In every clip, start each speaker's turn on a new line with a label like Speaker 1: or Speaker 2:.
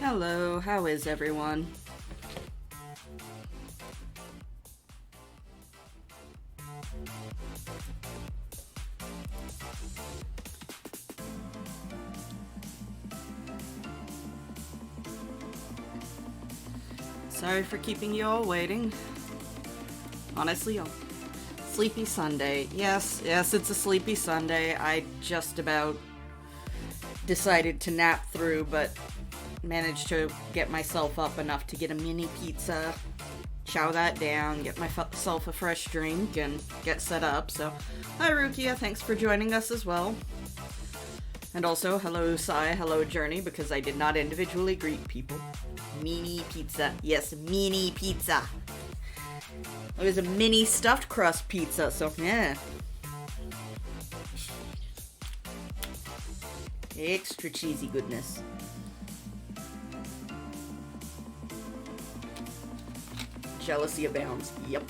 Speaker 1: Hello, how is everyone? Sorry for keeping you all waiting. Honestly, sleepy Sunday. Yes, it's a sleepy Sunday. I just about decided to nap through, but managed to get myself up enough to get a mini pizza, chow that down, get myself a fresh drink, and get set up. So, hi Rukia, thanks for joining us as well. And also, hello Sai, hello Journey, because I did not individually greet people. Mini pizza. Yes, mini pizza. It was a mini stuffed crust pizza, so yeah. Extra cheesy goodness. Jealousy abounds. Yep.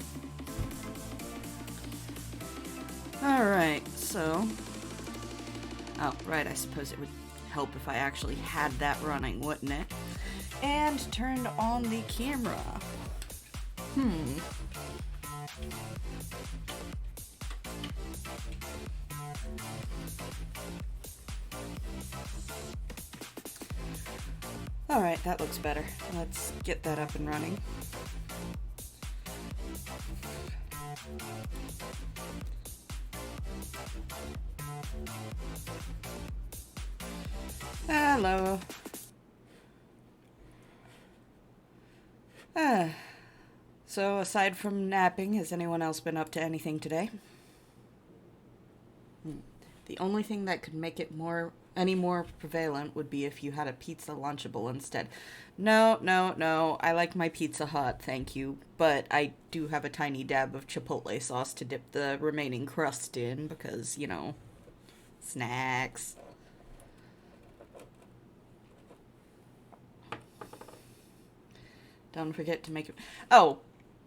Speaker 1: Alright, so... Oh, right, I suppose it would help if I actually had that running, wouldn't it? And turned on the camera. Alright, that looks better. Let's get that up and running. Hello. So, aside from napping, has anyone else been up to anything today? The only thing that could make it any more prevalent would be if you had a pizza Lunchable instead. No. I like my Pizza Hut, thank you. But I do have a tiny dab of Chipotle sauce to dip the remaining crust in because, snacks. Don't forget to make it... Oh,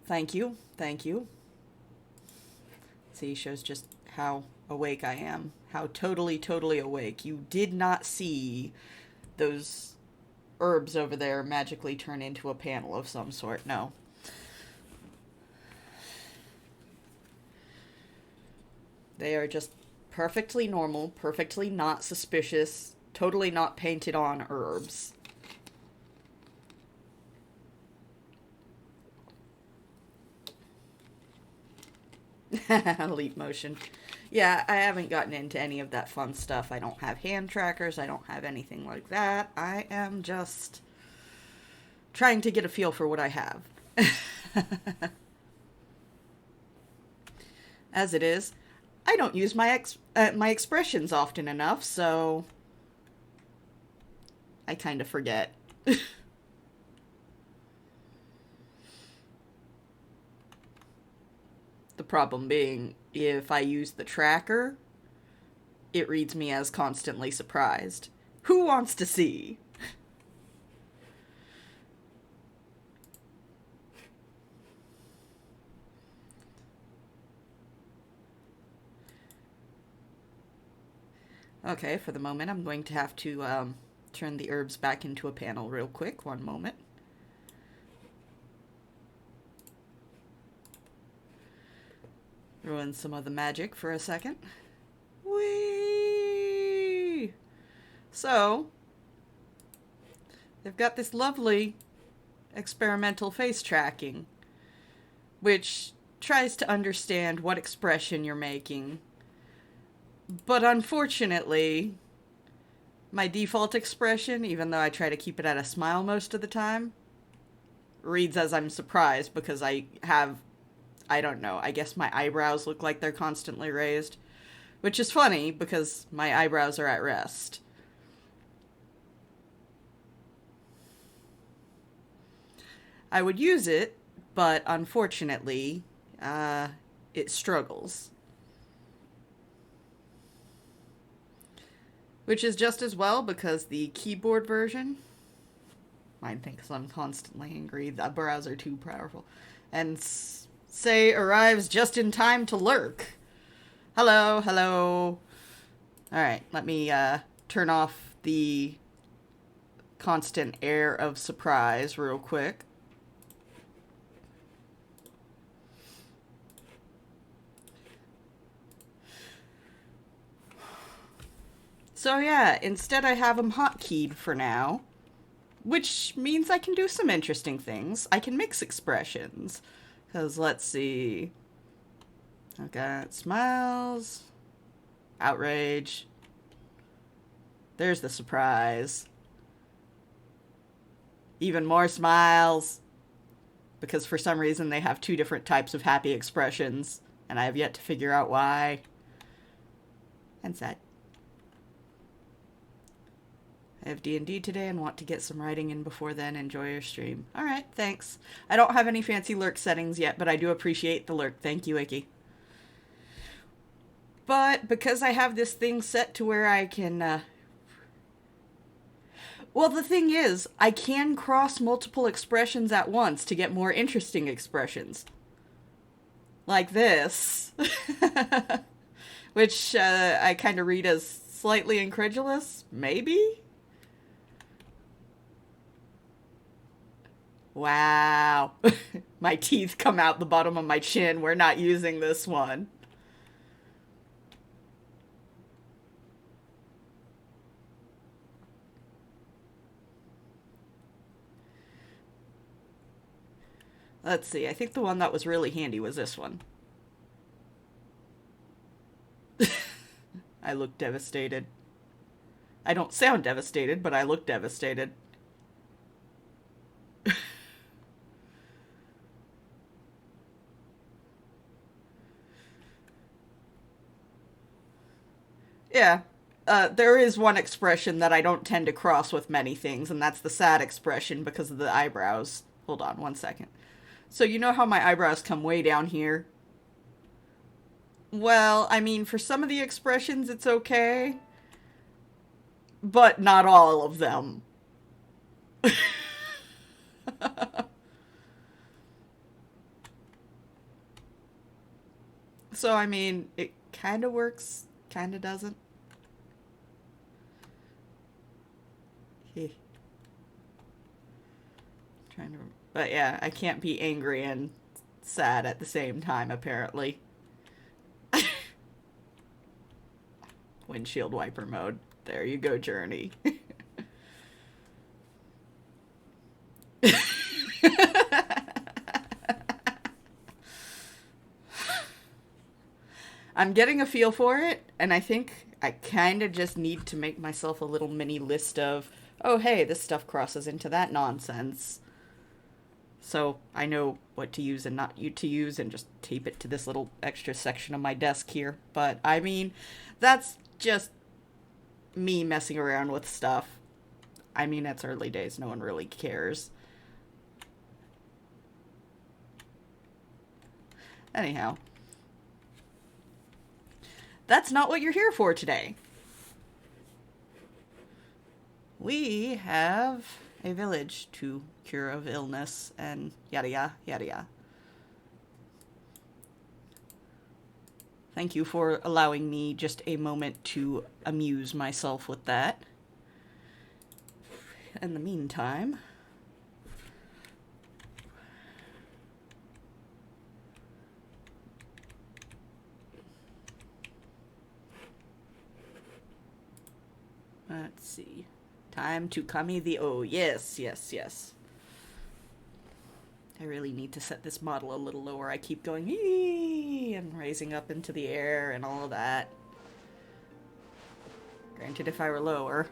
Speaker 1: thank you. See, shows just how awake I am. How totally awake. You did not see those herbs over there magically turn into a panel of some sort. No. They are just perfectly normal, perfectly not suspicious, totally not painted on herbs. Leap motion. Yeah, I haven't gotten into any of that fun stuff. I don't have hand trackers. I don't have anything like that. I am just trying to get a feel for what I have. As it is, I don't use my expressions often enough, so I kind of forget. The problem being, if I use the tracker, it reads me as constantly surprised. Who wants to see? Okay, for the moment, I'm going to have to turn the herbs back into a panel real quick. One moment. Ruin some of the magic for a second. Whee! So, they've got this lovely experimental face tracking, which tries to understand what expression you're making. But unfortunately, my default expression, even though I try to keep it at a smile most of the time, reads as I'm surprised because I don't know, I guess my eyebrows look like they're constantly raised. Which is funny, because my eyebrows are at rest. I would use it, but unfortunately, it struggles. Which is just as well, because the keyboard version... Mine thinks I'm constantly angry. The brows are too powerful. And... say arrives just in time to lurk. Hello. Alright, let me turn off the constant air of surprise real quick. So yeah, instead I have them hotkeyed for now, which means I can do some interesting things. I can mix expressions. Because let's see. I've got smiles, outrage. There's the surprise. Even more smiles. Because for some reason they have two different types of happy expressions, and I have yet to figure out why. And sad. I have D&D today and want to get some writing in before then. Enjoy your stream. Alright, thanks. I don't have any fancy lurk settings yet, but I do appreciate the lurk. Thank you, Icky. But because I have this thing set to where I can, well, the thing is, I can cross multiple expressions at once to get more interesting expressions. Like this. Which I kind of read as slightly incredulous, maybe? Wow. My teeth come out the bottom of my chin. We're not using this one. Let's see. I think the one that was really handy was this one. I look devastated. I don't sound devastated, but I look devastated. Yeah. There is one expression that I don't tend to cross with many things, and that's the sad expression because of the eyebrows. Hold on one second. So you know how my eyebrows come way down here? Well, I mean, for some of the expressions it's okay, but not all of them. So, I mean, it kind of works, kind of doesn't. Trying to, but yeah, I can't be angry and sad at the same time, apparently. Windshield wiper mode. There you go, Journey. I'm getting a feel for it, and I think I kind of just need to make myself a little mini list of, oh hey, this stuff crosses into that nonsense. So I know what to use and not to use, and just tape it to this little extra section of my desk here. But I mean, that's just me messing around with stuff. I mean, it's early days, no one really cares. Anyhow. That's not what you're here for today. We have a village to cure of illness and yada yada yada yada. Thank you for allowing me just a moment to amuse myself with that. In the meantime, let's see. Time to Okami the O. Yes, yes, yes. I really need to set this model a little lower. I keep going ee and raising up into the air and all of that. Granted, if I were lower,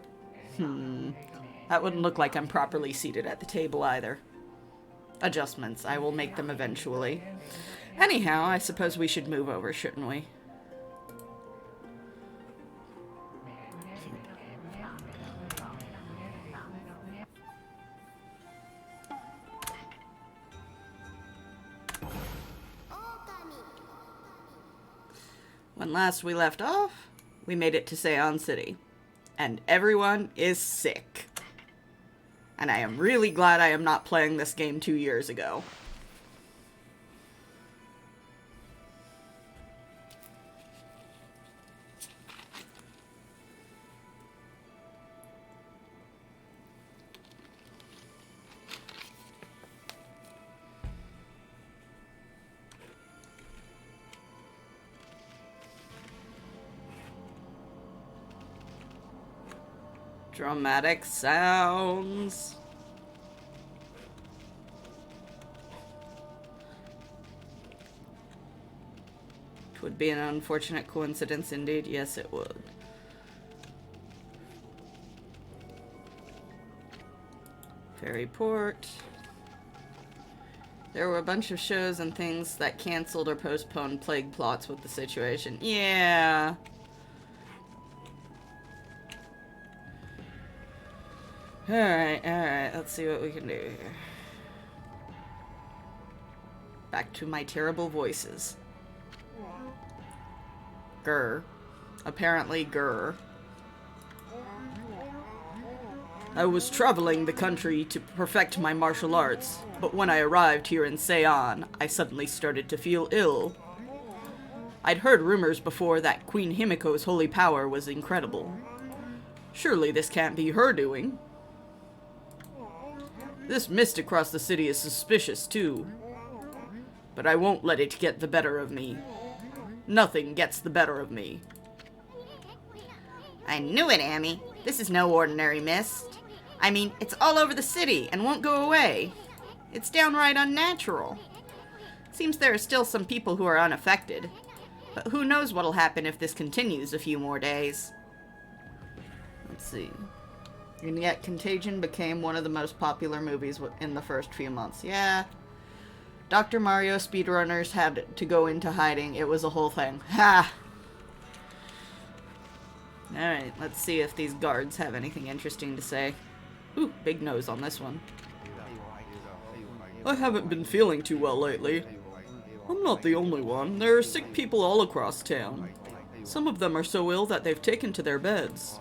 Speaker 1: that wouldn't look like I'm properly seated at the table either. Adjustments. I will make them eventually. Anyhow, I suppose we should move over, shouldn't we? When last we left off, we made it to Seon City. And everyone is sick. And I am really glad I am not playing this game 2 years ago. Dramatic sounds. It would be an unfortunate coincidence indeed. Yes, it would. Ferryport. There were a bunch of shows and things that canceled or postponed plague plots with the situation. Yeah. Alright, let's see what we can do here. Back to my terrible voices. Grr. Apparently grr. I was traveling the country to perfect my martial arts, but when I arrived here in Seon, I suddenly started to feel ill. I'd heard rumors before that Queen Himiko's holy power was incredible. Surely this can't be her doing. This mist across the city is suspicious too. But I won't let it get the better of me. Nothing gets the better of me.
Speaker 2: I knew it, Amy. This is no ordinary mist. I mean, it's all over the city and won't go away. It's downright unnatural. Seems there are still some people who are unaffected. But who knows what'll happen if this continues a few more days.
Speaker 1: Let's see. And yet Contagion became one of the most popular movies in the first few months. Yeah. Dr. Mario speedrunners had to go into hiding. It was a whole thing. Ha! Alright, let's see if these guards have anything interesting to say. Ooh, big nose on this one. I haven't been feeling too well lately. I'm not the only one. There are sick people all across town. Some of them are so ill that they've taken to their beds.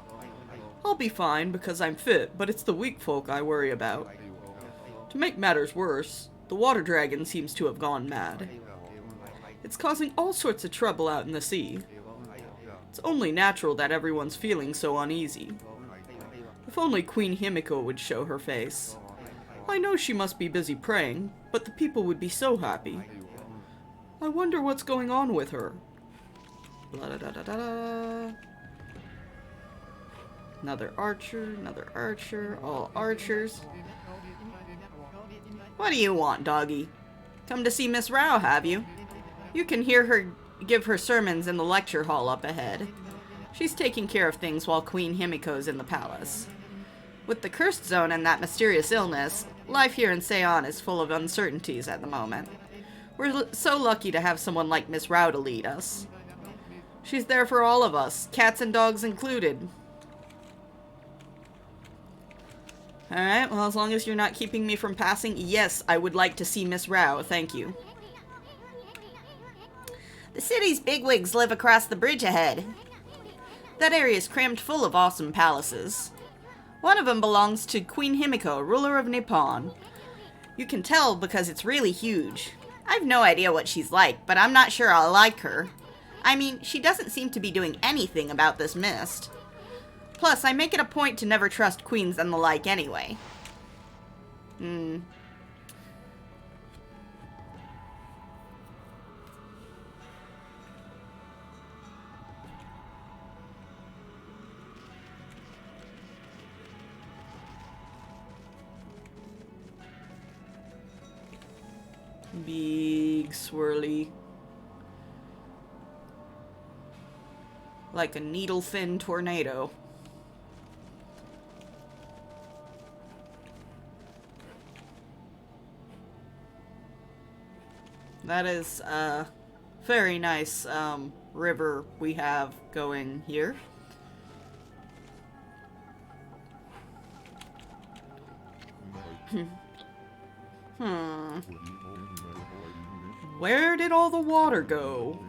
Speaker 1: I'll be fine because I'm fit, but it's the weak folk I worry about. To make matters worse, the water dragon seems to have gone mad. It's causing all sorts of trouble out in the sea. It's only natural that everyone's feeling so uneasy. If only Queen Himiko would show her face. I know she must be busy praying, but the people would be so happy. I wonder what's going on with her. Blah-da-da-da-da. Another archer, all archers. What do you want, doggy? Come to see Miss Rao, have you? You can hear her give her sermons in the lecture hall up ahead. She's taking care of things while Queen Himiko's in the palace. With the cursed zone and that mysterious illness, life here in Seon is full of uncertainties at the moment. We're so lucky to have someone like Miss Rao to lead us. She's there for all of us, cats and dogs included. Alright, well, as long as you're not keeping me from passing, yes, I would like to see Miss Rao, thank you.
Speaker 2: The city's bigwigs live across the bridge ahead.
Speaker 1: That area is crammed full of awesome palaces. One of them belongs to Queen Himiko, ruler of Nippon. You can tell because it's really huge.
Speaker 2: I've no idea what she's like, but I'm not sure I'll like her. I mean, she doesn't seem to be doing anything about this mist.
Speaker 1: Plus, I make it a point to never trust queens and the like anyway. Big swirly. Like a needle fin tornado. That is a very nice river we have going here. Where did all the water go?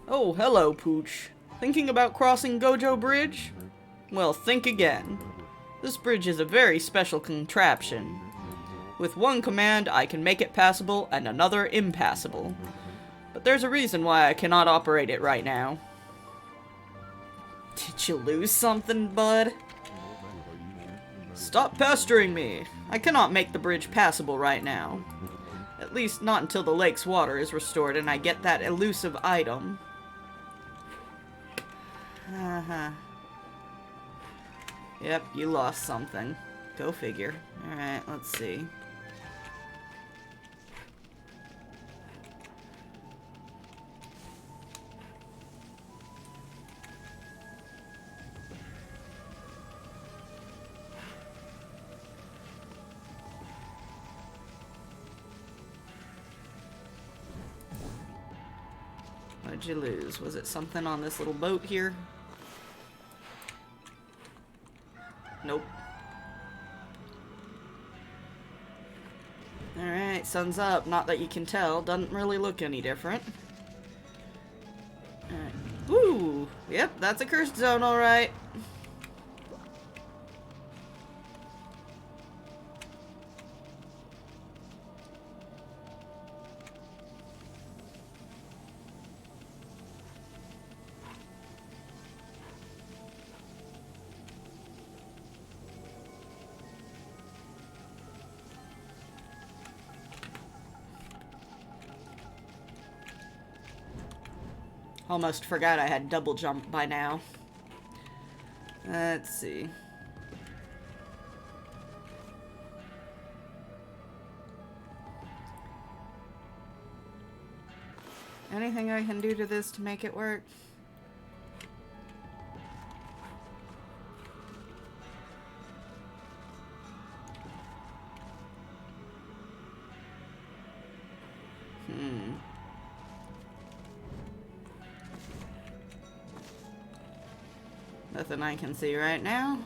Speaker 1: Oh, hello, Pooch. Thinking about crossing Gojo Bridge? Well, think again. This bridge is a very special contraption. With one command, I can make it passable and another impassable. But there's a reason why I cannot operate it right now. Did you lose something, bud? Stop pestering me! I cannot make the bridge passable right now. At least not until the lake's water is restored and I get that elusive item.
Speaker 2: Uh-huh. Yep, you lost something. Go figure. Alright, let's see. What did you lose? Was it something on this little boat here? Nope. Alright, sun's up. Not that you can tell. Doesn't really look any different. Alright. Woo! Yep, that's a cursed zone, alright. Almost forgot I had double jump by now. Let's see. Anything I can do to this to make it work? Nothing I can see right now.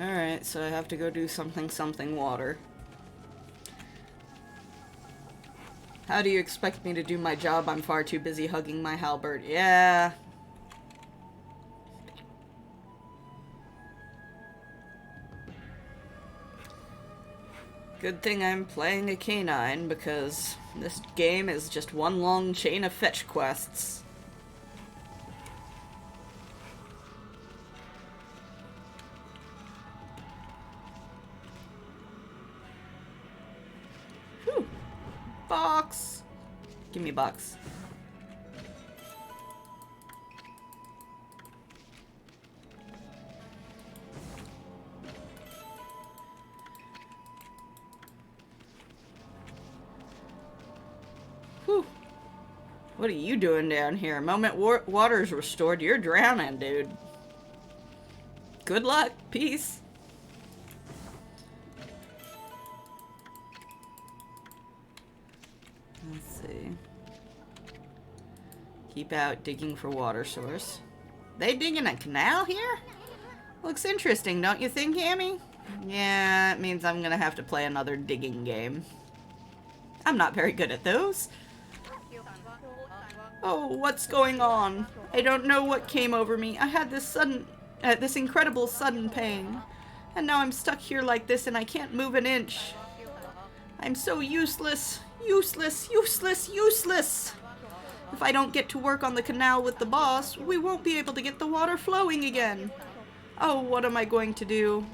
Speaker 2: Alright, so I have to go do something water. How do you expect me to do my job? I'm far too busy hugging my halberd. Yeah. Good thing I'm playing a canine, because this game is just one long chain of fetch quests. Whew. Box! Give me a box. Whew. What are you doing down here? Moment water's restored. You're drowning, dude. Good luck. Peace. Let's see. Keep out digging for water source. They digging a canal here? Looks interesting, don't you think, Amy? Yeah, it means I'm gonna have to play another digging game. I'm not very good at those. Oh, what's going on? I don't know what came over me. I had this incredible sudden pain. And now I'm stuck here like this and I can't move an inch. I'm so useless. Useless, useless, useless. If I don't get to work on the canal with the boss, we won't be able to get the water flowing again. Oh, what am I going to do?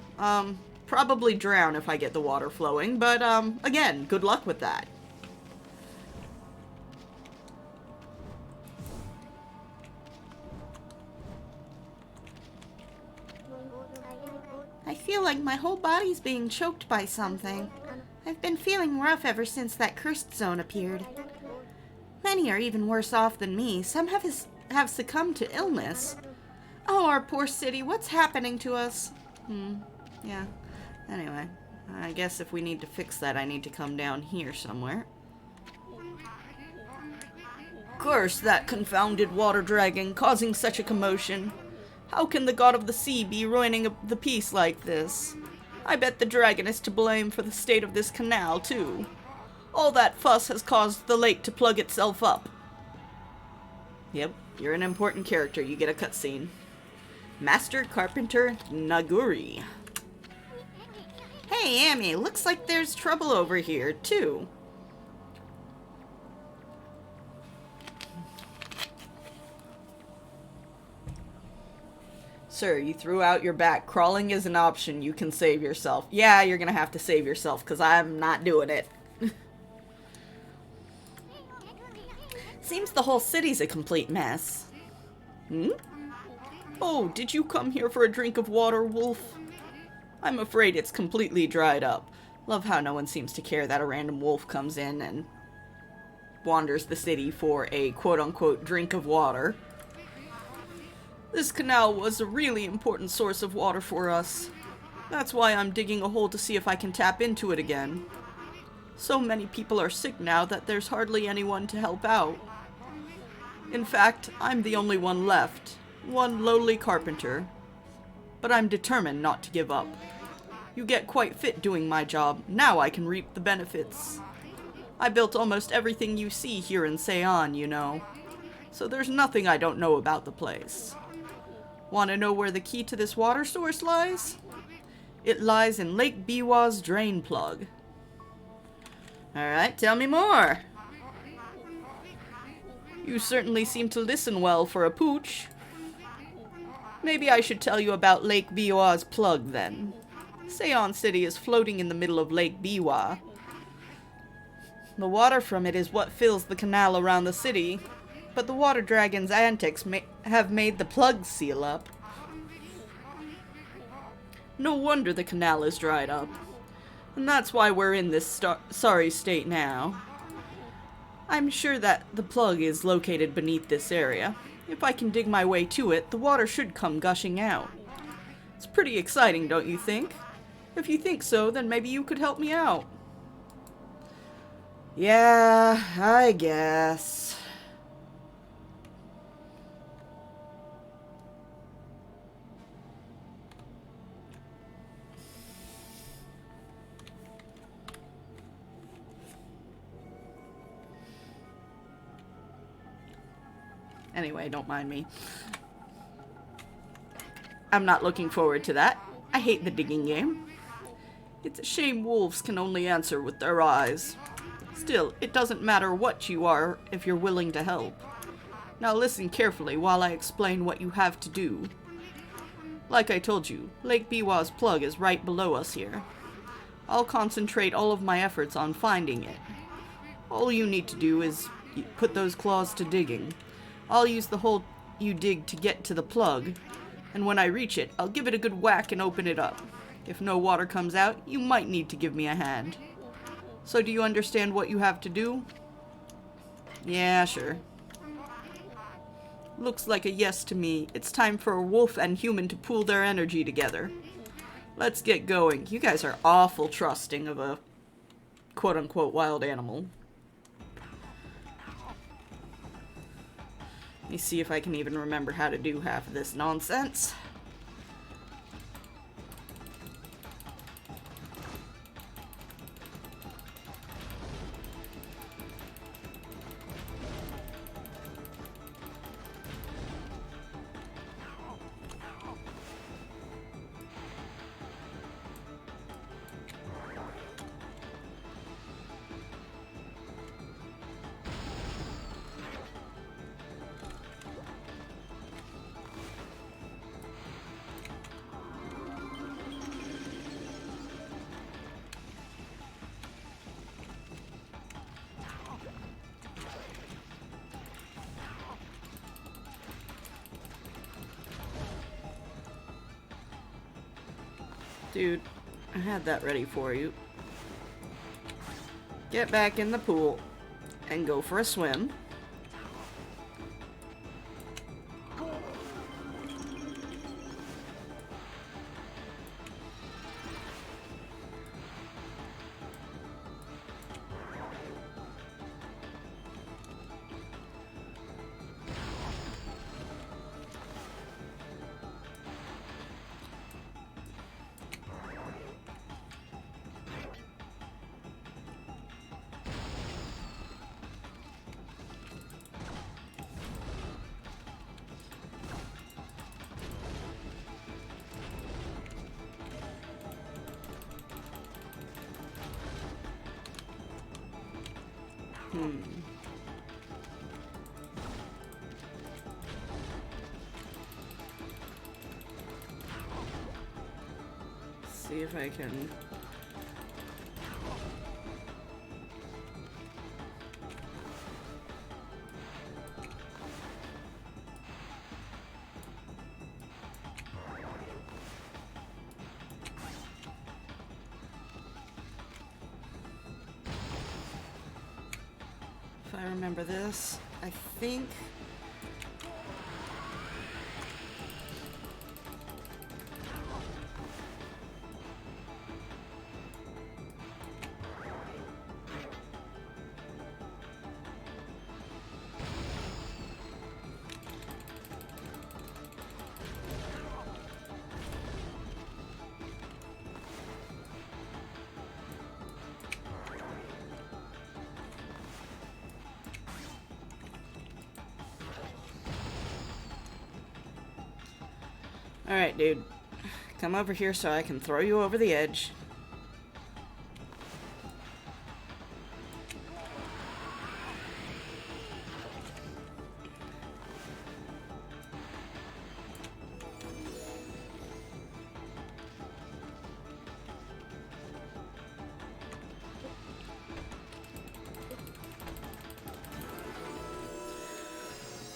Speaker 2: Probably drown if I get the water flowing, but, again, good luck with that. I feel like my whole body's being choked by something. I've been feeling rough ever since that cursed zone appeared. Many are even worse off than me. Some have succumbed to illness. Oh, our poor city, what's happening to us? Yeah. Anyway, I guess if we need to fix that, I need to come down here somewhere. Curse that confounded water dragon, causing such a commotion. How can the god of the sea be ruining the peace like this? I bet the dragon is to blame for the state of this canal, too. All that fuss has caused the lake to plug itself up.
Speaker 1: Yep, you're an important character. You get a cutscene. Master Carpenter Naguri. Hey, Amy, looks like there's trouble over here, too. Sir, you threw out your back. Crawling is an option. You can save yourself. Yeah, you're gonna have to save yourself, because I'm not doing it. Seems the whole city's a complete mess. Hmm? Oh, did you come here for a drink of water, Wolf? I'm afraid it's completely dried up. Love how no one seems to care that a random wolf comes in and wanders the city for a quote-unquote drink of water. This canal was a really important source of water for us. That's why I'm digging a hole to see if I can tap into it again. So many people are sick now that there's hardly anyone to help out. In fact, I'm the only one left. One lowly carpenter. But I'm determined not to give up. You get quite fit doing my job. Now I can reap the benefits. I built almost everything you see here in Seon, you know. So there's nothing I don't know about the place. Want to know where the key to this water source lies? It lies in Lake Biwa's drain plug. Alright, tell me more. You certainly seem to listen well for a pooch. Maybe I should tell you about Lake Biwa's plug then. Seon City is floating in the middle of Lake Biwa. The water from it is what fills the canal around the city, but the water dragon's antics have made the plug seal up. No wonder the canal is dried up. And that's why we're in this sorry state now. I'm sure that the plug is located beneath this area. If I can dig my way to it, the water should come gushing out. It's pretty exciting, don't you think? If you think so, then maybe you could help me out. Yeah, I guess. Anyway, don't mind me. I'm not looking forward to that. I hate the digging game. It's a shame wolves can only answer with their eyes. Still, it doesn't matter what you are if you're willing to help. Now listen carefully while I explain what you have to do. Like I told you, Lake Biwa's plug is right below us here. I'll concentrate all of my efforts on finding it. All you need to do is put those claws to digging. I'll use the hole you dig to get to the plug, and when I reach it, I'll give it a good whack and open it up. If no water comes out, you might need to give me a hand. So do you understand what you have to do? Yeah, sure. Looks like a yes to me. It's time for a wolf and human to pool their energy together. Let's get going. You guys are awful trusting of a quote-unquote wild animal. Let me see if I can even remember how to do half of this nonsense. Dude, I had that ready for you. Get back in the pool and go for a swim. Hmm. See if I can... If I remember this, I think... Alright, dude. Come over here so I can throw you over the edge.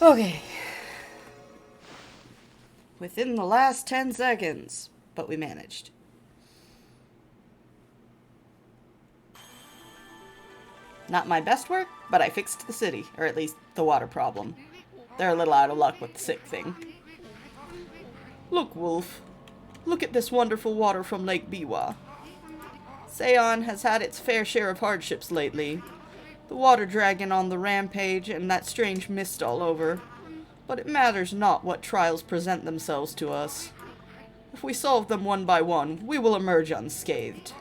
Speaker 1: Okay. Within the last 10 seconds, but we managed. Not my best work, but I fixed the city, or at least the water problem. They're a little out of luck with the sick thing. Look, Wolf. Look at this wonderful water from Lake Biwa. Seon has had its fair share of hardships lately. The water dragon on the rampage and that strange mist all over. But it matters not what trials present themselves to us. If we solve them one by one, we will emerge unscathed.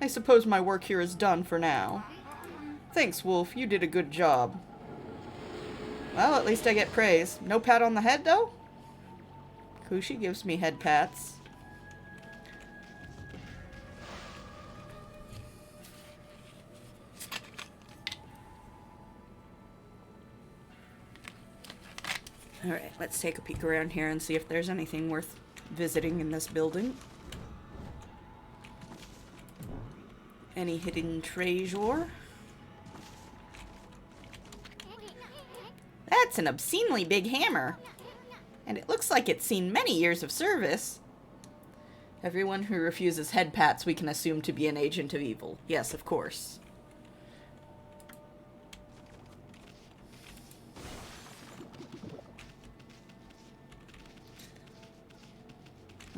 Speaker 1: I suppose my work here is done for now. Thanks, Wolf. You did a good job. Well, at least I get praise. No pat on the head, though? Kushi gives me head pats. Alright, let's take a peek around here and see if there's anything worth visiting in this building. Any hidden treasure? That's an obscenely big hammer. And it looks like it's seen many years of service. Everyone who refuses head pats we can assume to be an agent of evil. Yes, of course.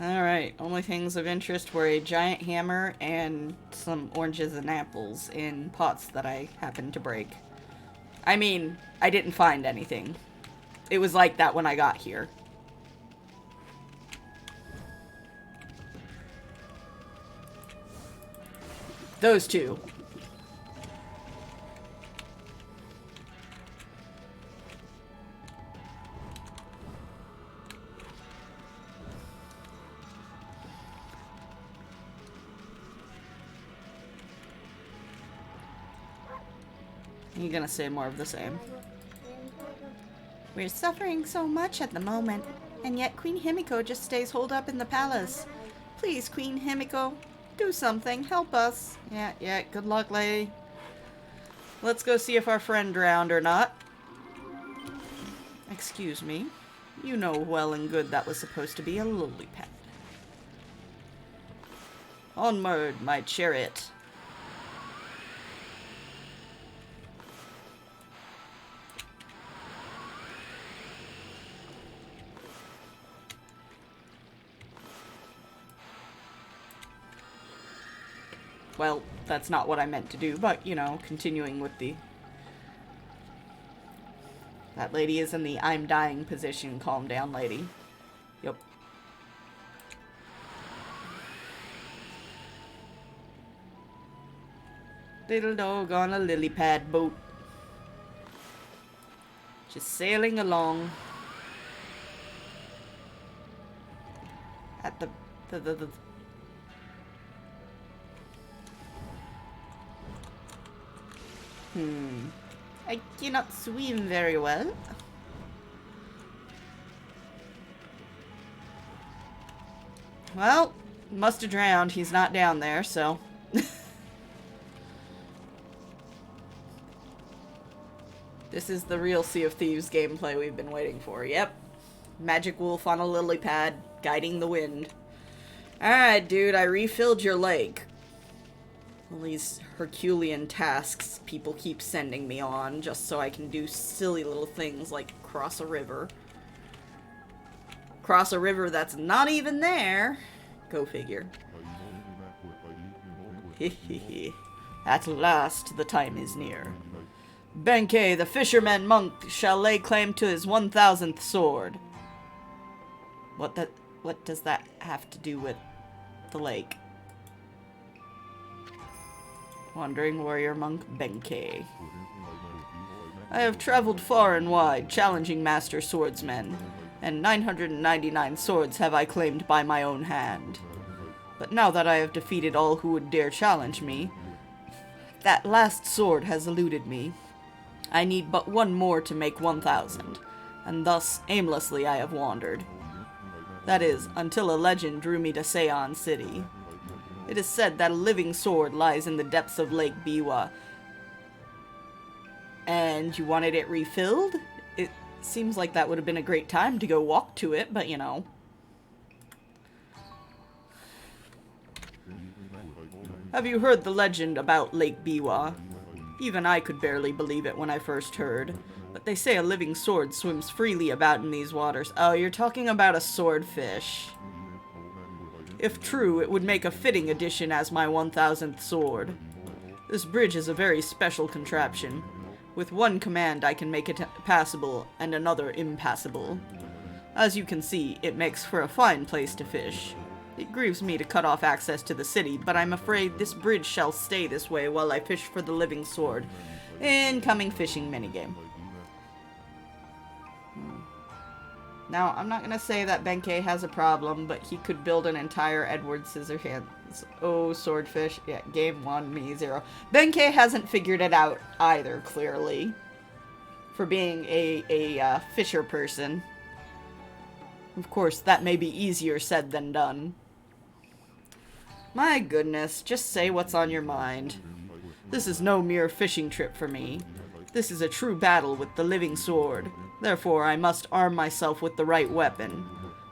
Speaker 1: Alright, only things of interest were a giant hammer and some oranges and apples in pots that I happened to break. I mean, I didn't find anything. It was like that when I got here. Those two. You're gonna say more of the same. We're suffering so much at the moment, and yet Queen Himiko just stays holed up in the palace. Please, Queen Himiko, do something. Help us. Yeah, good luck, lady. Let's go see if our friend drowned or not. Excuse me. You know well and good that was supposed to be a lily pad. Onward, my chariot. Well, that's not what I meant to do, but, you know, continuing with the... That lady is in the I'm dying position. Calm down, lady. Yep. Little dog on a lily pad boat. Just sailing along. At the
Speaker 2: I cannot swim very well. Well, must have drowned. He's not down there, so... This is the real Sea of Thieves gameplay we've been waiting for. Yep. Magic wolf on a lily pad, guiding the wind. Alright, dude, I refilled your lake. All these Herculean tasks people keep sending me on just so I can do silly little things like cross a river. Cross a river that's not even there. Go figure. Hehehe. At last the time is near. Benkei, the fisherman monk, shall lay claim to his 1000th sword. What does that have to do with the lake? Wandering warrior monk Benkei. I have traveled far and wide, challenging master swordsmen, and 999 swords have I claimed by my own hand. But now that I have defeated all who would dare challenge me, that last sword has eluded me. I need but one more to make 1000, and thus aimlessly I have wandered. That is, until a legend drew me to Seon City. It is said that a living sword lies in the depths of Lake Biwa. And you wanted it refilled? It seems like that would have been a great time to go walk to it, but you know. Have you heard the legend about Lake Biwa? Even I could barely believe it when I first heard. But they say a living sword swims freely about in these waters. Oh, you're talking about a swordfish. If true, it would make a fitting addition as my 1000th sword. This bridge is a very special contraption. With one command I can make it passable, and another impassable. As you can see, it makes for a fine place to fish. It grieves me to cut off access to the city, but I'm afraid this bridge shall stay this way while I fish for the living sword. Incoming fishing minigame. Now, I'm not gonna say that Benkei has a problem, but he could build an entire Edward Scissorhands. Oh, swordfish. Yeah, game 1, me 0. Benkei hasn't figured it out either, clearly. For being a fisher person. Of course, that may be easier said than done. My goodness, just say what's on your mind. This is no mere fishing trip for me. This is a true battle with the living sword. Therefore, I must arm myself with the right weapon.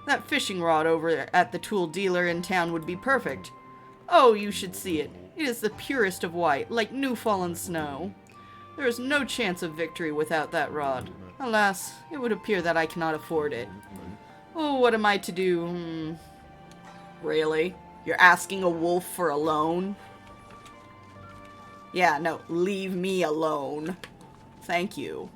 Speaker 2: That fishing rod over at the tool dealer in town would be perfect. Oh, you should see it. It is the purest of white, like new fallen snow. There is no chance of victory without that rod. Alas, it would appear that I cannot afford it. Oh, what am I to do? Really? You're asking a wolf for a loan? Yeah, no, leave me alone. Thank you.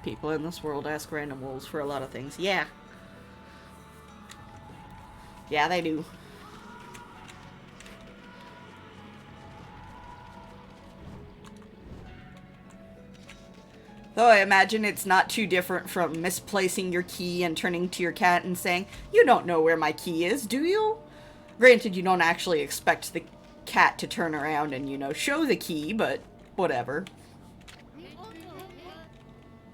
Speaker 2: People in this world ask random wolves for a lot of things. Yeah. Yeah, they do. Though I imagine it's not too different from misplacing your key and turning to your cat and saying, "You don't know where my key is, do you?" Granted, you don't actually expect the cat to turn around and, you know, show the key, but whatever.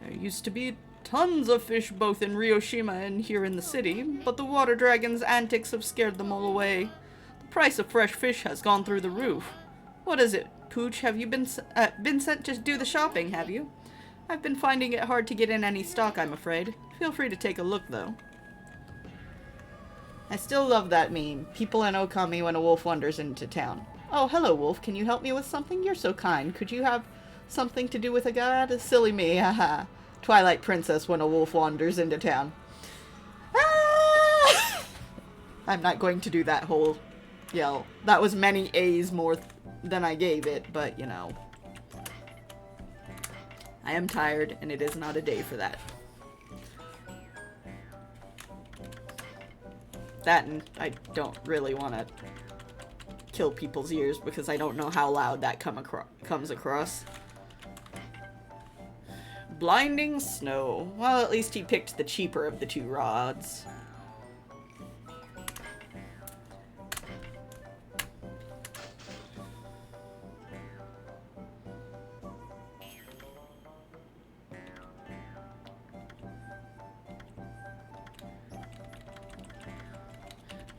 Speaker 2: There used to be tons of fish both in Ryoshima and here in the city, but the water dragon's antics have scared them all away. The price of fresh fish has gone through the roof. What is it, Pooch? Have you been sent to do the shopping, have you? I've been finding it hard to get in any stock, I'm afraid. Feel free to take a look, though. I still love that meme. People in Okami when a wolf wanders into town. Oh, hello, wolf. Can you help me with something? You're so kind. Could you have something to do with a god? Silly me, haha. Twilight Princess when a wolf wanders into town. Ah! I'm not going to do that whole yell. That was many A's more than I gave it, but, you know. I am tired, and it is not a day for that. That, and I don't really want to kill people's ears because I don't know how loud that comes across.
Speaker 1: Blinding snow. Well, at least he picked the cheaper of the two rods.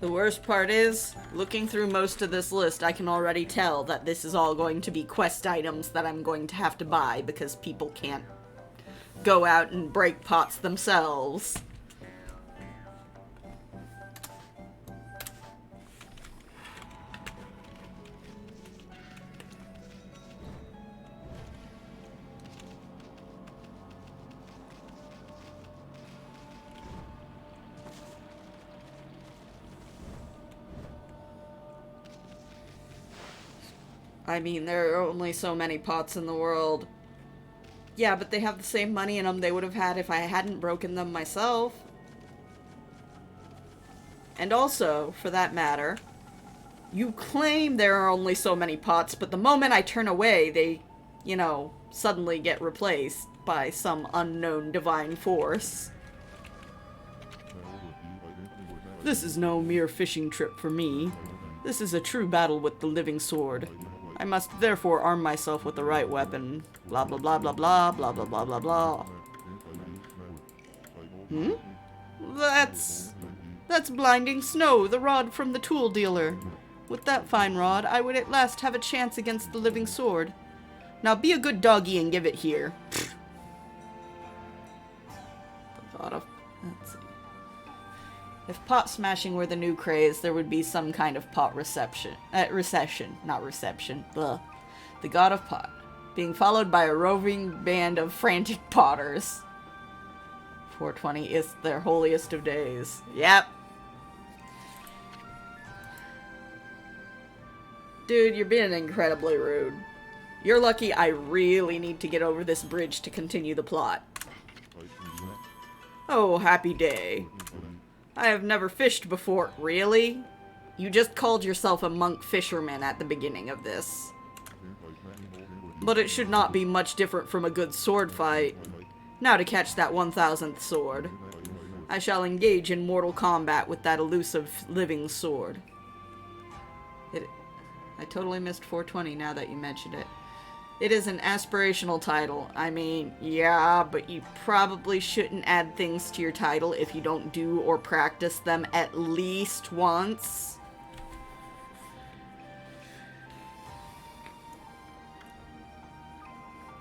Speaker 1: The worst part is, looking through most of this list, I can already tell that this is all going to be quest items that I'm going to have to buy because people can't go out and break pots themselves. I mean, there are only so many pots in the world. Yeah, but they have the same money in them they would have had if I hadn't broken them myself. And also, for that matter, you claim there are only so many pots, but the moment I turn away, they, you know, suddenly get replaced by some unknown divine force. This is no mere fishing trip for me. This is a true battle with the living sword. I must therefore arm myself with the right weapon. Blah blah blah blah blah blah blah blah blah blah. Hmm? That's blinding snow, the rod from the tool dealer. With that fine rod, I would at last have a chance against the living sword. Now be a good doggy and give it here. If pot smashing were the new craze, there would be some kind of pot recession. Not reception. Ugh. The god of pot. Being followed by a roving band of frantic potters. 420 is their holiest of days. Yep. Dude, you're being incredibly rude. You're lucky I really need to get over this bridge to continue the plot. Oh, happy day. I have never fished before. Really? You just called yourself a monk fisherman at the beginning of this. But it should not be much different from a good sword fight. Now to catch that 1000th sword. I shall engage in mortal combat with that elusive living sword. I totally missed 420 now that you mentioned it. It is an aspirational title. I mean, yeah, but you probably shouldn't add things to your title if you don't do or practice them at least once.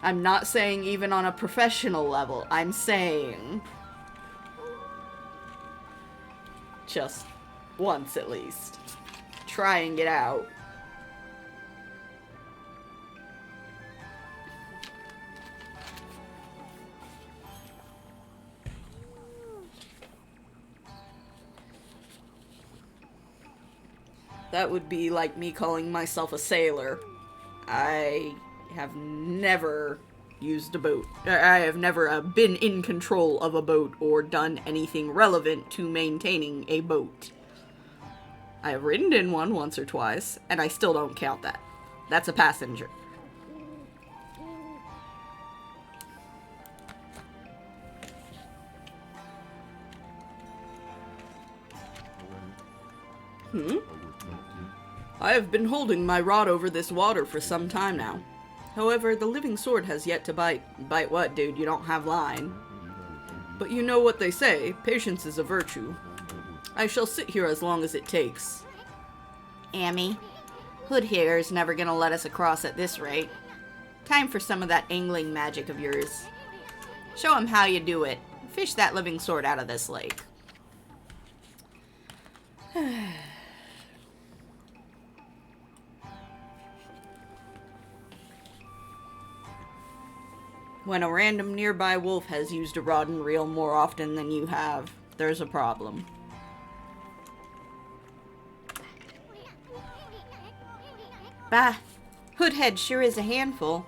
Speaker 1: I'm not saying even on a professional level. I'm saying just once at least. Trying it out. That would be like me calling myself a sailor. I have never used a boat. I have never been in control of a boat or done anything relevant to maintaining a boat. I have ridden in one once or twice, and I still don't count that. That's a passenger. I have been holding my rod over this water for some time now. However, the living sword has yet to bite. Bite what, dude? You don't have line. But you know what they say, patience is a virtue. I shall sit here as long as it takes. Amy, Hood here is never gonna let us across at this rate. Time for some of that angling magic of yours. Show him how you do it. Fish that living sword out of this lake. When a random nearby wolf has used a rod and reel more often than you have, there's a problem. Bah, Hoodhead sure is a handful.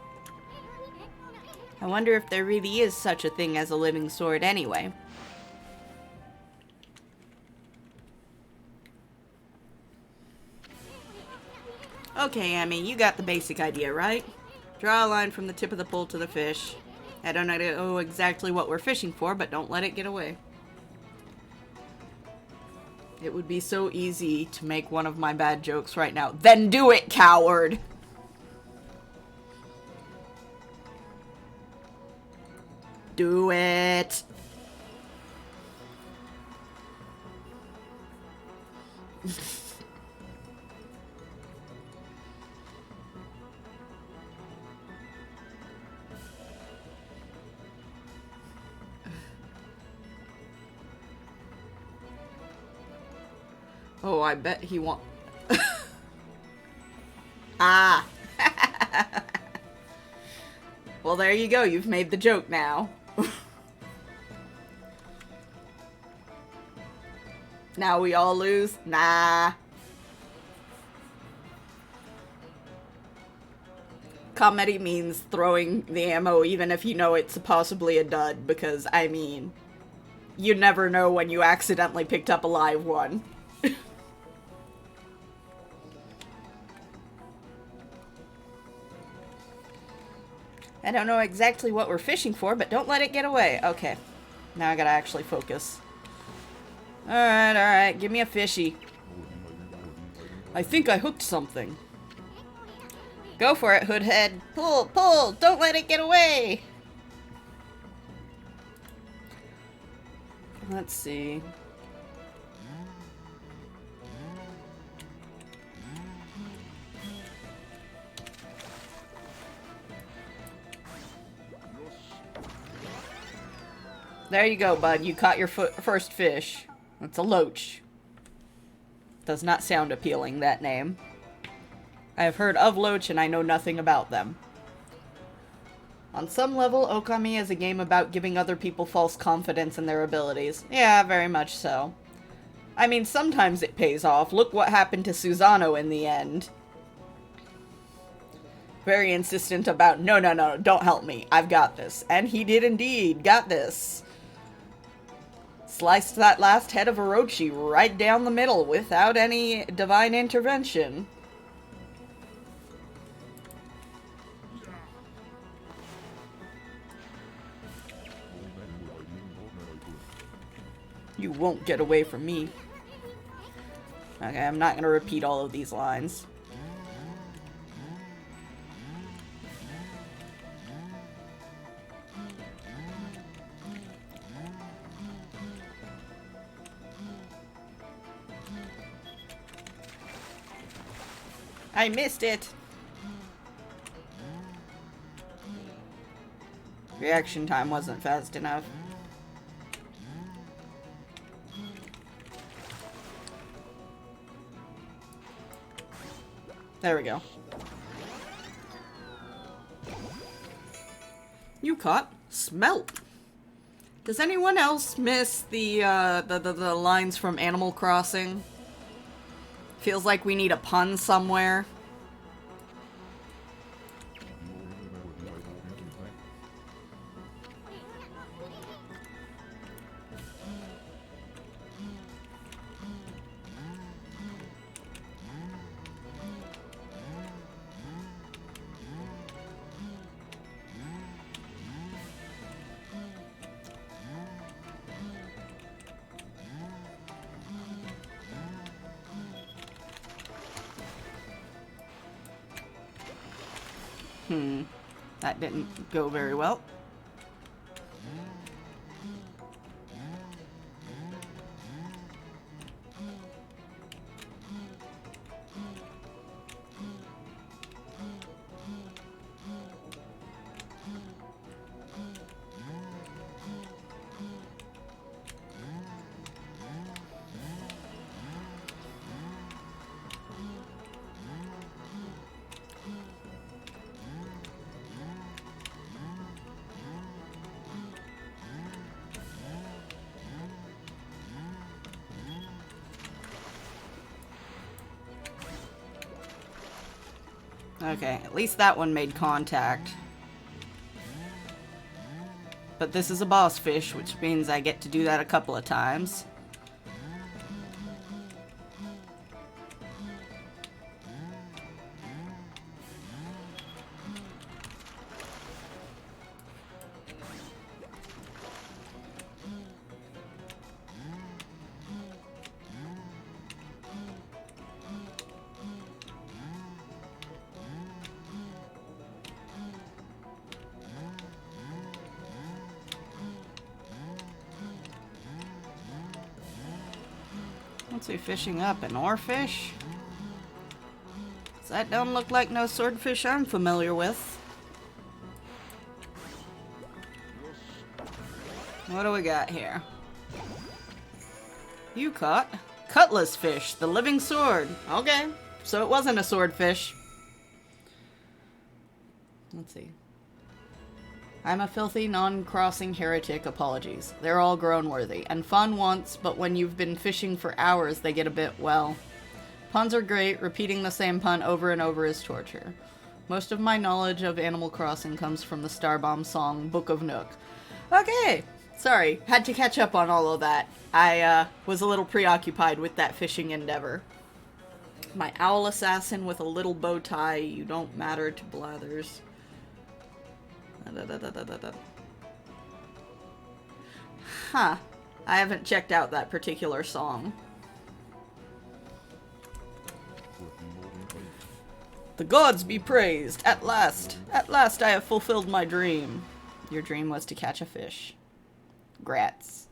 Speaker 1: I wonder if there really is such a thing as a living sword anyway. Okay, Amy, you got the basic idea, right? Draw a line from the tip of the pole to the fish, I don't know exactly what we're fishing for, but don't let it get away. It would be so easy to make one of my bad jokes right now. Then do it, coward! Do it! Oh, I bet he won't. Ah! Well, there you go. You've made the joke now. Now we all lose? Nah. Comedy means throwing the ammo even if you know it's possibly a dud, because, I mean, you never know when you accidentally picked up a live one. I don't know exactly what we're fishing for, but don't let it get away. Okay. Now I gotta actually focus. Alright, give me a fishy. I think I hooked something. Go for it, Hoodhead. Pull, pull! Don't let it get away! Let's see. There you go, bud. You caught your first fish. That's a loach. Does not sound appealing, that name. I have heard of loach and I know nothing about them. On some level, Okami is a game about giving other people false confidence in their abilities. Yeah, very much so. I mean, sometimes it pays off. Look what happened to Susano in the end. Very insistent about, no, no, no, don't help me. I've got this. And he did indeed. Got this. Sliced that last head of Orochi right down the middle without any divine intervention. You won't get away from me. Okay, I'm not gonna repeat all of these lines. I missed it! Reaction time wasn't fast enough. There we go. You caught smelt. Does anyone else miss the lines from Animal Crossing? Feels like we need a pun somewhere. That didn't go very well. Okay, at least that one made contact. But this is a boss fish, which means I get to do that a couple of times. What's he fishing up? An oarfish? That don't look like no swordfish I'm familiar with. What do we got here? You caught cutlass fish, the living sword. Okay, so it wasn't a swordfish. Let's see. I'm a filthy, non-crossing heretic. Apologies. They're all grown worthy. And fun once, but when you've been fishing for hours, they get a bit, well... Puns are great. Repeating the same pun over and over is torture. Most of my knowledge of Animal Crossing comes from the Starbomb song, Book of Nook. Okay! Sorry, had to catch up on all of that. I, was a little preoccupied with that fishing endeavor. My owl assassin with a little bow tie, you don't matter to Blathers. Huh. I haven't checked out that particular song. The gods be praised! At last! At last I have fulfilled my dream. Your dream was to catch a fish. Grats.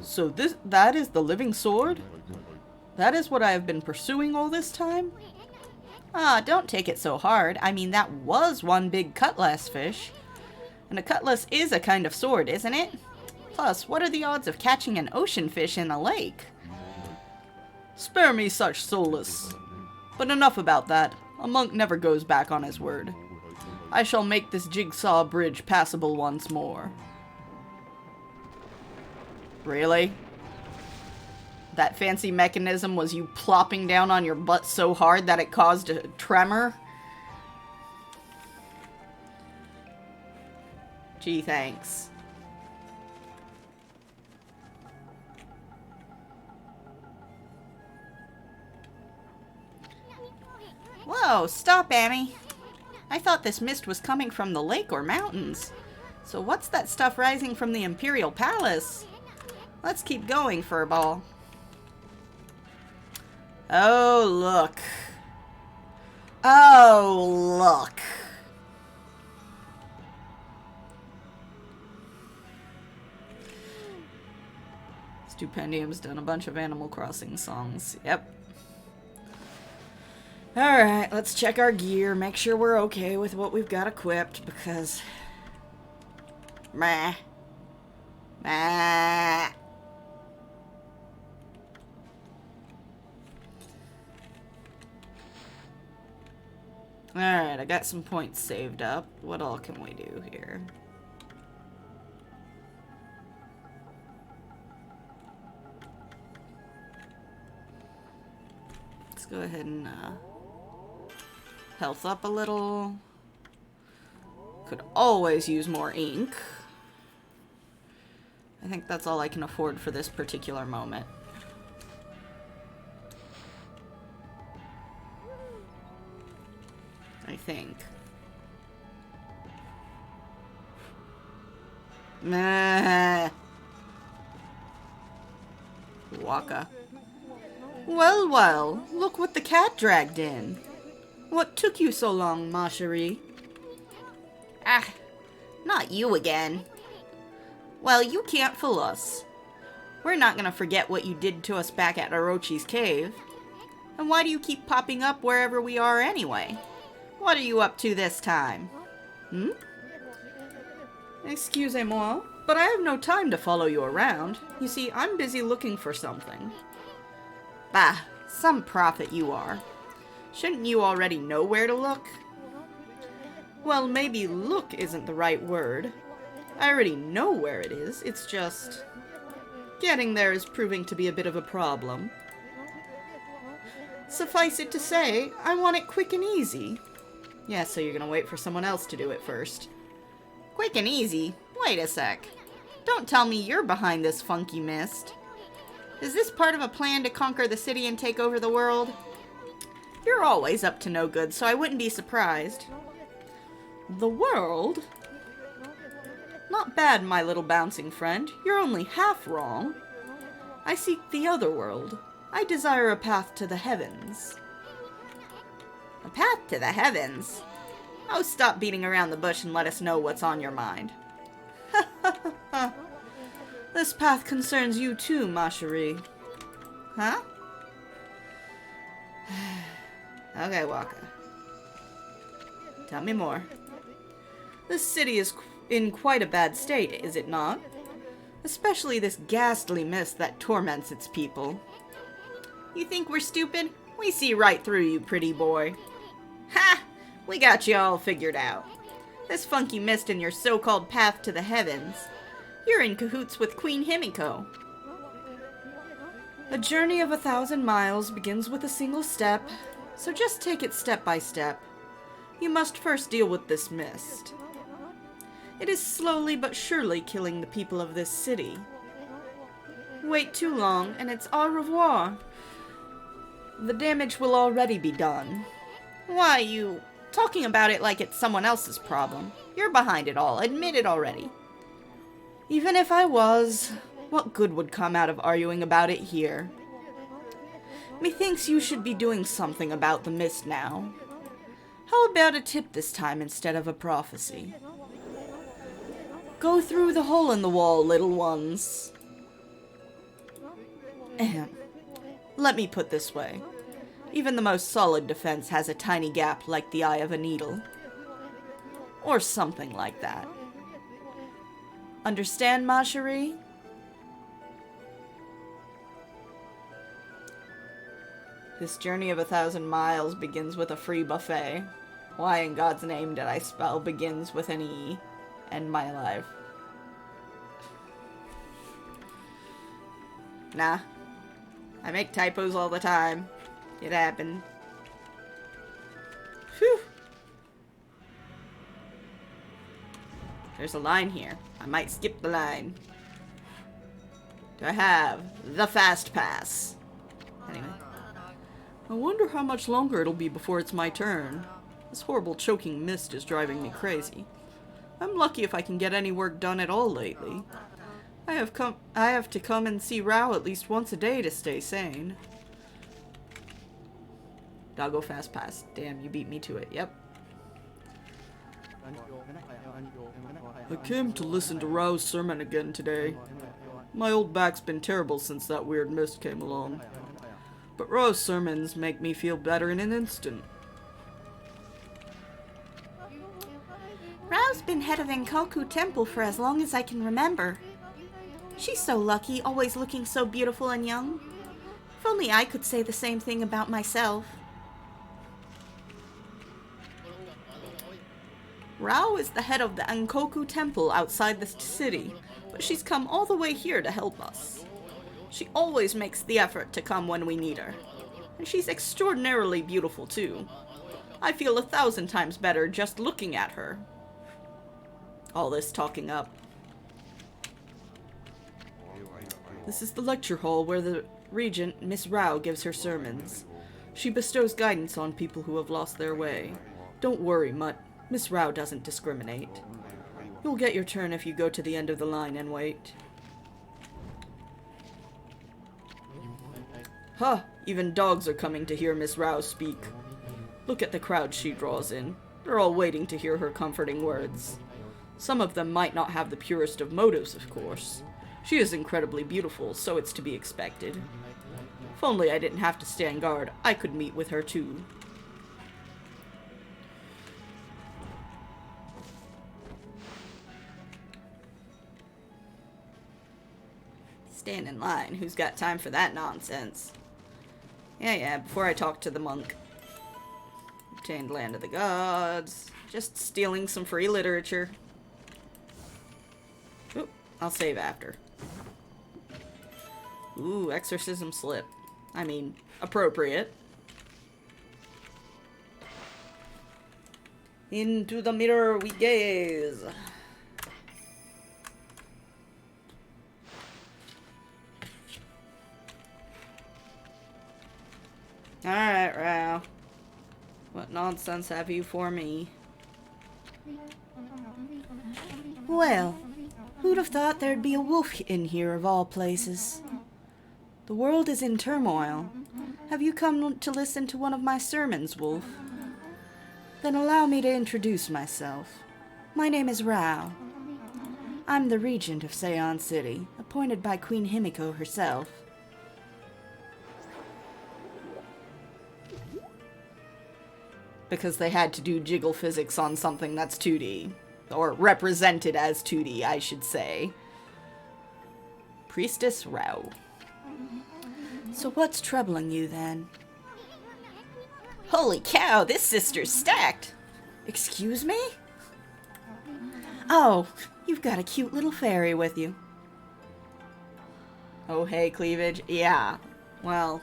Speaker 1: So that is the living sword? That is what I have been pursuing all this time? Ah, don't take it so hard. I mean, that was one big cutlass fish. And a cutlass is a kind of sword, isn't it? Plus, what are the odds of catching an ocean fish in a lake? Spare me such solace. But enough about that. A monk never goes back on his word. I shall make this jigsaw bridge passable once more. Really? That fancy mechanism was you plopping down on your butt so hard that it caused a tremor? Gee, thanks. Whoa, stop, Annie. I thought this mist was coming from the lake or mountains. So what's that stuff rising from the Imperial Palace? Let's keep going, Furball. Oh, look. Oh, look. Stupendium's done a bunch of Animal Crossing songs. Yep. Alright, let's check our gear, make sure we're okay with what we've got equipped, because... Meh. Meh. Alright, I got some points saved up. What all can we do here? Let's go ahead and, health up a little. Could always use more ink. I think that's all I can afford for this particular moment. I think. Meh. Waka. Well, well, look what the cat dragged in. What took you so long, ma chérie? Ah, not you again. Well, you can't fool us. We're not gonna forget what you did to us back at Orochi's cave. And why do you keep popping up wherever we are anyway? What are you up to this time? Hmm? Excusez-moi, but I have no time to follow you around. You see, I'm busy looking for something. Bah, some prophet you are. Shouldn't you already know where to look? Well, maybe look isn't the right word. I already know where it is, it's just... getting there is proving to be a bit of a problem. Suffice it to say, I want it quick and easy. Yeah, so you're gonna wait for someone else to do it first. Quick and easy? Wait a sec. Don't tell me you're behind this funky mist. Is this part of a plan to conquer the city and take over the world? You're always up to no good, so I wouldn't be surprised. The world? Not bad, my little bouncing friend. You're only half wrong. I seek the other world. I desire a path to the heavens. A path to the heavens?
Speaker 2: Oh, stop beating around the bush and let us know what's on your mind.
Speaker 1: This path concerns you too, ma chérie.
Speaker 2: Huh? Okay, Waka. Tell me more.
Speaker 1: This city is in quite a bad state, is it not? Especially this ghastly mist that torments its people.
Speaker 2: You think we're stupid? We see right through you, pretty boy. Ha! We got you all figured out. This funky mist in your so-called path to the heavens. You're in cahoots with Queen Himiko.
Speaker 1: A journey of 1,000 miles begins with a single step, so just take it step by step. You must first deal with this mist. It is slowly but surely killing the people of this city. Wait too long, and it's au revoir. The damage will already be done.
Speaker 2: Why, you talking about it like it's someone else's problem. You're behind it all. Admit it already.
Speaker 1: Even if I was, what good would come out of arguing about it here? Methinks you should be doing something about the mist now. How about a tip this time instead of a prophecy? Go through the hole in the wall, little ones. Ahem. Let me put this way. Even the most solid defense has a tiny gap like the eye of a needle. Or something like that. Understand, ma chérie? This journey of 1,000 miles begins with a free buffet. Why in God's name did I spell begins with an E? End my life.
Speaker 2: Nah. I make typos all the time. It happened.
Speaker 1: Phew.
Speaker 2: There's a line here. I might skip the line. Do I have the fast pass? Anyway.
Speaker 1: I wonder how much longer it'll be before it's my turn. This horrible choking mist is driving me crazy. I'm lucky if I can get any work done at all lately. I have to come and see Rao at least once a day to stay sane. Doggo fast pass. Damn, you beat me to it. Yep. I came to listen to Rao's sermon again today. My old back's been terrible since that weird mist came along. But Rao's sermons make me feel better in an instant.
Speaker 2: Rao's been head of Enkoku Temple for as long as I can remember. She's so lucky, always looking so beautiful and young. If only I could say the same thing about myself. Rao is the head of the Enkoku Temple outside the city, but she's come all the way here to help us. She always makes the effort to come when we need her. And she's extraordinarily beautiful, too. I feel 1,000 times better just looking at her. All this talking up. This is the lecture hall where the regent, Miss Rao, gives her sermons. She bestows guidance on people who have lost their way. Don't worry, Mutt. Miss Rao doesn't discriminate. You'll get your turn if you go to the end of the line and wait. Huh! Even dogs are coming to hear Miss Rao speak. Look at the crowd she draws in. They're all waiting to hear her comforting words. Some of them might not have the purest of motives, of course. She is incredibly beautiful, so it's to be expected. If only I didn't have to stand guard, I could meet with her too. Stand in line. Who's got time for that nonsense? Yeah, before I talk to the monk. Obtained Land of the Gods. Just stealing some free literature. Oop, I'll save after. Ooh, exorcism slip. I mean, appropriate. Into the mirror we gaze. Alright, Rao. What nonsense have you for me?
Speaker 1: Well, who'd have thought there'd be a wolf in here of all places? The world is in turmoil. Have you come to listen to one of my sermons, Wolf?
Speaker 2: Then allow me to introduce myself. My name is Rao. I'm the regent of Seon City, appointed by Queen Himiko herself. Because they had to do jiggle physics on something that's 2D. Or represented as 2D, I should say. Priestess Rao. So what's troubling you, then? Holy cow, this sister's stacked! Excuse me? Oh, you've got a cute little fairy with you. Oh, hey, cleavage. Yeah, well...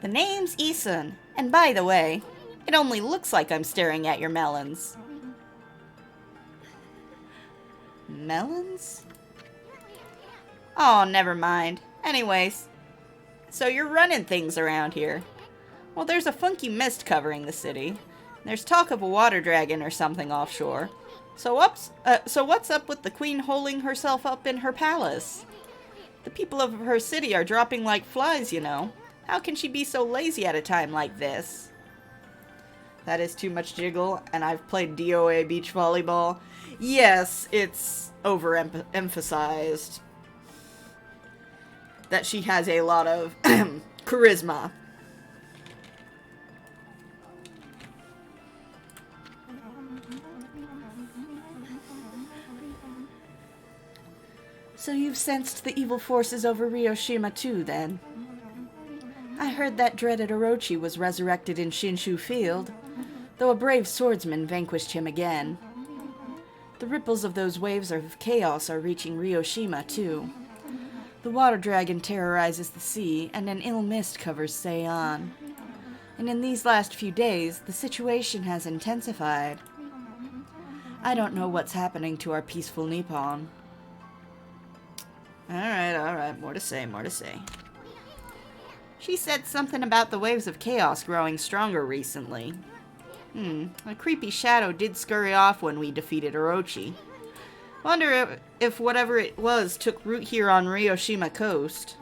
Speaker 2: The name's Isun, and by the way, it only looks like I'm staring at your melons. Melons? Oh, never mind. Anyways, so you're running things around here. Well, there's a funky mist covering the city. There's talk of a water dragon or something offshore. So what's up with the queen holding herself up in her palace? The people of her city are dropping like flies, you know. How can she be so lazy at a time like this? That is too much jiggle, and I've played DOA beach volleyball. Yes, it's overemphasized that she has a lot of charisma. So you've sensed the evil forces over Ryoshima too, then? I heard that dreaded Orochi was resurrected in Shinshu Field, though a brave swordsman vanquished him again. The ripples of those waves of chaos are reaching Ryoshima too. The water dragon terrorizes the sea, and an ill mist covers Seon. And in these last few days, the situation has intensified. I don't know what's happening to our peaceful Nippon. Alright, more to say. She said something about the waves of chaos growing stronger recently. A creepy shadow did scurry off when we defeated Orochi. Wonder if whatever it was took root here on Ryoshima Coast.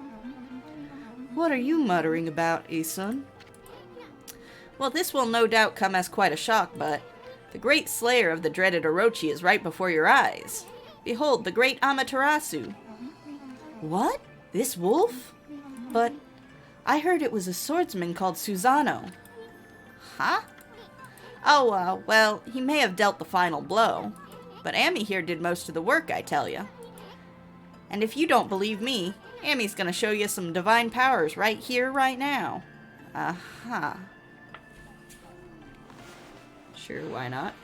Speaker 2: What are you muttering about, Isun? Well, this will no doubt come as quite a shock, but the great slayer of the dreaded Orochi is right before your eyes. Behold, the great Amaterasu. What? This wolf? But I heard it was a swordsman called Susano. Huh? Oh, well, he may have dealt the final blow. But Ami here did most of the work, I tell ya. And if you don't believe me, Ami's gonna show you some divine powers right here, right now. Uh-huh. Sure, why not?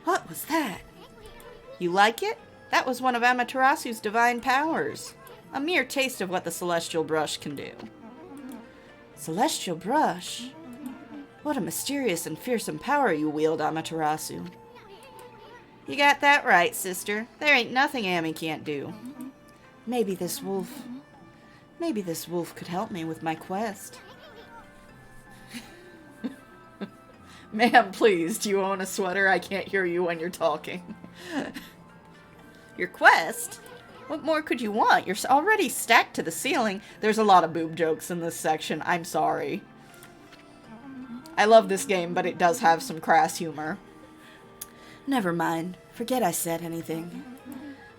Speaker 2: What was that? You like it? That was one of Amaterasu's divine powers. A mere taste of what the Celestial Brush can do. Celestial Brush? What a mysterious and fearsome power you wield, Amaterasu. You got that right, sister. There ain't nothing Ami can't do. Maybe this wolf could help me with my quest. Ma'am, please, do you own a sweater? I can't hear you when you're talking. Your quest? What more could you want? You're already stacked to the ceiling. There's a lot of boob jokes in this section. I'm sorry. I love this game, but it does have some crass humor. Never mind. Forget I said anything.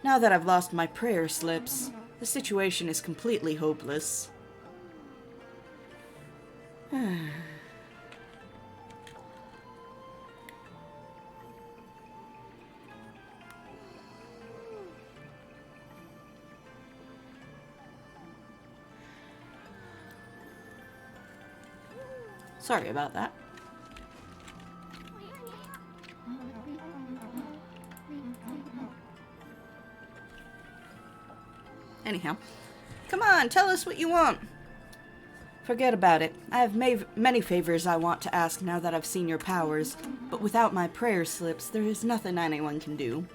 Speaker 2: Now that I've lost my prayer slips, the situation is completely hopeless. Sorry about that. Anyhow, come on, tell us what you want. Forget about it. I have many favors I want to ask now that I've seen your powers, but without my prayer slips, there is nothing anyone can do.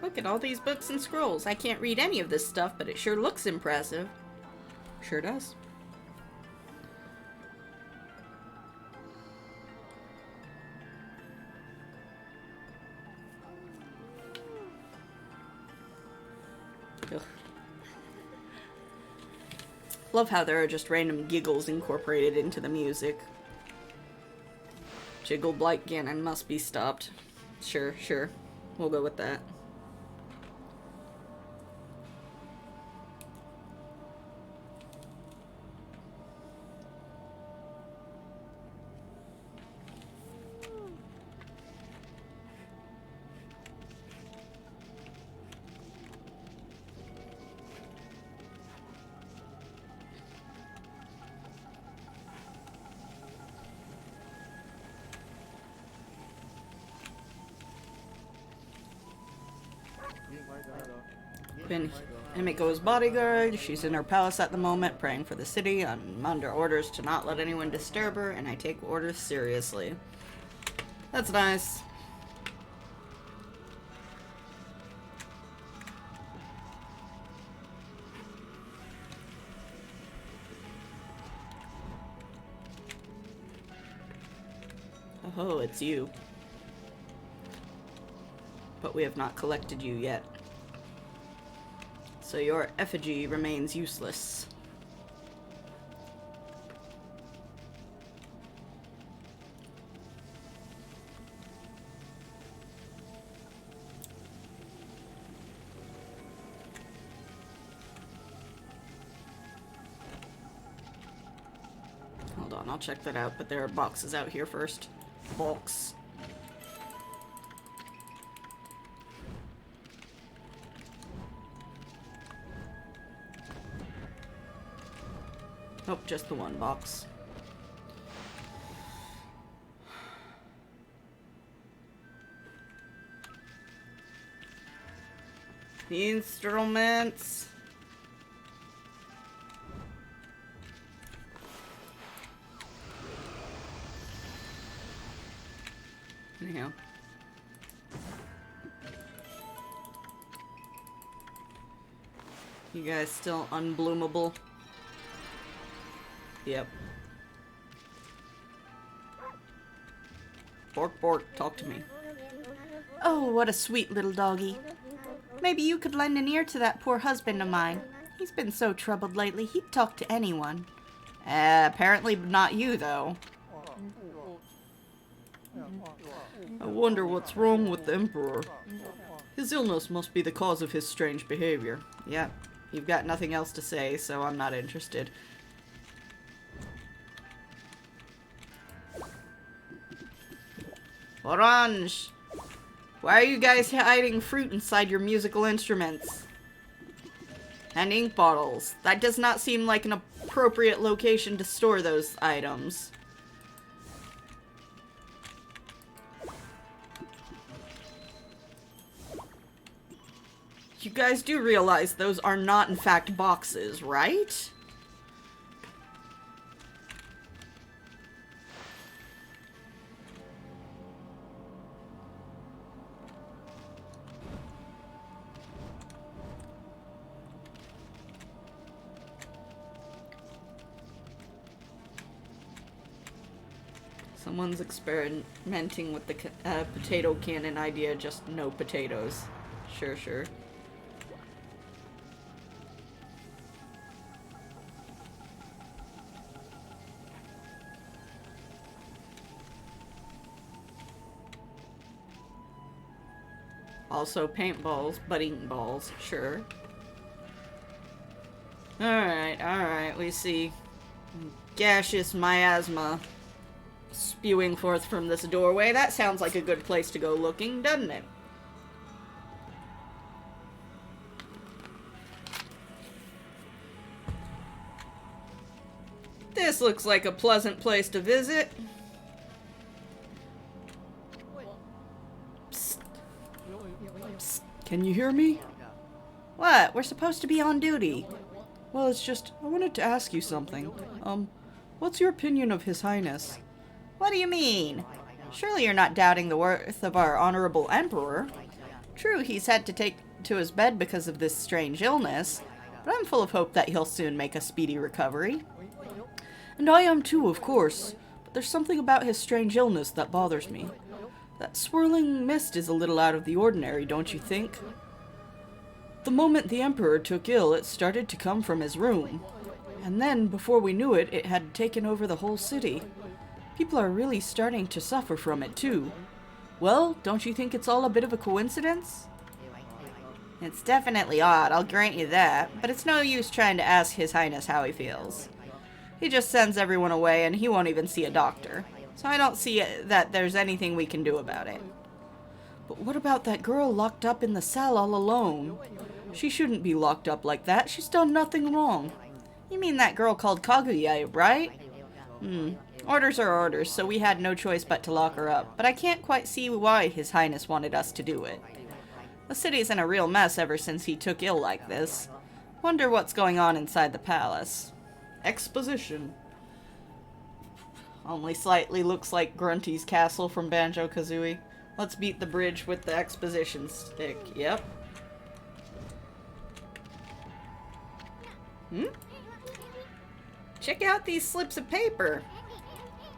Speaker 1: Look at all these books and scrolls. I can't read any of this stuff, but it sure looks impressive. Sure does. Ugh. Love how there are just random giggles incorporated into the music. Jiggle Blight Ganon must be stopped. Sure, sure. We'll go with that. Been Emiko's bodyguard. She's in her palace at the moment, praying for the city. I'm under orders to not let anyone disturb her, and I take orders seriously. That's nice. Oh, it's you. But we have not collected you yet. So your effigy remains useless. Hold on, I'll check that out, but there are boxes out here first. Box. Oh, just the one box. The instruments. Anyhow. You guys still unbloomable? Yep. Bork, bork, talk to me. Oh, what a sweet little doggy. Maybe you could lend an ear to that poor husband of mine. He's been so troubled lately, he'd talk to anyone. Apparently not you, though. I wonder what's wrong with the Emperor. His illness must be the cause of his strange behavior. Yep, you've got nothing else to say, so I'm not interested. Orange! Why are you guys hiding fruit inside your musical instruments? And ink bottles. That does not seem like an appropriate location to store those items. You guys do realize those are not, in fact, boxes, right? Someone's experimenting with the potato cannon idea, just no potatoes. Sure, sure. Also paintballs, but ink balls, sure. Alright, we see gaseous miasma spewing forth from this doorway. That sounds like a good place to go looking, doesn't it? This looks like a pleasant place to visit. Psst. Psst. Can you hear me? What? We're supposed to be on duty. Well, it's just, I wanted to ask you something. What's your opinion of His Highness? What do you mean? Surely you're not doubting the worth of our honorable emperor?
Speaker 2: True, he's had to take to his bed because of this strange illness, but I'm full of hope that he'll soon make a speedy recovery. And I am too, of course, but there's something about his strange illness that bothers me. That swirling mist is a little out of the ordinary, don't you think? The moment the Emperor took ill, it started to come from his room. And then, before we knew it, it had taken over the whole city. People are really starting to suffer from it, too. Well, don't you think it's all a bit of a coincidence? It's definitely odd, I'll grant you that, but it's no use trying to ask His Highness how he feels. He just sends everyone away and he won't even see a doctor. So I don't see that there's anything we can do about it. But what about that girl locked up in the cell all alone? She shouldn't be locked up like that. She's done nothing wrong. You mean that girl called Kaguya, right? Orders are orders, so we had no choice but to lock her up. But I can't quite see why His Highness wanted us to do it. The city's in a real mess ever since he took ill like this. Wonder what's going on inside the palace. Exposition. Only slightly looks like Grunty's castle from Banjo-Kazooie. Let's beat the bridge with the exposition stick. Yep. Check out these slips of paper.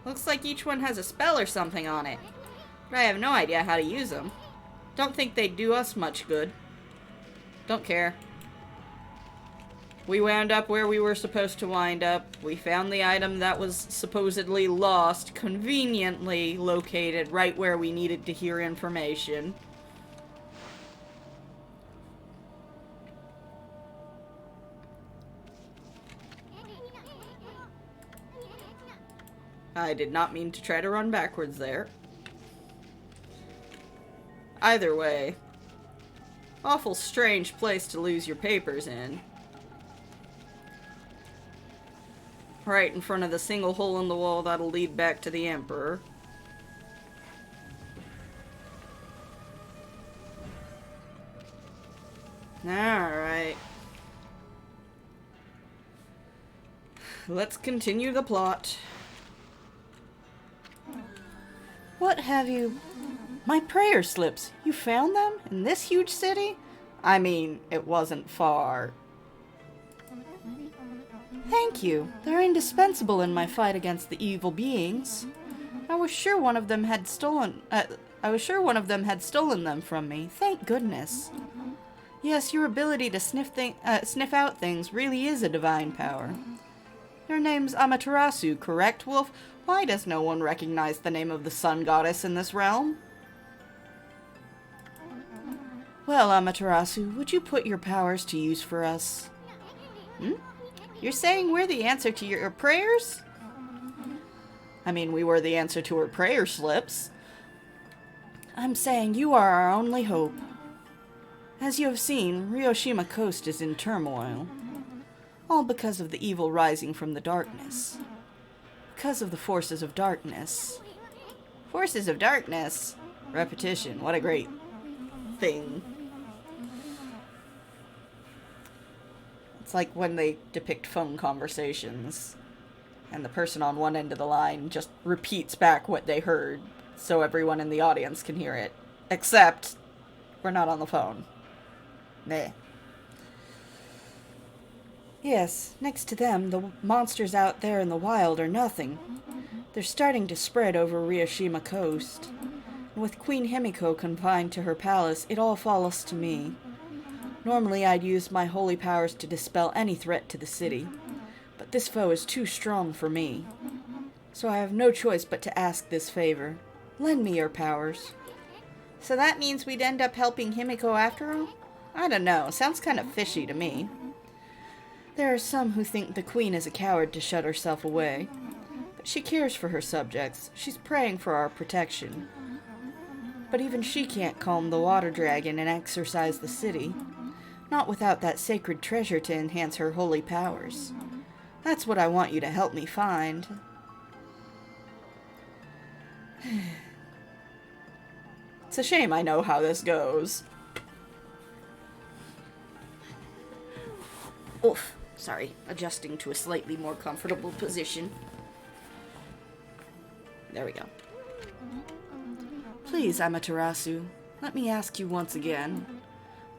Speaker 2: Looks like each one has a spell or something on it. But I have no idea how to use them. Don't think they'd do us much good. Don't care. We wound up where we were supposed to wind up. We found the item that was supposedly lost, conveniently located right where we needed to hear information. I did not mean to try to run backwards there. Either way, awful strange place to lose your papers in. Right in front of the single hole in the wall that'll lead back to the Emperor. Alright. Let's continue the plot. What have you... My prayer slips. You found them? In this huge city? I mean, it wasn't far. Thank you. They're indispensable in my fight against the evil beings. I was sure one of them had stolen them from me. Thank goodness. Yes, your ability to sniff out things really is a divine power. Your name's Amaterasu, correct, Wolf? Why does no one recognize the name of the sun goddess in this realm? Well, Amaterasu, would you put your powers to use for us? You're saying we're the answer to your prayers? I mean, we were the answer to her prayer slips. I'm saying you are our only hope. As you have seen, Ryoshima Coast is in turmoil. All because of the evil rising from the darkness. Because of the forces of darkness. Forces of darkness? Repetition, what a great thing. It's like when they depict phone conversations, and the person on one end of the line just repeats back what they heard, so everyone in the audience can hear it. Except, we're not on the phone. Meh. Yes, next to them, the monsters out there in the wild are nothing. They're starting to spread over Ryoshima Coast. And with Queen Himiko confined to her palace, it all falls to me. Normally I'd use my holy powers to dispel any threat to the city, but this foe is too strong for me. So I have no choice but to ask this favor. Lend me your powers. So that means we'd end up helping Himiko after all? I don't know, sounds kind of fishy to me. There are some who think the queen is a coward to shut herself away, but she cares for her subjects. She's praying for our protection. But even she can't calm the water dragon and exorcise the city. Not without that sacred treasure to enhance her holy powers. That's what I want you to help me find. It's a shame I know how this goes. Oof. Sorry, adjusting to a slightly more comfortable position. There we go. Please, Amaterasu, Let me ask you once again.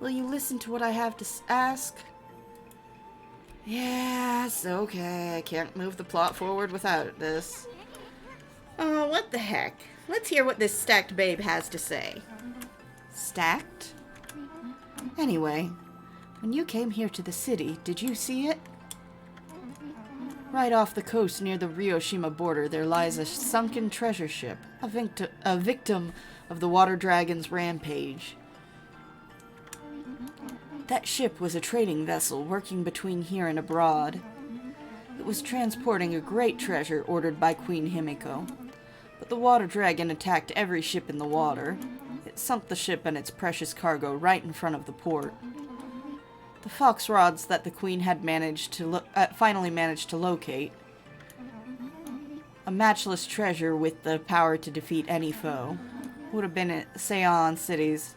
Speaker 2: Will you listen to what I have to ask? Yes, okay. I can't move the plot forward without this. Oh, what the heck? Let's hear what this stacked babe has to say. Stacked? Anyway, when you came here to the city, did you see it? Right off the coast near the Ryoshima border, there lies a sunken treasure ship, a victim of the water dragon's rampage. That ship was a trading vessel working between here and abroad. It was transporting a great treasure ordered by Queen Himiko. But the water dragon attacked every ship in the water. It sunk the ship and its precious cargo right in front of the port. The fox rods that the queen had finally managed to locate, a matchless treasure with the power to defeat any foe, would have been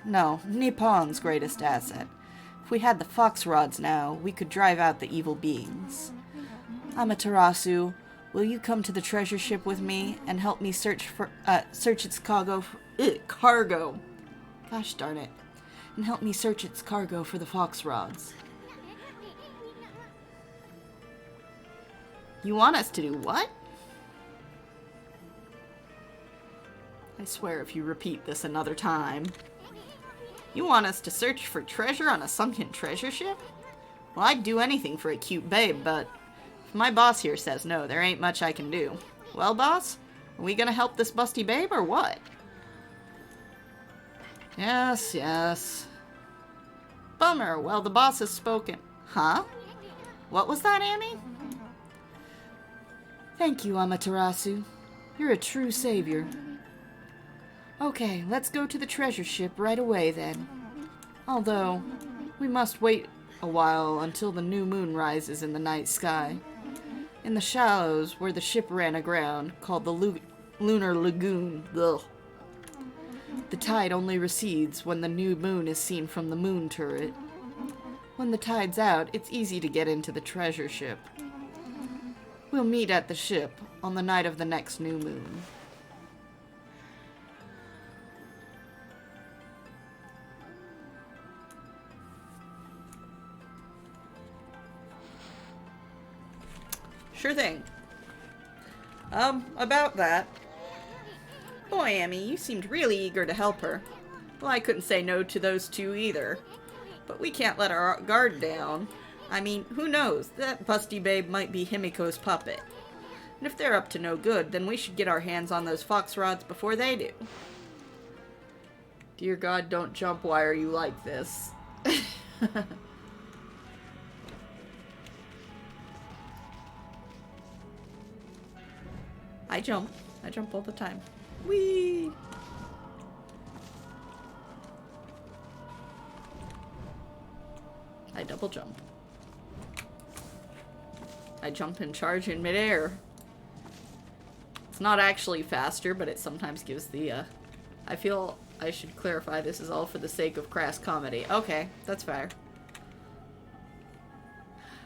Speaker 2: Nippon's greatest asset. If we had the fox rods now, we could drive out the evil beings. Amaterasu, will you come to the treasure ship with me and help me search its cargo? Gosh darn it. And help me search its cargo for the fox rods. You want us to do what? I swear if you repeat this another time. You want us to search for treasure on a sunken treasure ship? Well, I'd do anything for a cute babe, but if my boss here says no, there ain't much I can do. Well, boss, are we gonna help this busty babe or what? Yes, yes. Bummer, well, the boss has spoken. Huh? What was that, Amy? Thank you, Amaterasu. You're a true savior. Okay, let's go to the treasure ship right away, then. Although, we must wait a while until the new moon rises in the night sky. In the shallows where the ship ran aground, called the Lunar Lagoon, the tide only recedes when the new moon is seen from the moon turret. When the tide's out, it's easy to get into the treasure ship. We'll meet at the ship on the night of the next new moon. Sure thing. About that. Boy, Amy, you seemed really eager to help her. Well, I couldn't say no to those two either. But we can't let our guard down. I mean, who knows? That busty babe might be Himiko's puppet. And if they're up to no good, then we should get our hands on those fox rods before they do. Dear God, don't jump. Why are you like this? I jump. I jump all the time. Whee! I double jump. I jump and charge in midair. It's not actually faster, but it sometimes gives the, I feel I should clarify this is all for the sake of crass comedy. Okay, that's fair.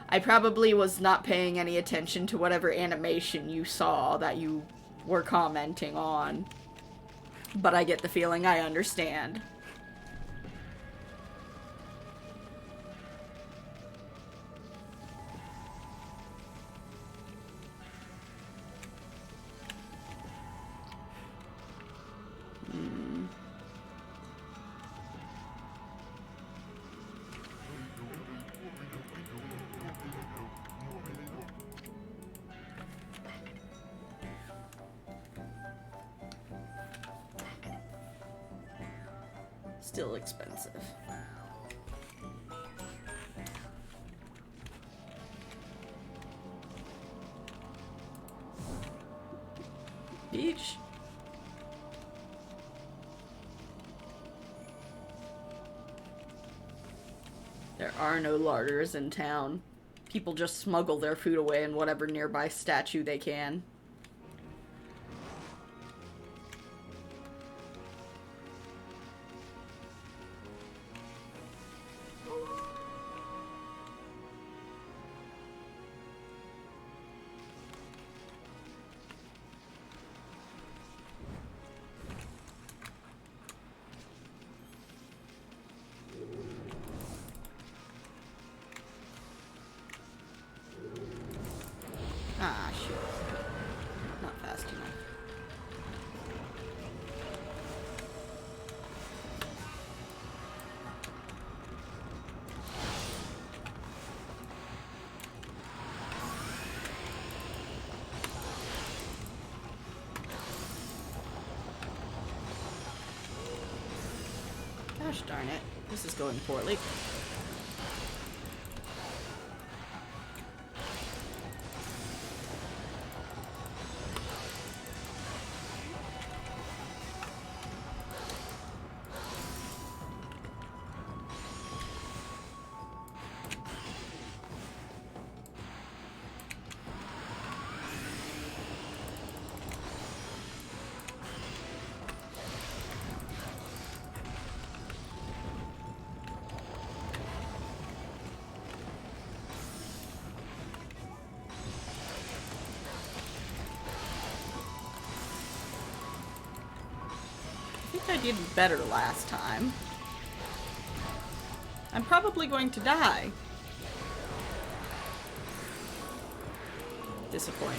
Speaker 2: I probably was not paying any attention to whatever animation you saw that you were commenting on. But I get the feeling I understand. Still expensive. Beach. There are no larders in town. People just smuggle their food away in whatever nearby statue they can.
Speaker 1: Gosh darn it. This is going poorly. I did better last time. I'm probably going to die. Disappointing.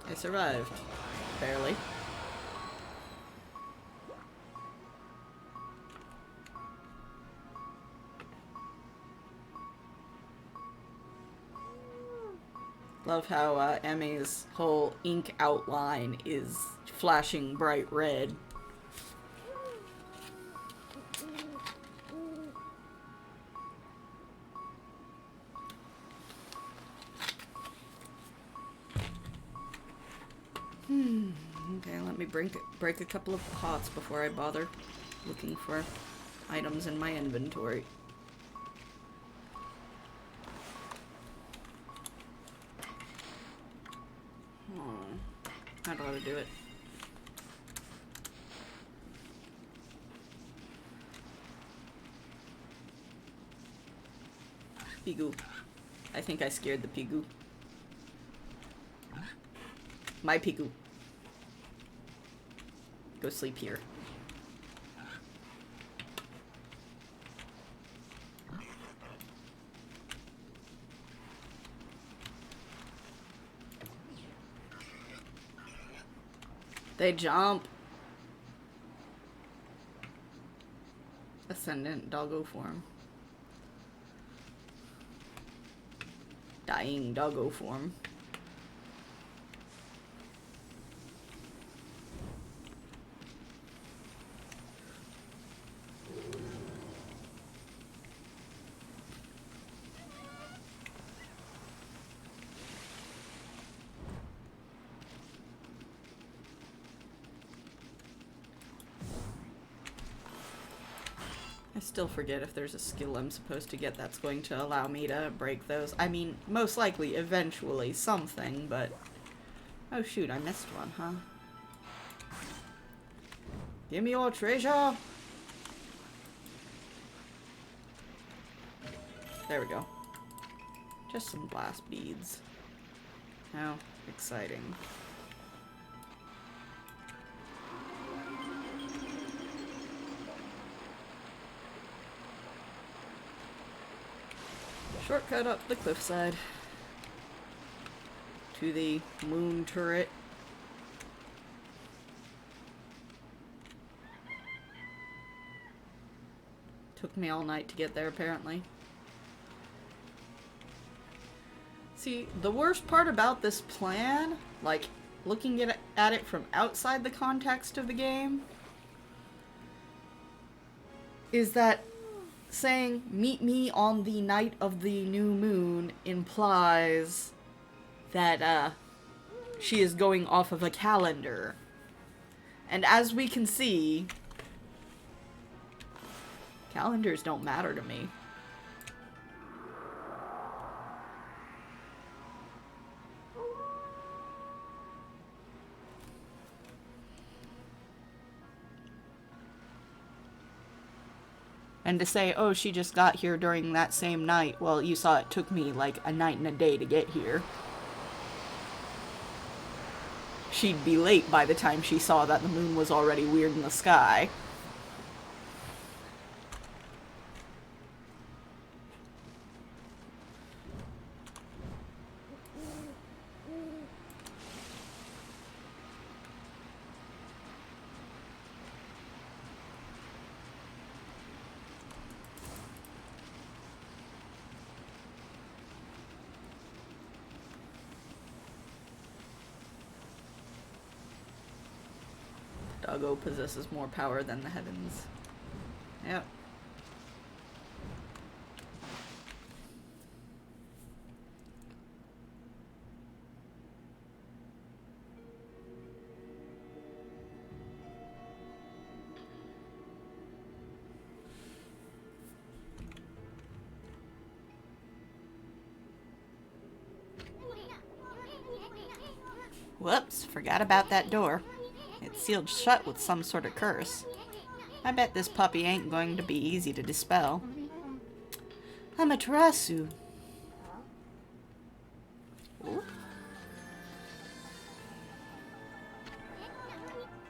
Speaker 1: I survived. Barely. Love how Emmy's whole ink outline is flashing bright red. Okay, let me break a couple of pots before I bother looking for items in my inventory. That ought to do it. Pigou. I think I scared the Pigou. My Pigou. Go sleep here. They jump. Ascendant doggo form. Dying doggo form. I still forget if there's a skill I'm supposed to get that's going to allow me to break those. I mean, most likely, eventually, something, but... Oh shoot, I missed one, huh? Give me your treasure! There we go. Just some glass beads. How exciting. Shortcut up the cliffside to the moon turret. Took me all night to get there, apparently. See, the worst part about this plan, like, looking at it from outside the context of the game, is that saying, meet me on the night of the new moon, implies that, she is going off of a calendar. And as we can see, calendars don't matter to me. And to say, oh, she just got here during that same night, well, you saw it took me like a night and a day to get here. She'd be late by the time she saw that the moon was already weird in the sky. Doggo possesses more power than the heavens. Yep.
Speaker 2: Whoops, forgot about that door. It's sealed shut with some sort of curse. I bet this puppy ain't going to be easy to dispel. Amaterasu. Ooh.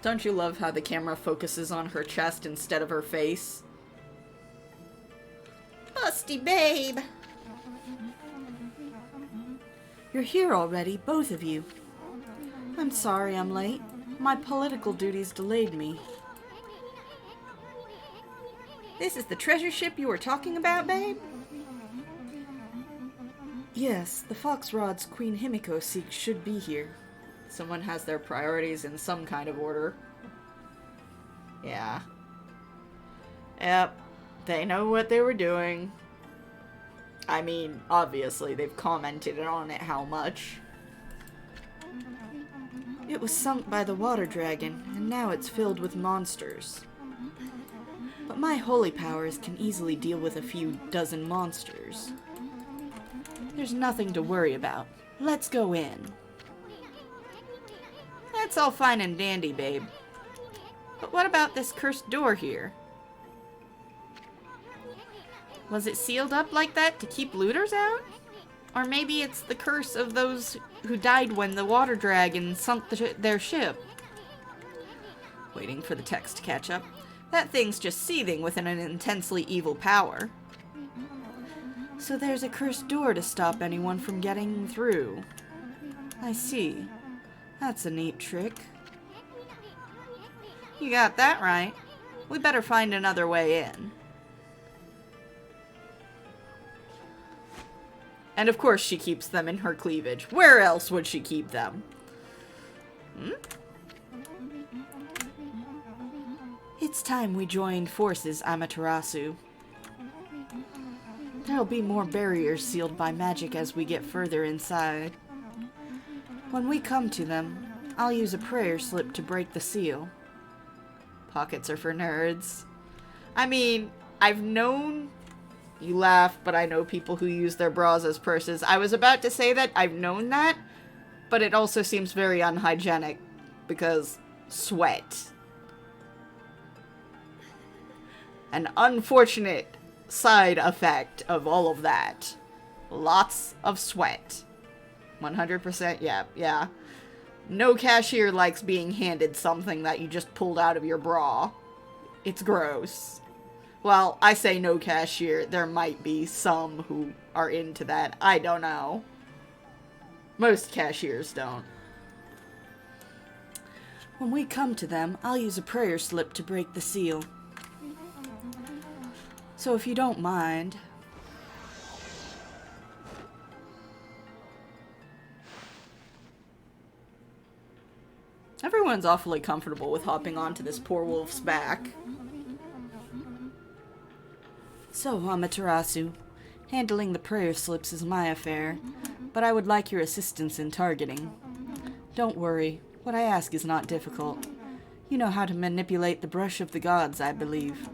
Speaker 1: Don't you love how the camera focuses on her chest instead of her face?
Speaker 2: Busty babe! You're here already, both of you. I'm sorry I'm late. My political duties delayed me. This is the treasure ship you were talking about, babe? Yes, the Foxrod's Queen Himiko Seek should be here.
Speaker 1: Someone has their priorities in some kind of order. Yeah. Yep. They know what they were doing. I mean, obviously, they've commented on it how much.
Speaker 2: It was sunk by the water dragon, and now it's filled with monsters. But my holy powers can easily deal with a few dozen monsters. There's nothing to worry about. Let's go in. That's all fine and dandy, babe. But what about this cursed door here? Was it sealed up like that to keep looters out? Or maybe it's the curse of those who died when the water dragon sunk their ship. Waiting for the text to catch up. That thing's just seething within an intensely evil power. So there's a cursed door to stop anyone from getting through. I see. That's a neat trick. You got that right. We better find another way in.
Speaker 1: And of course she keeps them in her cleavage. Where else would she keep them?
Speaker 2: It's time we joined forces, Amaterasu. There'll be more barriers sealed by magic as we get further inside. When we come to them, I'll use a prayer slip to break the seal.
Speaker 1: Pockets are for nerds. I mean, I've known... You laugh, but I know people who use their bras as purses. I was about to say that. I've known that. But it also seems very unhygienic. Because sweat. An unfortunate side effect of all of that. Lots of sweat. 100%, yeah. No cashier likes being handed something that you just pulled out of your bra. It's gross. Well, I say no cashier. There might be some who are into that. I don't know. Most cashiers don't.
Speaker 2: When we come to them, I'll use a prayer slip to break the seal. So if you don't mind...
Speaker 1: Everyone's awfully comfortable with hopping onto this poor wolf's back.
Speaker 2: So, Amaterasu, handling the prayer slips is my affair, but I would like your assistance in targeting. Don't worry, what I ask is not difficult. You know how to manipulate the brush of the gods, I believe.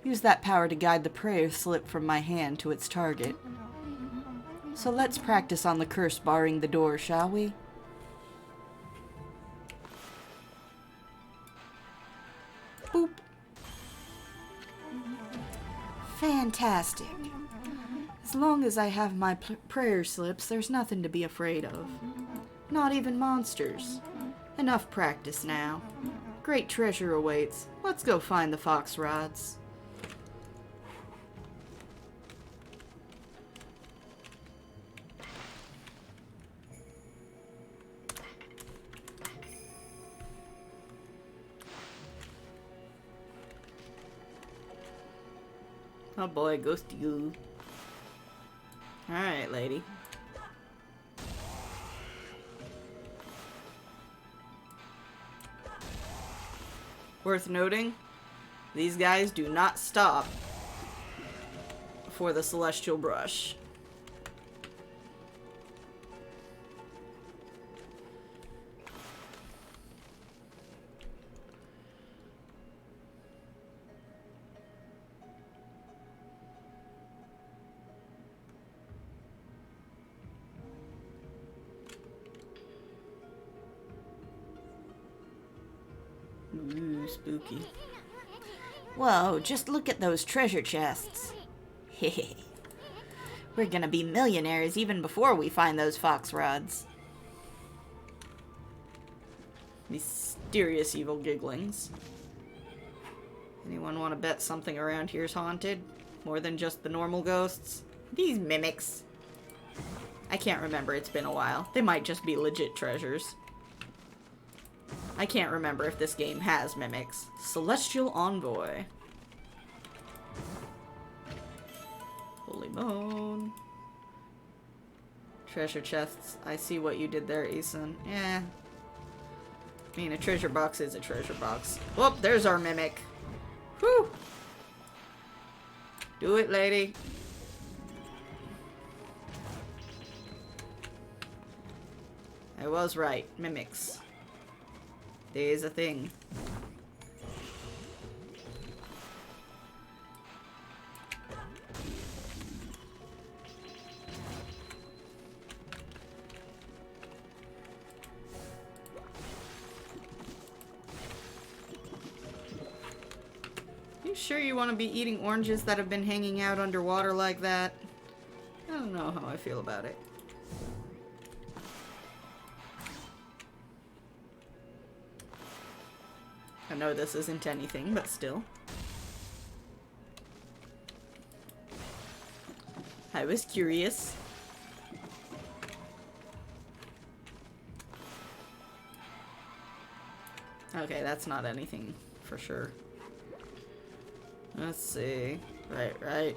Speaker 2: Use that power to guide the prayer slip from my hand to its target. So let's practice on the curse barring the door, shall we? Boop. Fantastic. As long as I have my prayer slips, there's nothing to be afraid of. Not even monsters. Enough practice now. Great treasure awaits. Let's go find the Foxrods.
Speaker 1: Oh boy, goes to you. Alright, lady. Worth noting, these guys do not stop for the celestial brush. Ooh, spooky.
Speaker 2: Whoa, just look at those treasure chests. Hehe. We're gonna be millionaires even before we find those fox rods.
Speaker 1: Mysterious evil gigglings. Anyone want to bet something around here's haunted? More than just the normal ghosts?
Speaker 2: These mimics.
Speaker 1: I can't remember, it's been a while. They might just be legit treasures. I can't remember if this game has mimics. Celestial Envoy. Holy bone. Treasure chests. I see what you did there, Ethan. Yeah. I mean, a treasure box is a treasure box. Oh, there's our mimic. Whew. Do it, lady. I was right. Mimics. There's a thing. You sure you want to be eating oranges that have been hanging out underwater like that? I don't know how I feel about it. I know this isn't anything, but still. I was curious. Okay, that's not anything for sure. Let's see. Right.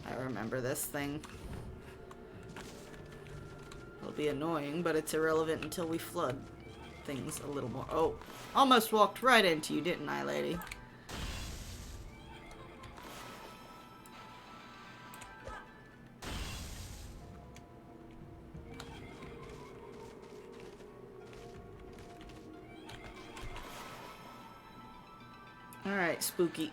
Speaker 1: I remember this thing. It'll be annoying, but it's irrelevant until we flood things a little more. Oh, almost walked right into you, didn't I, lady? Alright, spooky.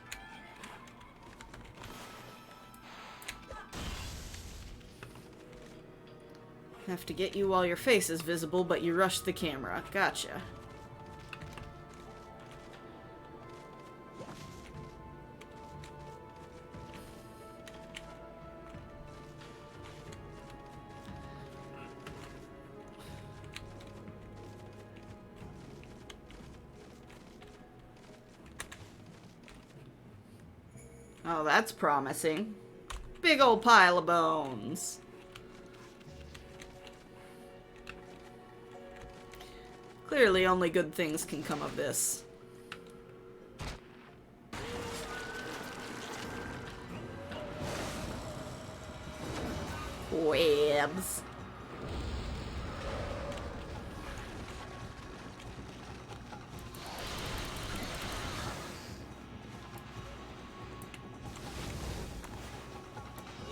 Speaker 1: Have to get you while your face is visible, but you rushed the camera. Gotcha. Oh, that's promising. Big old pile of bones. Clearly, only good things can come of this. Webs.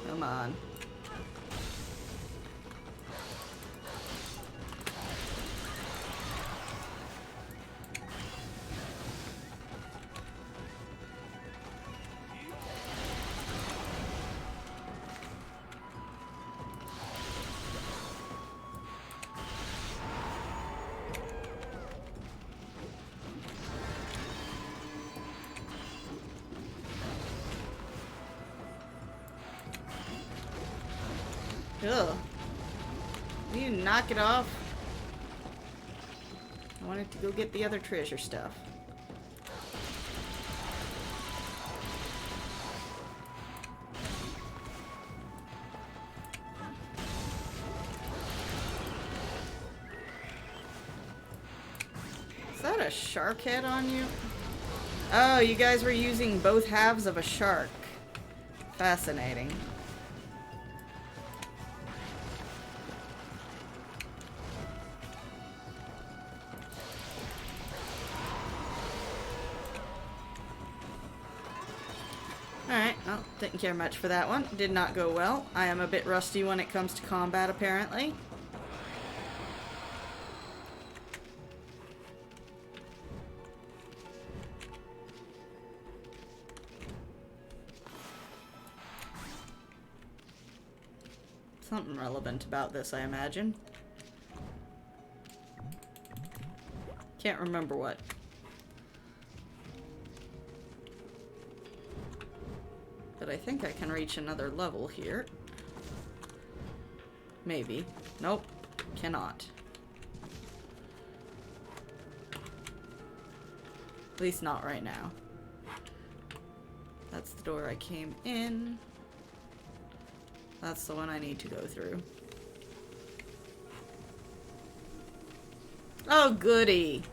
Speaker 1: Come on. Ugh. Will you knock it off? I wanted to go get the other treasure stuff. Is that a shark head on you? Oh, you guys were using both halves of a shark. Fascinating. Oh, didn't care much for that one. Did not go well. I am a bit rusty when it comes to combat, apparently. Something relevant about this, I imagine. Can't remember what. But I think I can reach another level here. Maybe. Nope. Cannot. At least not right now. That's the door I came in. That's the one I need to go through. Oh, goody.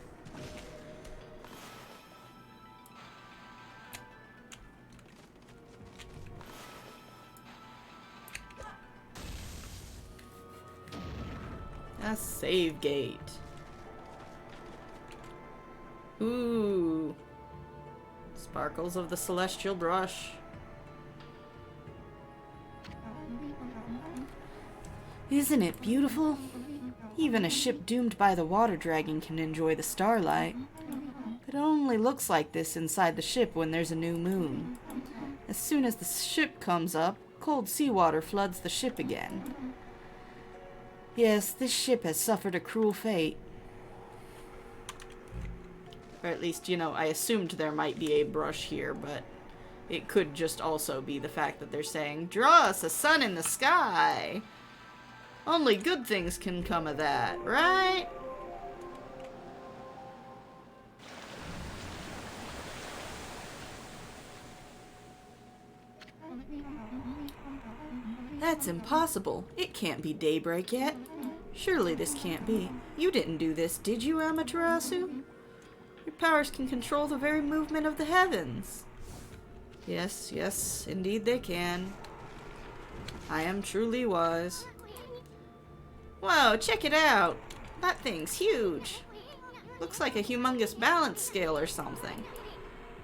Speaker 1: A save gate. Ooh. Sparkles of the celestial brush. Isn't it beautiful? Even a ship doomed by the water dragon can enjoy the starlight. It only looks like this inside the ship when there's a new moon. As soon as the ship comes up, cold seawater floods the ship again. Yes, this ship has suffered a cruel fate. Or at least, you know, I assumed there might be a brush here, but it could just also be the fact that they're saying, "Draw us a sun in the sky." Only good things can come of that, right? That's impossible. It can't be daybreak yet. Surely this can't be. You didn't do this, did you, Amaterasu? Your powers can control the very movement of the heavens. Yes, yes, indeed they can. I am truly wise. Whoa, check it out! That thing's huge. Looks like a humongous balance scale or something.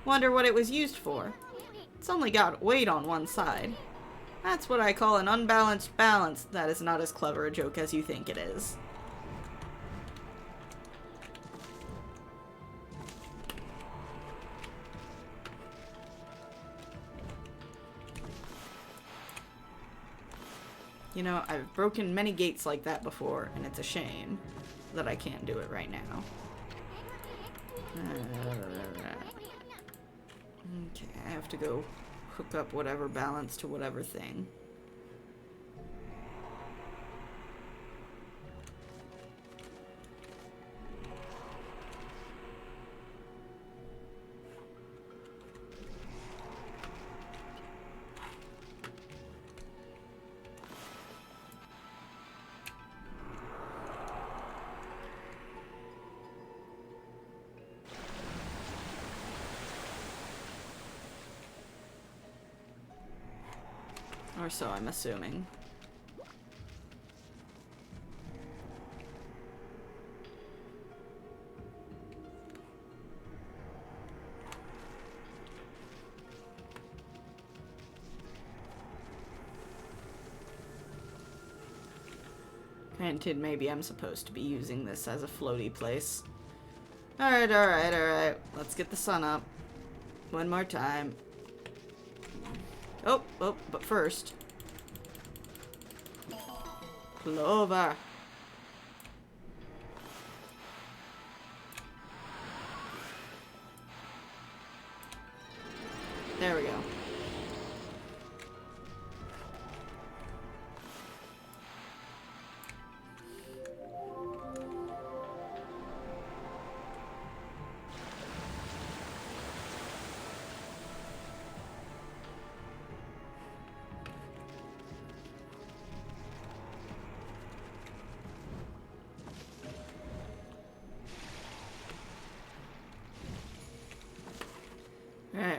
Speaker 1: Wonder what it was used for. It's only got weight on one side. That's what I call an unbalanced balance. That is not as clever a joke as you think it is. You know, I've broken many gates like that before, and it's a shame that I can't do it right now. Okay, I have to go hook up whatever balance to whatever thing. Or so I'm assuming. Granted, maybe I'm supposed to be using this as a floaty place. Alright, alright, alright. Let's get the sun up. One more time. Oh, oh, but first. Clover. There we go.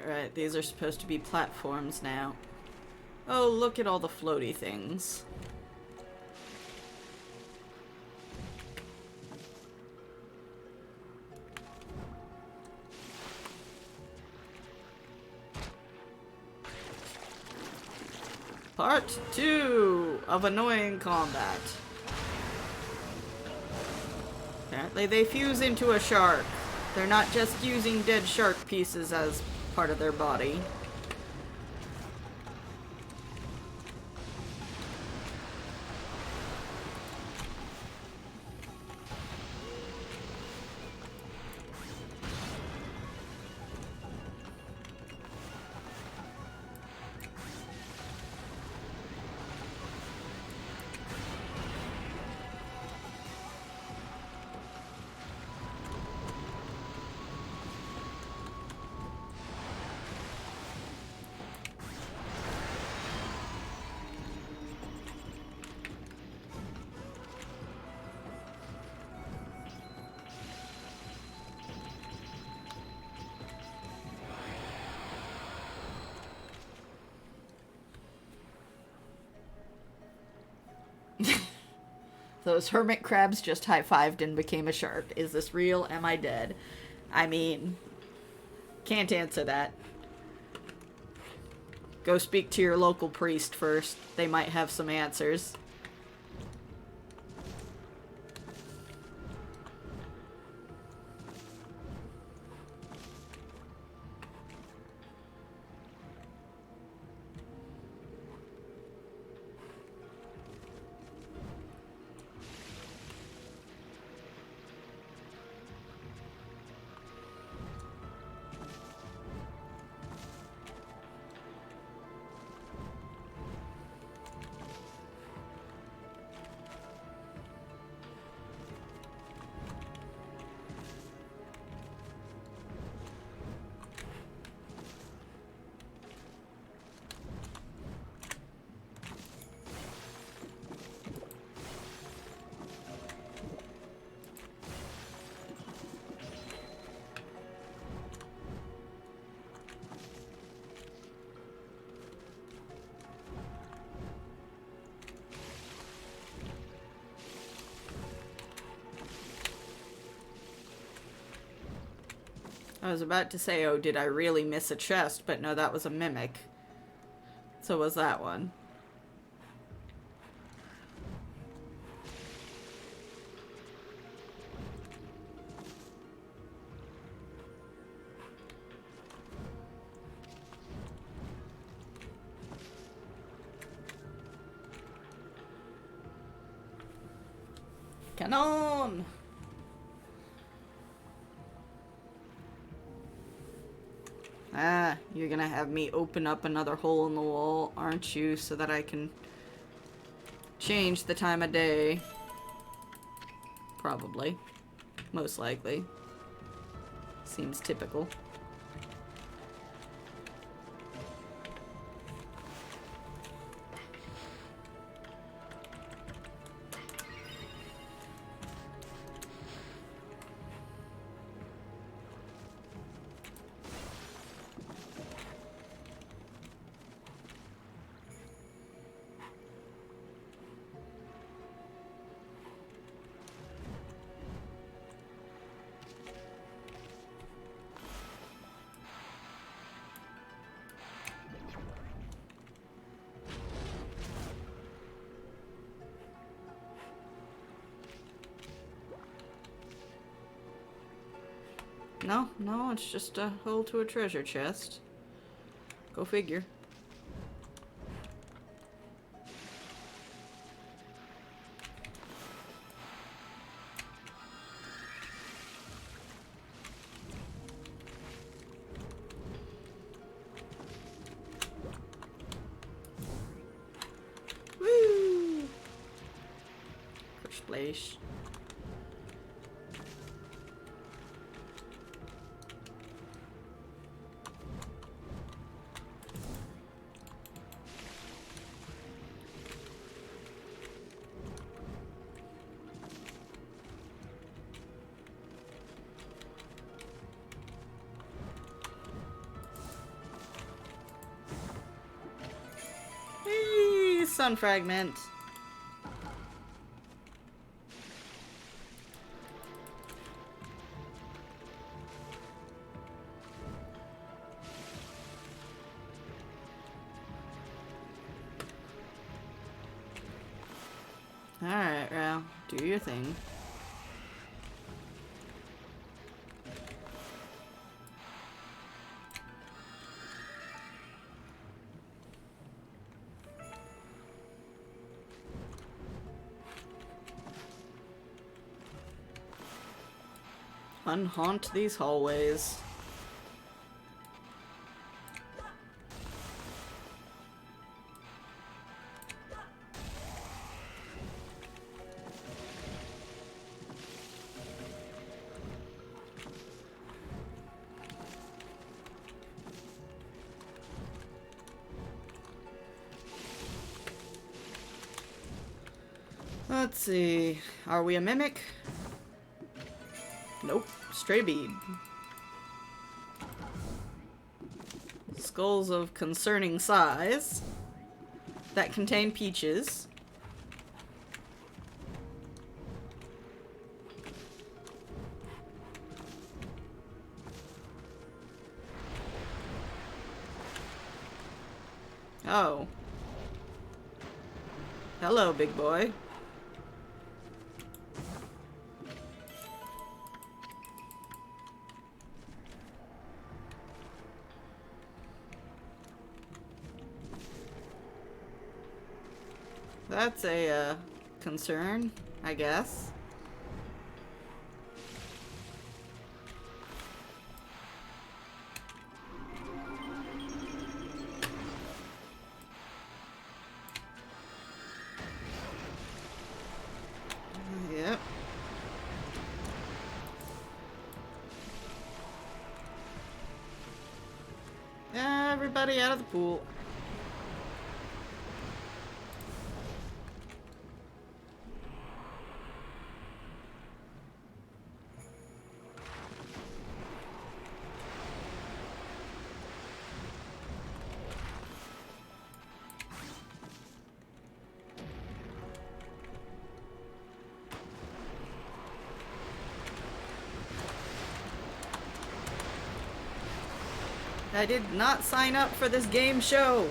Speaker 1: Right, these are supposed to be platforms now. Oh, look at all the floaty things. Part 2 of annoying combat. Apparently they fuse into a shark. They're not just using dead shark pieces as part of their body. Those hermit crabs just high-fived and became a shark. Is this real? Am I dead? I mean, can't answer that. Go speak to your local priest first. They might have some answers. I was about to say, oh, did I really miss a chest? But no, that was a mimic. So was that one. Canon! Ah, you're gonna have me open up another hole in the wall, aren't you? So that I can change the time of day. Probably. Most likely. Seems typical. No, it's just a hole to a treasure chest. Go figure. Woo! First place. Sun fragment. Alright, Ral. Do your thing. Unhaunt these hallways. Let's see. Are we a mimic? Nope. Stray bead. Skulls of concerning size that contain peaches. Oh. Hello, big boy. That's a, concern, I guess. Yep. Everybody out of the pool. I did not sign up for this game show.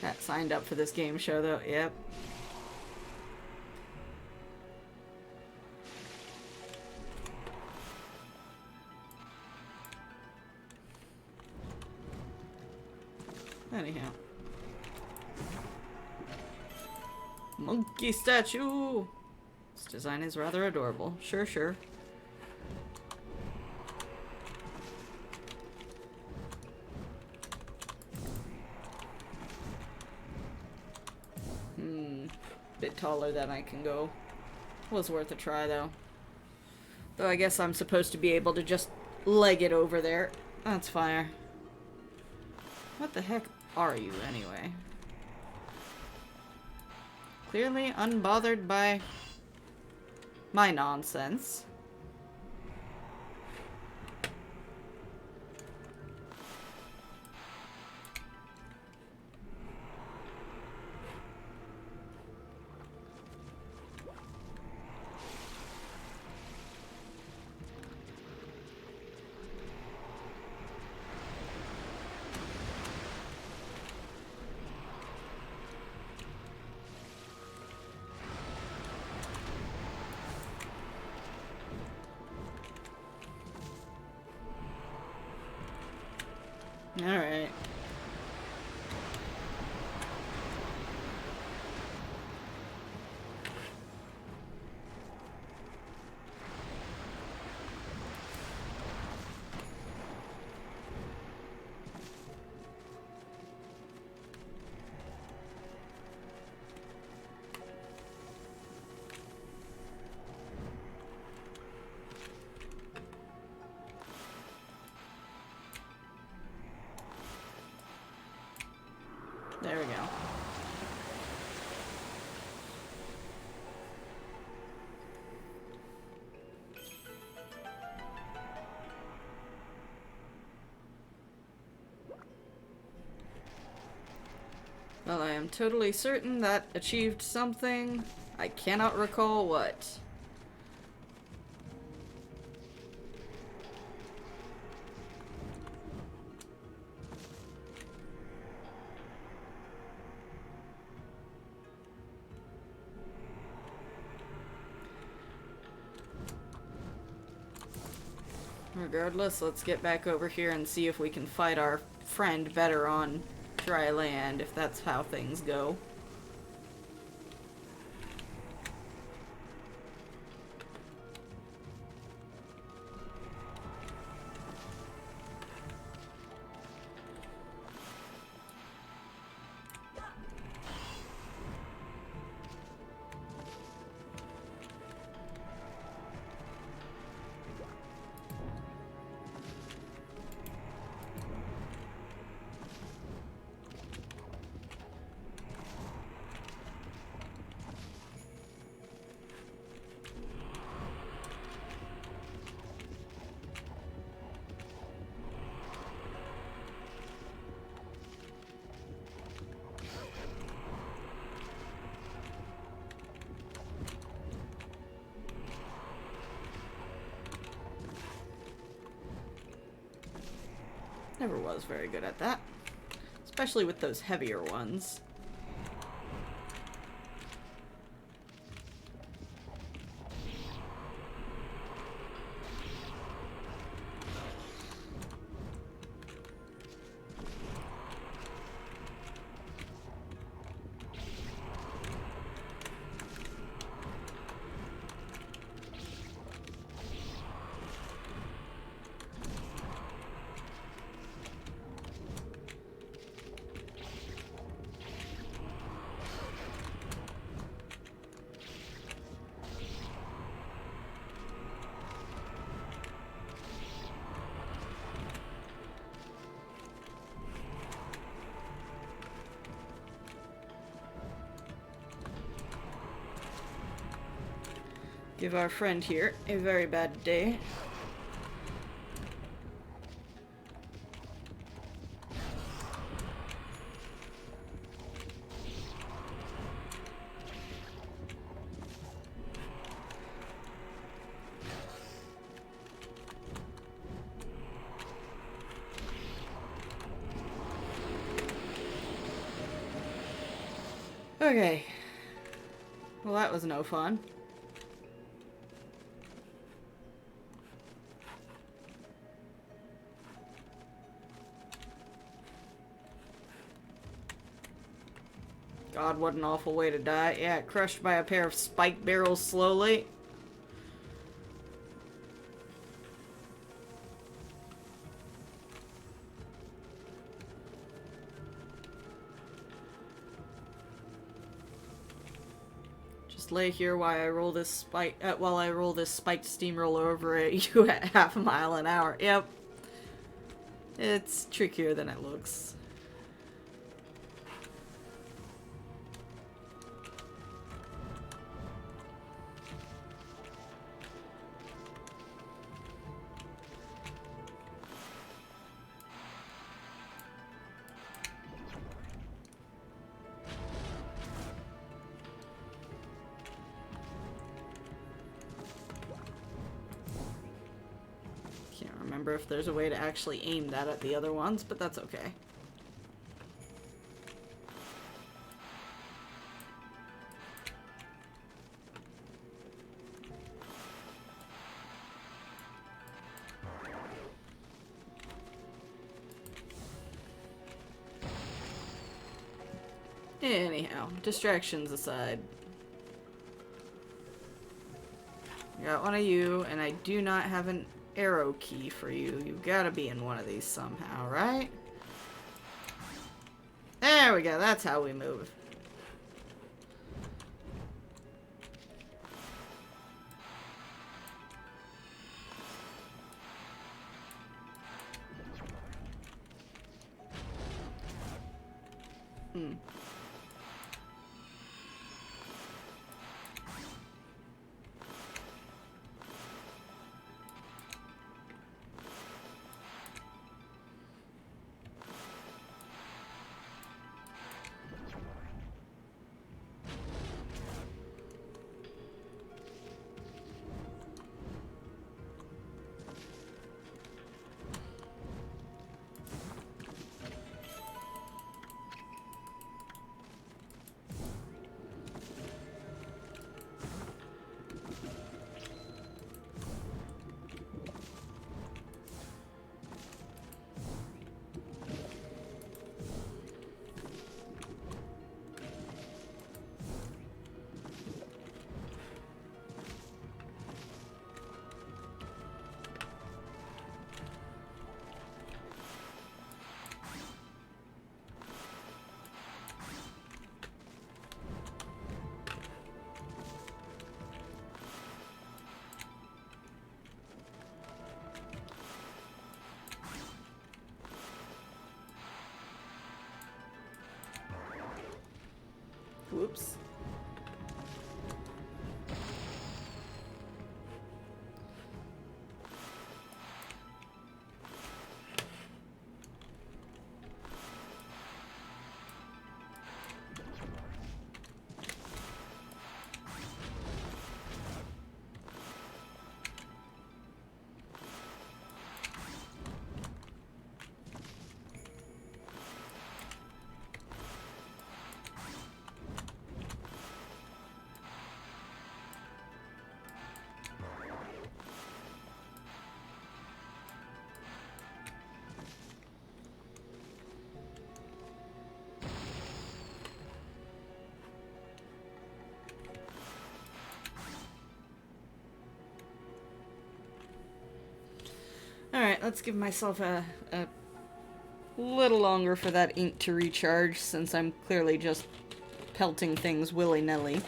Speaker 1: Chat signed up for this game show though. Yep. Anyhow. Monkey statue! This design is rather adorable. Sure, sure. Bit taller than I can go. Was worth a try though. Though I guess I'm supposed to be able to just leg it over there. That's fire. What the heck are you anyway? Clearly unbothered by my nonsense. There we go. Well, I am totally certain that achieved something. I cannot recall what. Regardless, let's get back over here and see if we can fight our friend better on dry land, if that's how things go. Never was very good at that. Especially with those heavier ones. Give our friend here a very bad day. Okay. Well, that was no fun. God, what an awful way to die. Yeah, crushed by a pair of spike barrels slowly. Just lay here while I roll this spiked steamroller over at you at half a mile an hour. Yep. It's trickier than it looks. Can't remember if there's a way to actually aim that at the other ones, but that's okay. Anyhow, distractions aside. I got one of you, and I do not have an arrow key for you. You've got to be in one of these somehow, right? There we go. That's how we move. Hmm. Whoops. Alright, let's give myself a little longer for that ink to recharge, since I'm clearly just pelting things willy-nilly.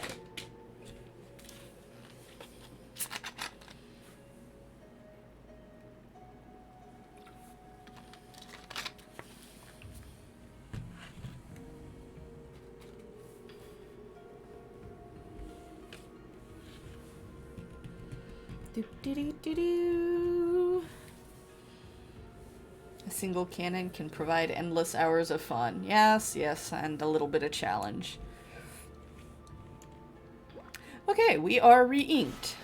Speaker 1: Do-do-do-do-do. A single cannon can provide endless hours of fun. Yes, yes, and a little bit of challenge. Okay, we are re-inked.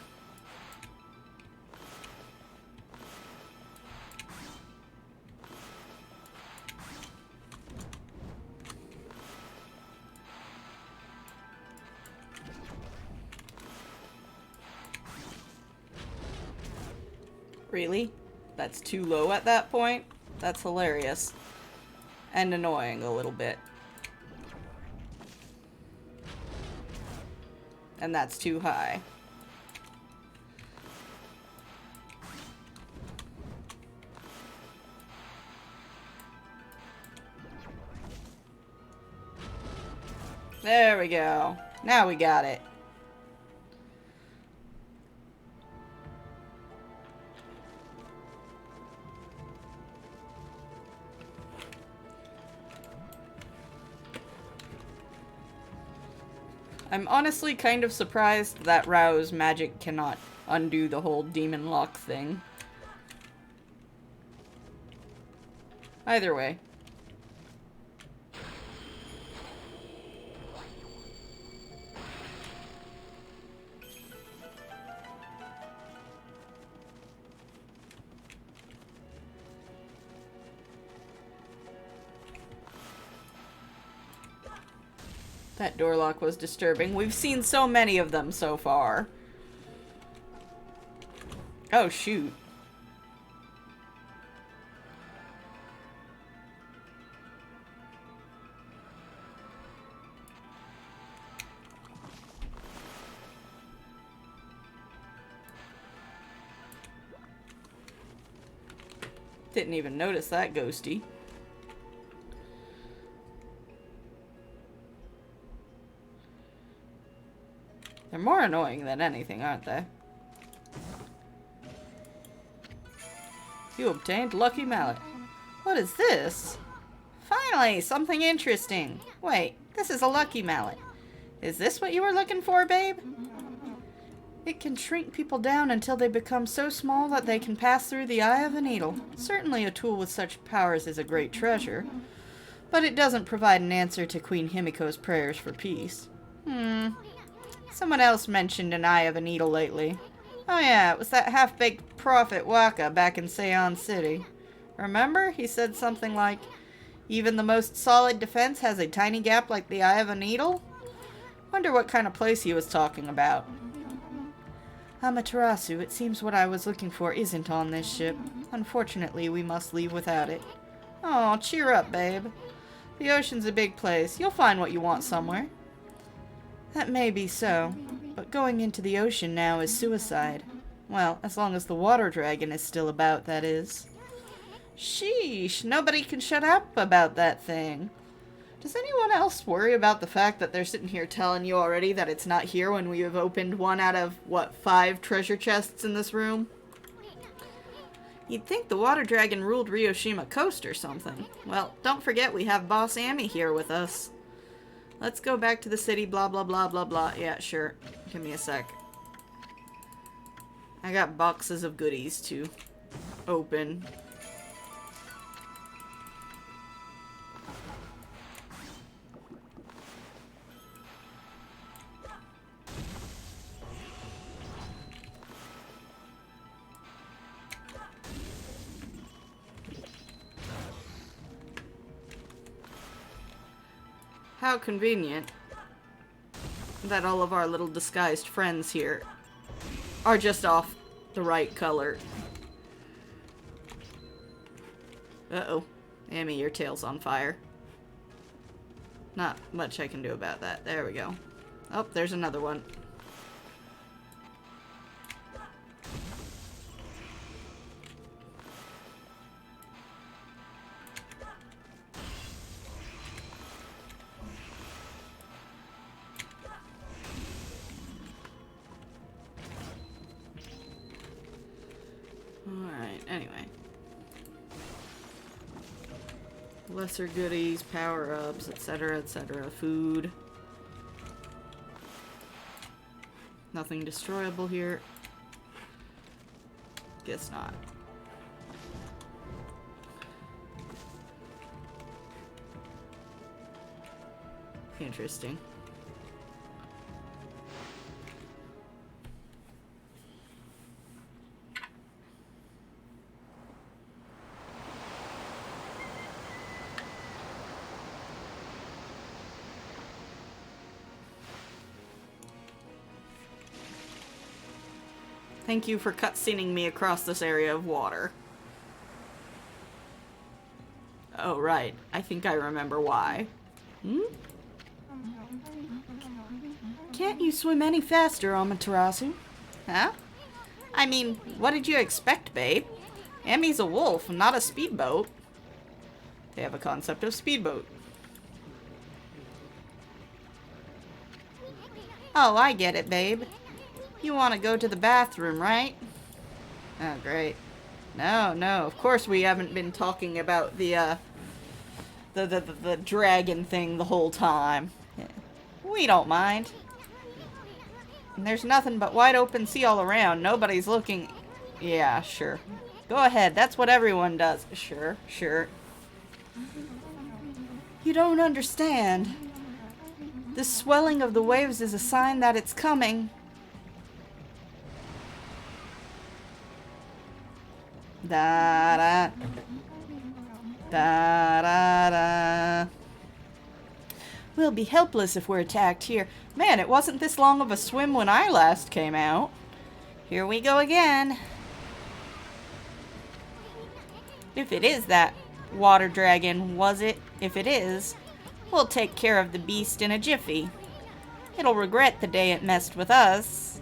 Speaker 1: Really? That's too low at that point? That's hilarious. And annoying a little bit. And that's too high. There we go. Now we got it. I'm honestly kind of surprised that Rao's magic cannot undo the whole demon lock thing. Either way. That door lock was disturbing. We've seen so many of them so far. Oh, shoot. Didn't even notice that ghosty. They're more annoying than anything, aren't they? You obtained Lucky Mallet. What is this? Finally, something interesting. Wait, this is a Lucky Mallet. Is this what you were looking for, babe? It can shrink people down until they become so small that they can pass through the eye of a needle. Certainly a tool with such powers is a great treasure. But it doesn't provide an answer to Queen Himiko's prayers for peace. Someone else mentioned an eye of a needle lately. Oh yeah, it was that half-baked prophet Waka back in Seon City. Remember? He said something like, even the most solid defense has a tiny gap like the eye of a needle? Wonder what kind of place he was talking about. Amaterasu, it seems what I was looking for isn't on this ship. Unfortunately, we must leave without it. Oh, cheer up, babe. The ocean's a big place. You'll find what you want somewhere. That may be so, but going into the ocean now is suicide. Well, as long as the water dragon is still about, that is. Sheesh, nobody can shut up about that thing. Does anyone else worry about the fact that they're sitting here telling you already that it's not here when we have opened one out of, what, 5 treasure chests in this room? You'd think the water dragon ruled Ryoshima Coast or something. Well, don't forget we have Boss Amy here with us. Let's go back to the city, blah, blah, blah, blah, blah. Yeah, sure. Give me a sec. I got boxes of goodies to open. How convenient that all of our little disguised friends here are just off the right color. Uh-oh. Amy, your tail's on fire. Not much I can do about that. There we go. Oh, there's another one. Alright, anyway. Lesser goodies, power-ups, etc., etc. Food. Nothing destroyable here. Guess not. Interesting. Thank you for cutscening me across this area of water. Oh, right. I think I remember why. Hmm? Can't you swim any faster, Amaterasu? Huh? I mean, what did you expect, babe? Ami's a wolf, not a speedboat. They have a concept of speedboat. Oh, I get it, babe. You want to go to the bathroom, right? Oh, great. No, of course we haven't been talking about the dragon thing the whole time. We don't mind. And there's nothing but wide open sea all around. Nobody's looking. Yeah, sure. Go ahead. That's what everyone does. Sure. You don't understand. The swelling of the waves is a sign that it's coming. Da da da da da. We'll be helpless if we're attacked here. Man, it wasn't this long of a swim when I last came out. Here we go again. If it is that water dragon, was it? If it is, we'll take care of the beast in a jiffy. It'll regret the day it messed with us.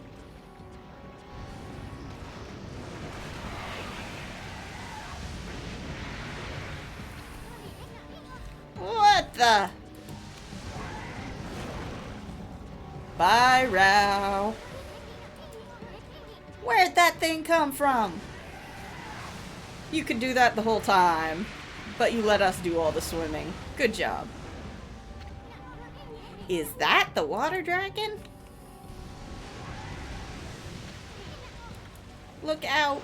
Speaker 1: What the? Bye, Row. Where'd that thing come from? You could do that the whole time, but you let us do all the swimming. Good job. Is that the water dragon? Look out.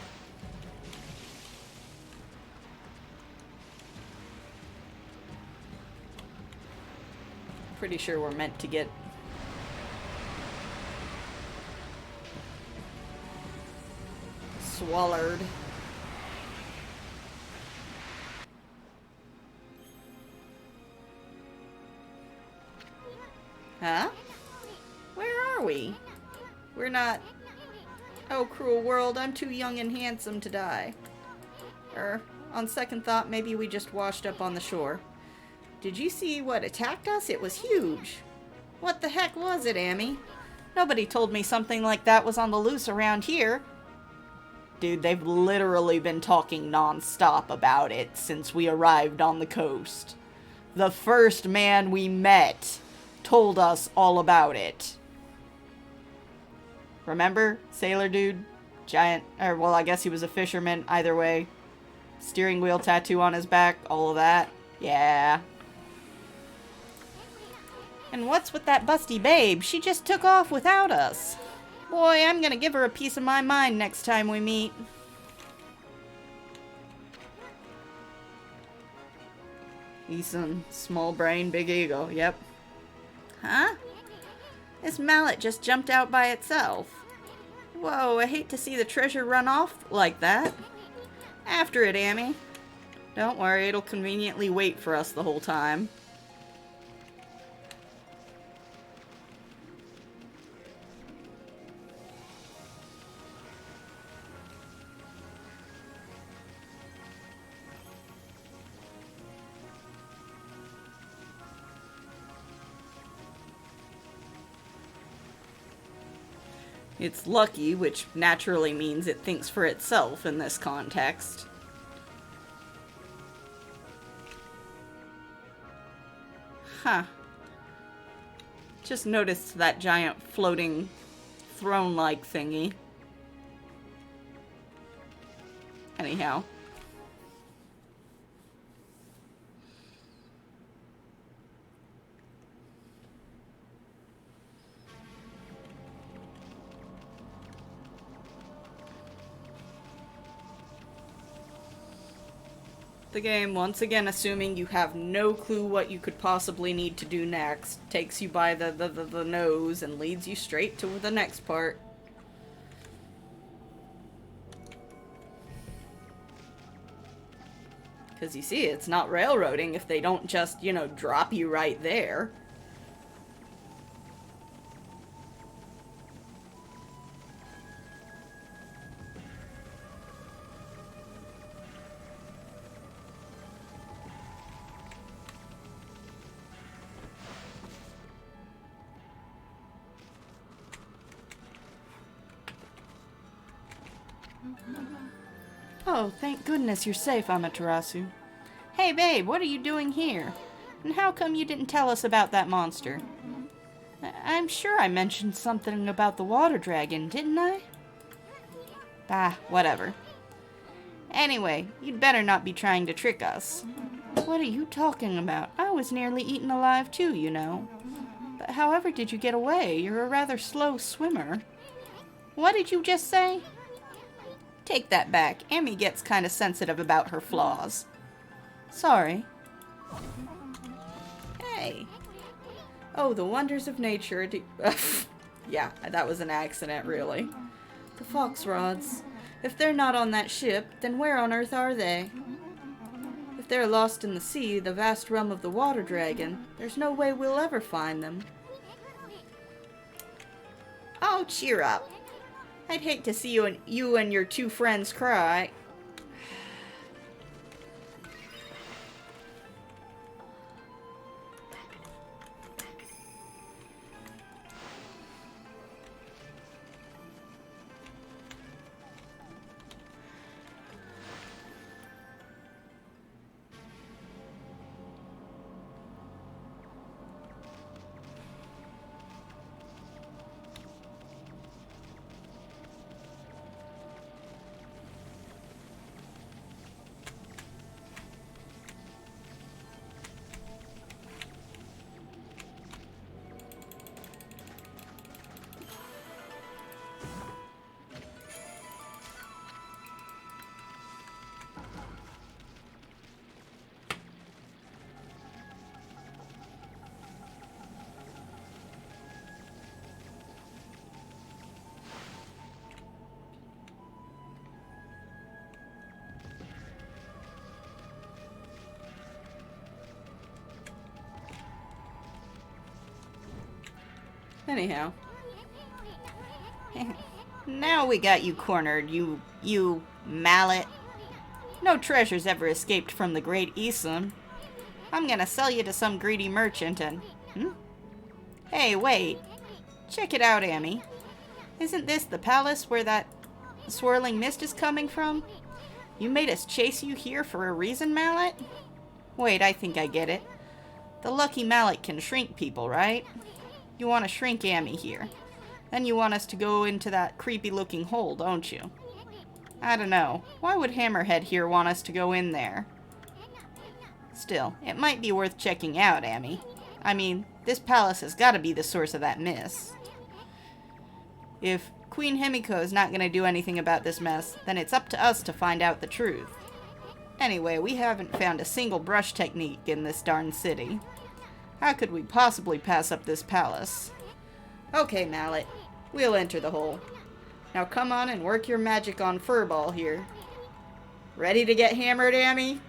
Speaker 1: Pretty sure we're meant to get swallowed. Huh? Where are we? We're not... Oh, cruel world, I'm too young and handsome to die. On second thought, maybe we just washed up on the shore. Did you see what attacked us? It was huge. What the heck was it, Amy? Nobody told me something like that was on the loose around here. Dude, they've literally been talking non-stop about it since we arrived on the coast. The first man we met told us all about it. Remember? Sailor dude? Giant, or well, I guess he was a fisherman. Either way. Steering wheel tattoo on his back. All of that. Yeah.
Speaker 2: And what's with that busty babe? She just took off without us. Boy, I'm gonna give her a piece of my mind next time we meet. Ethan, small brain, big ego, yep. Huh? This mallet just jumped out by itself. Whoa, I hate to see the treasure run off like that. After it, Amy. Don't worry, it'll conveniently wait for us the whole time. It's lucky, which naturally means it thinks for itself in this context. Huh. Just noticed that giant floating throne-like thingy. Anyhow. The game, once again assuming you have no clue what you could possibly need to do next, takes you by the nose and leads you straight to the next part. Because you see, it's not railroading if they don't just, you know, drop you right there. Oh, thank goodness you're safe, Amaterasu. Hey, babe, what are you doing here? And how come you didn't tell us about that monster? I'm sure I mentioned something about the water dragon, didn't I? Ah, whatever. Anyway, you'd better not be trying to trick us. What are you talking about? I was nearly eaten alive too, you know. But however did you get away? You're a rather slow swimmer. What did you just say? Take that back. Amy gets kind of sensitive about her flaws. Sorry. Hey. Oh, the wonders of nature. Yeah, that was an accident, really. The fox rods. If they're not on that ship, then where on earth are they? If they're lost in the sea, the vast realm of the water dragon, there's no way we'll ever find them. Oh, cheer up. I'd hate to see you and your two friends cry. Anyhow. Now we got you cornered, you mallet. No treasures ever escaped from the Great Eastland. I'm gonna sell you to some greedy merchant and... Hey, wait. Check it out, Amy. Isn't this the palace where that swirling mist is coming from? You made us chase you here for a reason, mallet? Wait, I think I get it. The lucky mallet can shrink people, right? You want to shrink Amy here. Then you want us to go into that creepy-looking hole, don't you? I don't know. Why would Hammerhead here want us to go in there? Still, it might be worth checking out, Amy. I mean, this palace has got to be the source of that mist. If Queen Himiko is not going to do anything about this mess, then it's up to us to find out the truth. Anyway, we haven't found a single brush technique in this darn city. How could we possibly pass up this palace? Okay, Mallet. We'll enter the hole. Now come on and work your magic on Furball here. Ready to get hammered, Amy?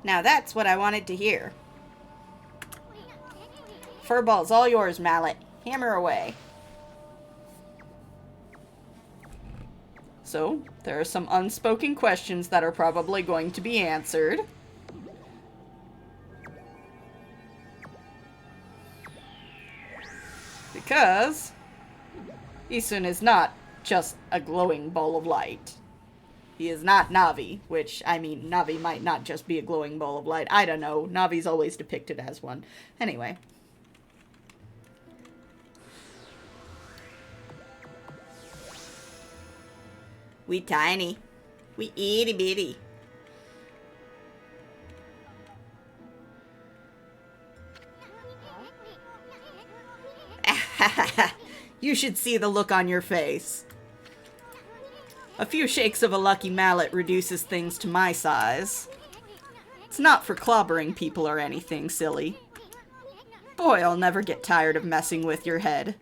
Speaker 2: Now that's what I wanted to hear. Furball's all yours, Mallet. Hammer away. So, there are some unspoken questions that are probably going to be answered. Because Isun is not just a glowing ball of light. He is not Navi, which, I mean, Navi might not just be a glowing ball of light. I don't know. Navi's always depicted as one. Anyway. We tiny. We itty bitty. You should see the look on your face. A few shakes of a lucky mallet reduces things to my size. It's not for clobbering people or anything, silly. Boy, I'll never get tired of messing with your head.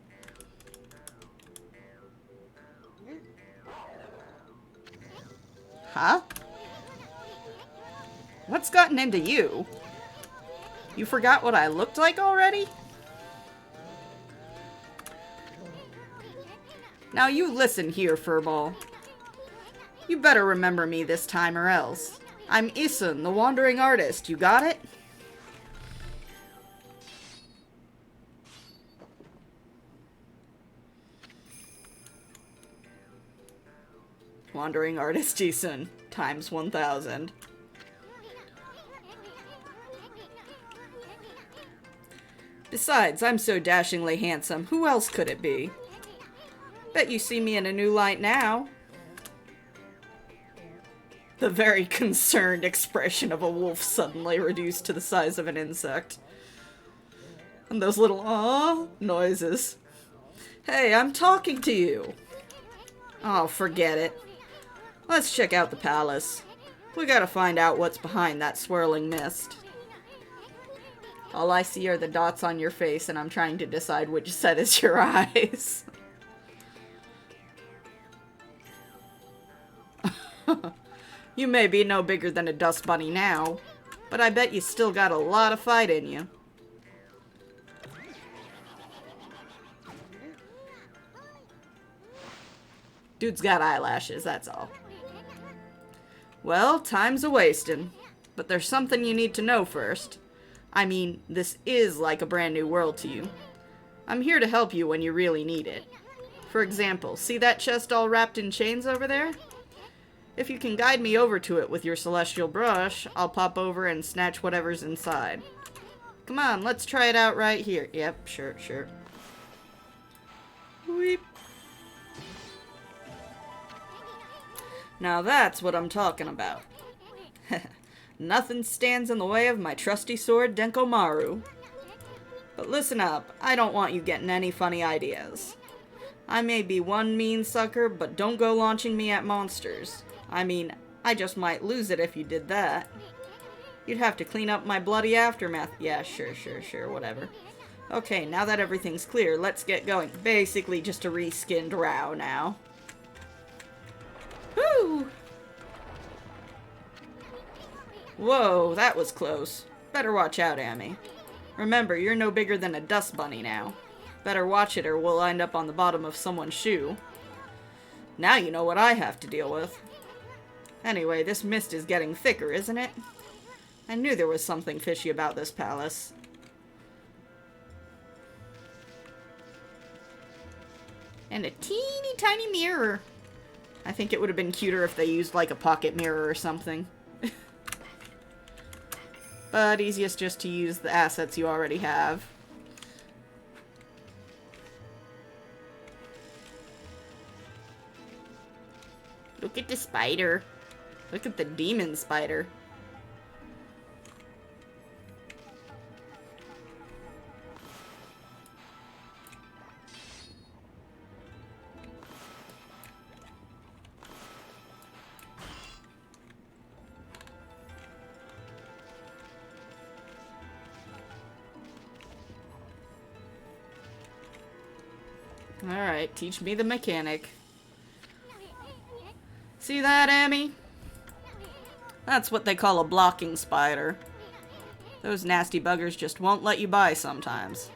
Speaker 2: Huh? What's gotten into you? You forgot what I looked like already? Now you listen here, Furball. You better remember me this time or else. I'm Isun, the wandering artist. You got it? Wandering artist Isun, times 1000. Besides, I'm so dashingly handsome. Who else could it be? Bet you see me in a new light now. The very concerned expression of a wolf suddenly reduced to the size of an insect. And those little "ah" noises. Hey, I'm talking to you. Oh, forget it. Let's check out the palace. We gotta find out what's behind that swirling mist. All I see are the dots on your face, and I'm trying to decide which set is your eyes. You may be no bigger than a dust bunny now, but I bet you still got a lot of fight in you. Dude's got eyelashes, that's all. Well, time's a-wasting, but there's something you need to know first. I mean, this is like a brand new world to you. I'm here to help you when you really need it. For example, see that chest all wrapped in chains over there? If you can guide me over to it with your celestial brush, I'll pop over and snatch whatever's inside. Come on, let's try it out right here. Yep, sure. Weep. Now that's what I'm talking about. Nothing stands in the way of my trusty sword, Denkomaru. But listen up, I don't want you getting any funny ideas. I may be one mean sucker, but don't go launching me at monsters. I mean, I just might lose it if you did that. You'd have to clean up my bloody aftermath. Yeah, sure, whatever. Okay, now that everything's clear, let's get going. Basically just a reskinned Rao now. Woo! Whoa, that was close. Better watch out, Amy. Remember, you're no bigger than a dust bunny now. Better watch it or we'll end up on the bottom of someone's shoe. Now you know what I have to deal with. Anyway, this mist is getting thicker, isn't it? I knew there was something fishy about this palace. And a teeny tiny mirror. I think it would have been cuter if they used like a pocket mirror or something. But easiest just to use the assets you already have. Look at the spider.
Speaker 1: Look at the demon spider. Alright, teach me the mechanic. See that, Amy? That's what they call a blocking spider. Those nasty buggers just won't let you by sometimes.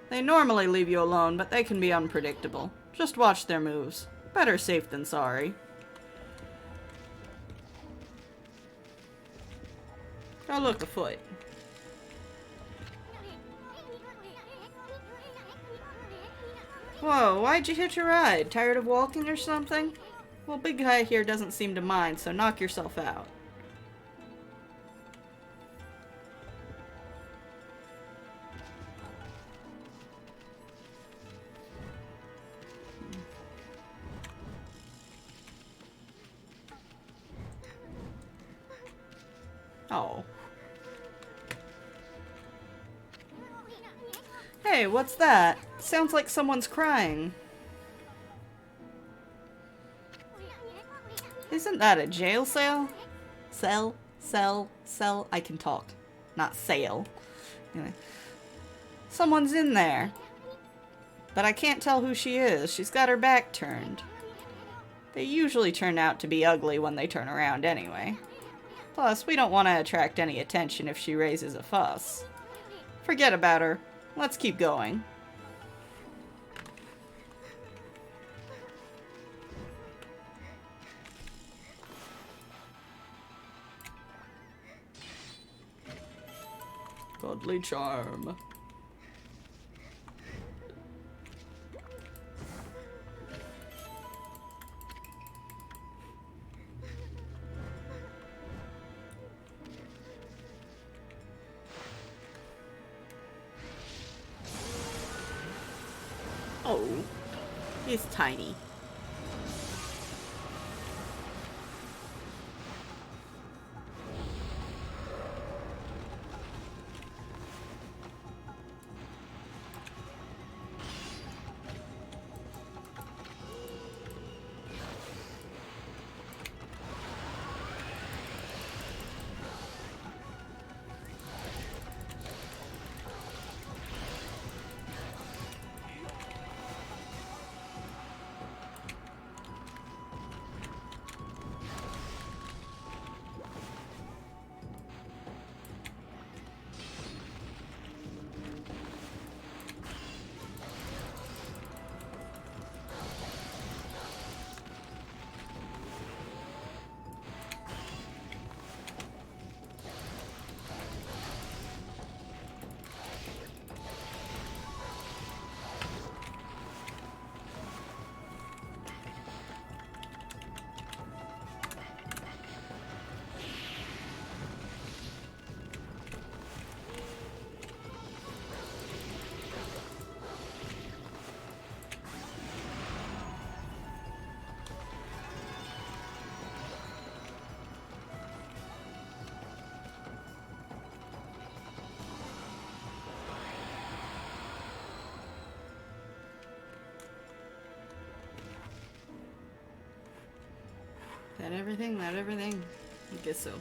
Speaker 1: They normally leave you alone, but they can be unpredictable. Just watch their moves. Better safe than sorry. Oh look, a foot. Whoa, why'd you hitch a ride? Tired of walking or something? Well, big guy here doesn't seem to mind, so knock yourself out. Oh. Hey, what's that? Sounds like someone's crying. Isn't that a jail cell? Cell. I can talk. Not sail. Anyway. Someone's in there. But I can't tell who she is. She's got her back turned. They usually turn out to be ugly when they turn around anyway. Plus, we don't want to attract any attention if she raises a fuss. Forget about her. Let's keep going. Godly charm. Oh, he's tiny. That everything? That everything? I guess so.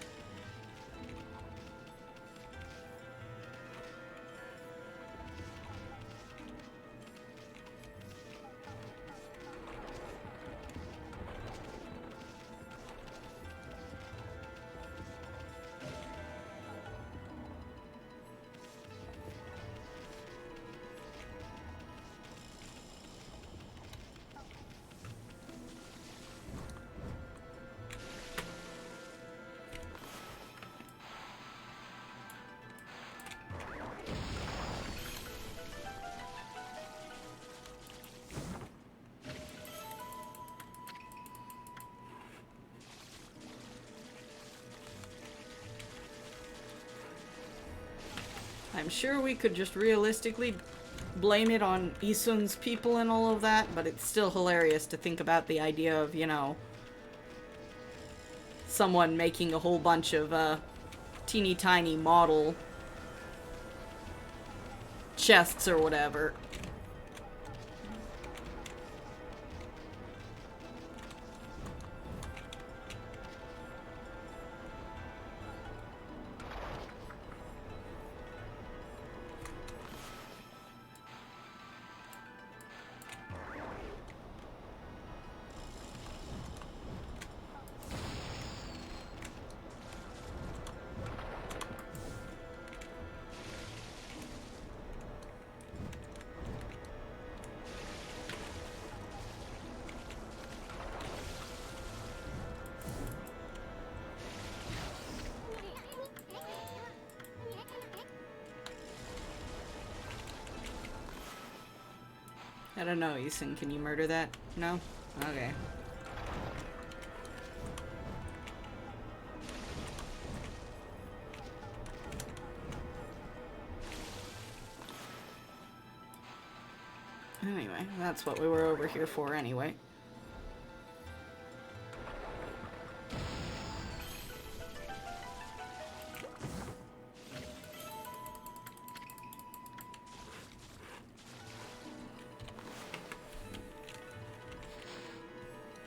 Speaker 1: I'm sure we could just realistically blame it on Isun's people and all of that, but it's still hilarious to think about the idea of, you know, someone making a whole bunch of teeny tiny model chests or whatever. I don't know, Ethan. Can you murder that? No? Okay. Anyway, that's what we were over here for anyway.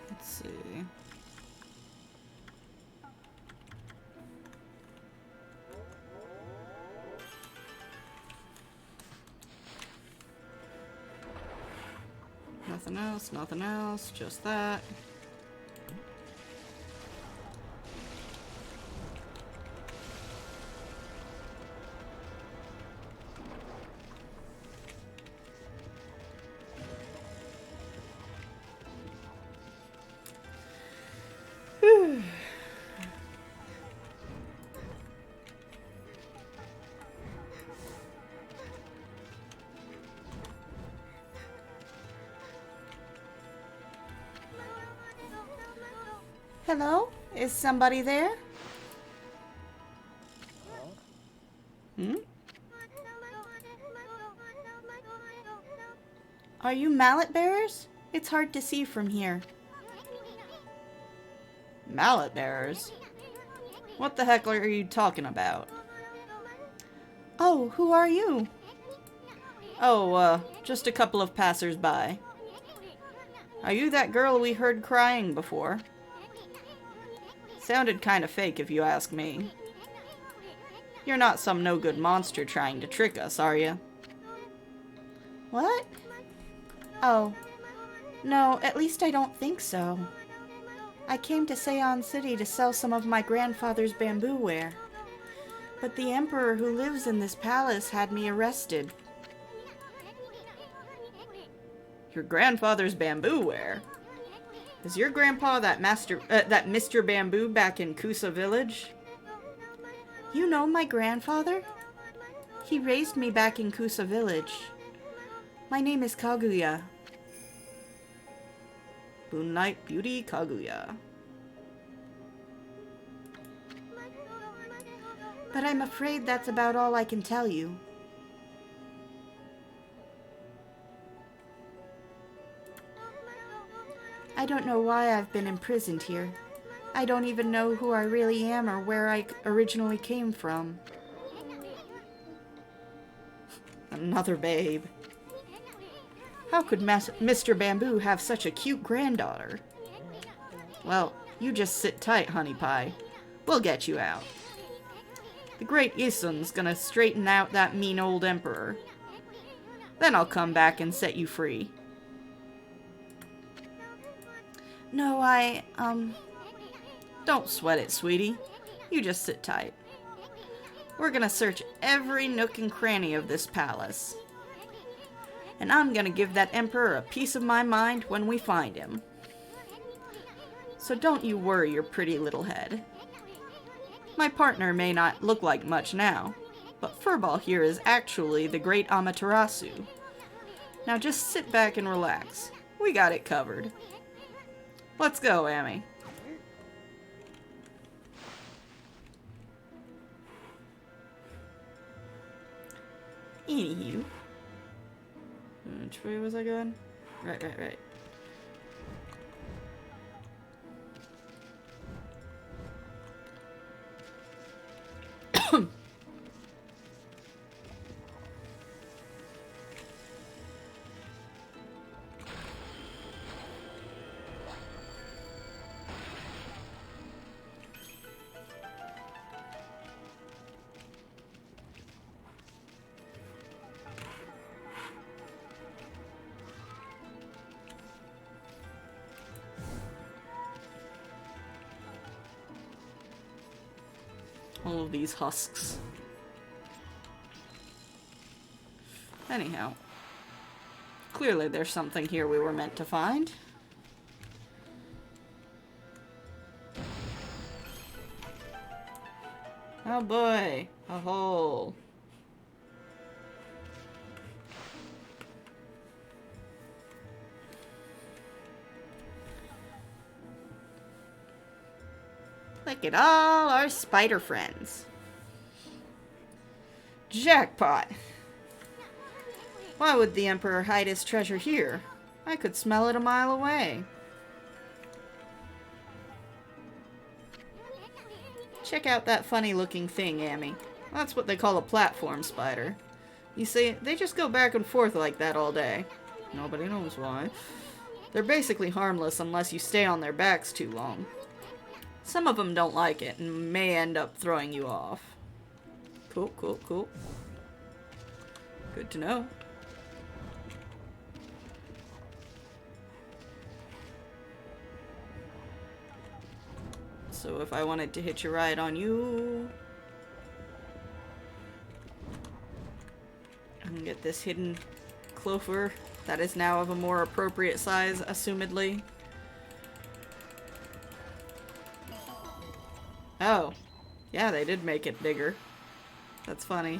Speaker 1: Let's see. Nothing else, just that. Whew. Hello? Is somebody there? Hmm? Are you mallet bearers? It's hard to see from here. Mallet bearers? What the heck are you talking about? Oh, who are you? Oh, just a couple of passers-by. Are you that girl we heard crying before? Sounded kind of fake if you ask me. You're not some no-good monster trying to trick us, are you? What? Oh. No, at least I don't think so. I came to Seon City to sell some of my grandfather's bamboo ware. But the emperor who lives in this palace had me arrested. Your grandfather's bamboo ware? Is your grandpa that Mr. Bamboo back in Kusa village? You know my grandfather? He raised me back in Kusa village. My name is Kaguya. Moonlight Beauty Kaguya. But I'm afraid that's about all I can tell you. I don't know why I've been imprisoned here. I don't even know who I really am or where I originally came from. Another babe. How could Mr. Bamboo have such a cute granddaughter? Well, you just sit tight, honey pie. We'll get you out. The great Isun's gonna straighten out that mean old emperor. Then I'll come back and set you free. No, Don't sweat it, sweetie. You just sit tight. We're gonna search every nook and cranny of this palace. And I'm gonna give that emperor a piece of my mind when we find him. So don't you worry your pretty little head. My partner may not look like much now, but Furball here is actually the great Amaterasu. Now just sit back and relax. We got it covered. Let's go, Amy. Anywho. Which way was I going? Right. All of these husks. Anyhow. Clearly there's something here we were meant to find. Oh boy, a hole. Look at all our spider friends. Jackpot! Why would the Emperor hide his treasure here? I could smell it a mile away. Check out that funny looking thing, Amy. That's what they call a platform spider. You see, they just go back and forth like that all day. Nobody knows why. They're basically harmless unless you stay on their backs too long. Some of them don't like it and may end up throwing you off. Cool, cool, cool. Good to know. So if I wanted to hitch a ride on you, I can get this hidden clover that is now of a more appropriate size, assumedly. Oh. Yeah, they did make it bigger. That's funny.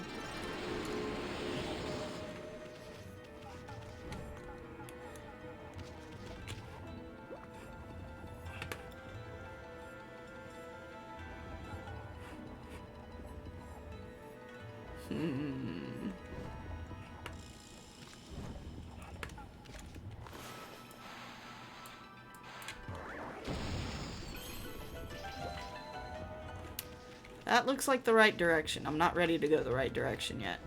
Speaker 1: That looks like the right direction. I'm not ready to go the right direction yet.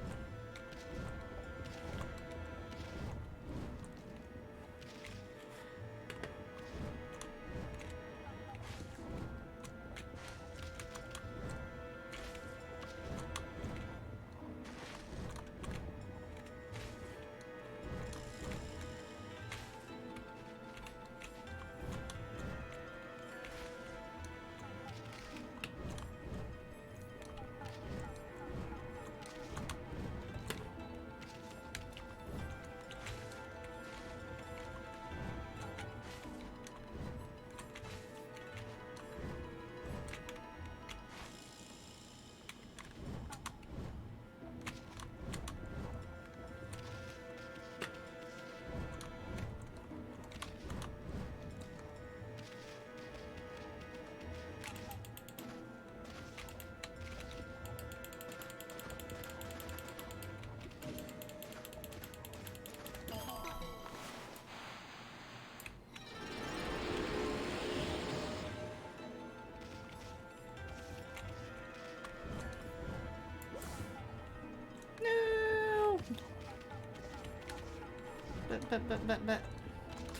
Speaker 1: But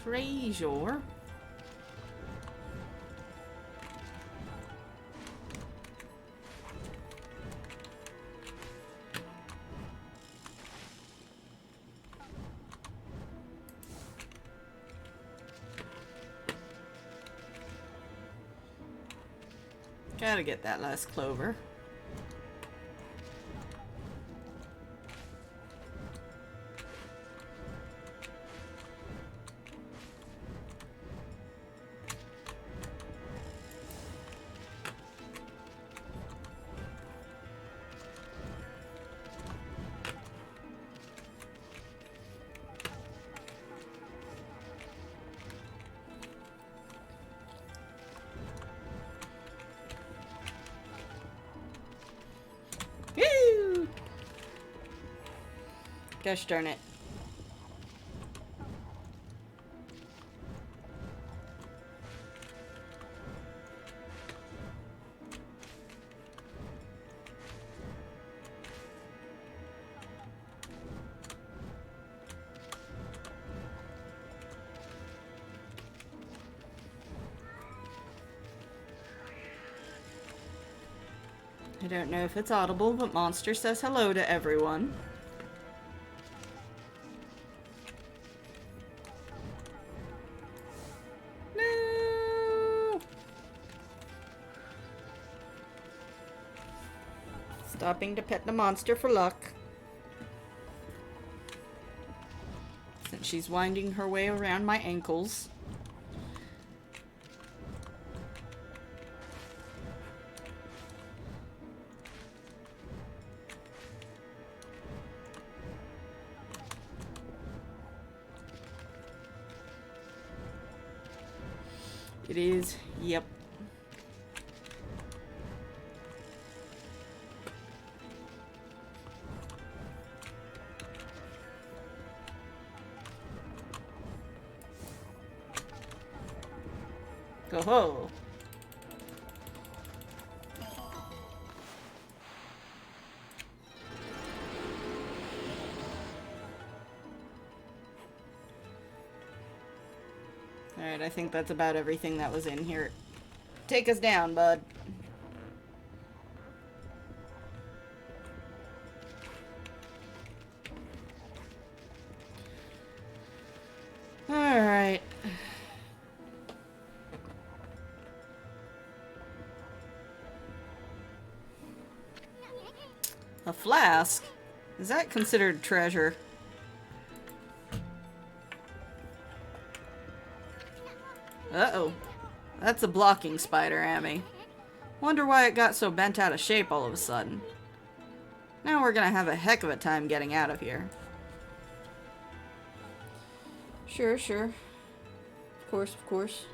Speaker 1: treasure. Gotta get that last clover. Woo! Gosh darn it. I don't know if it's audible, but Monster says hello to everyone. No! Stopping to pet the monster for luck. Since she's winding her way around my ankles. It is, yep. Oh-ho. Alright, I think that's about everything that was in here. Take us down, bud. Alright. A flask? Is that considered treasure? Uh-oh. That's a blocking spider, Amy. Wonder why it got so bent out of shape all of a sudden. Now we're gonna have a heck of a time getting out of here. Sure, sure. Of course, of course.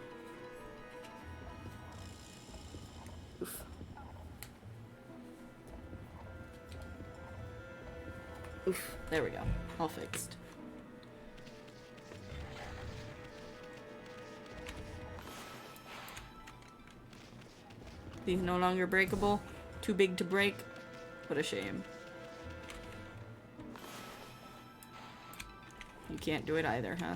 Speaker 1: Oof. Oof. There we go. All fixed. These no longer breakable. Too big to break. What a shame. You can't do it either, huh?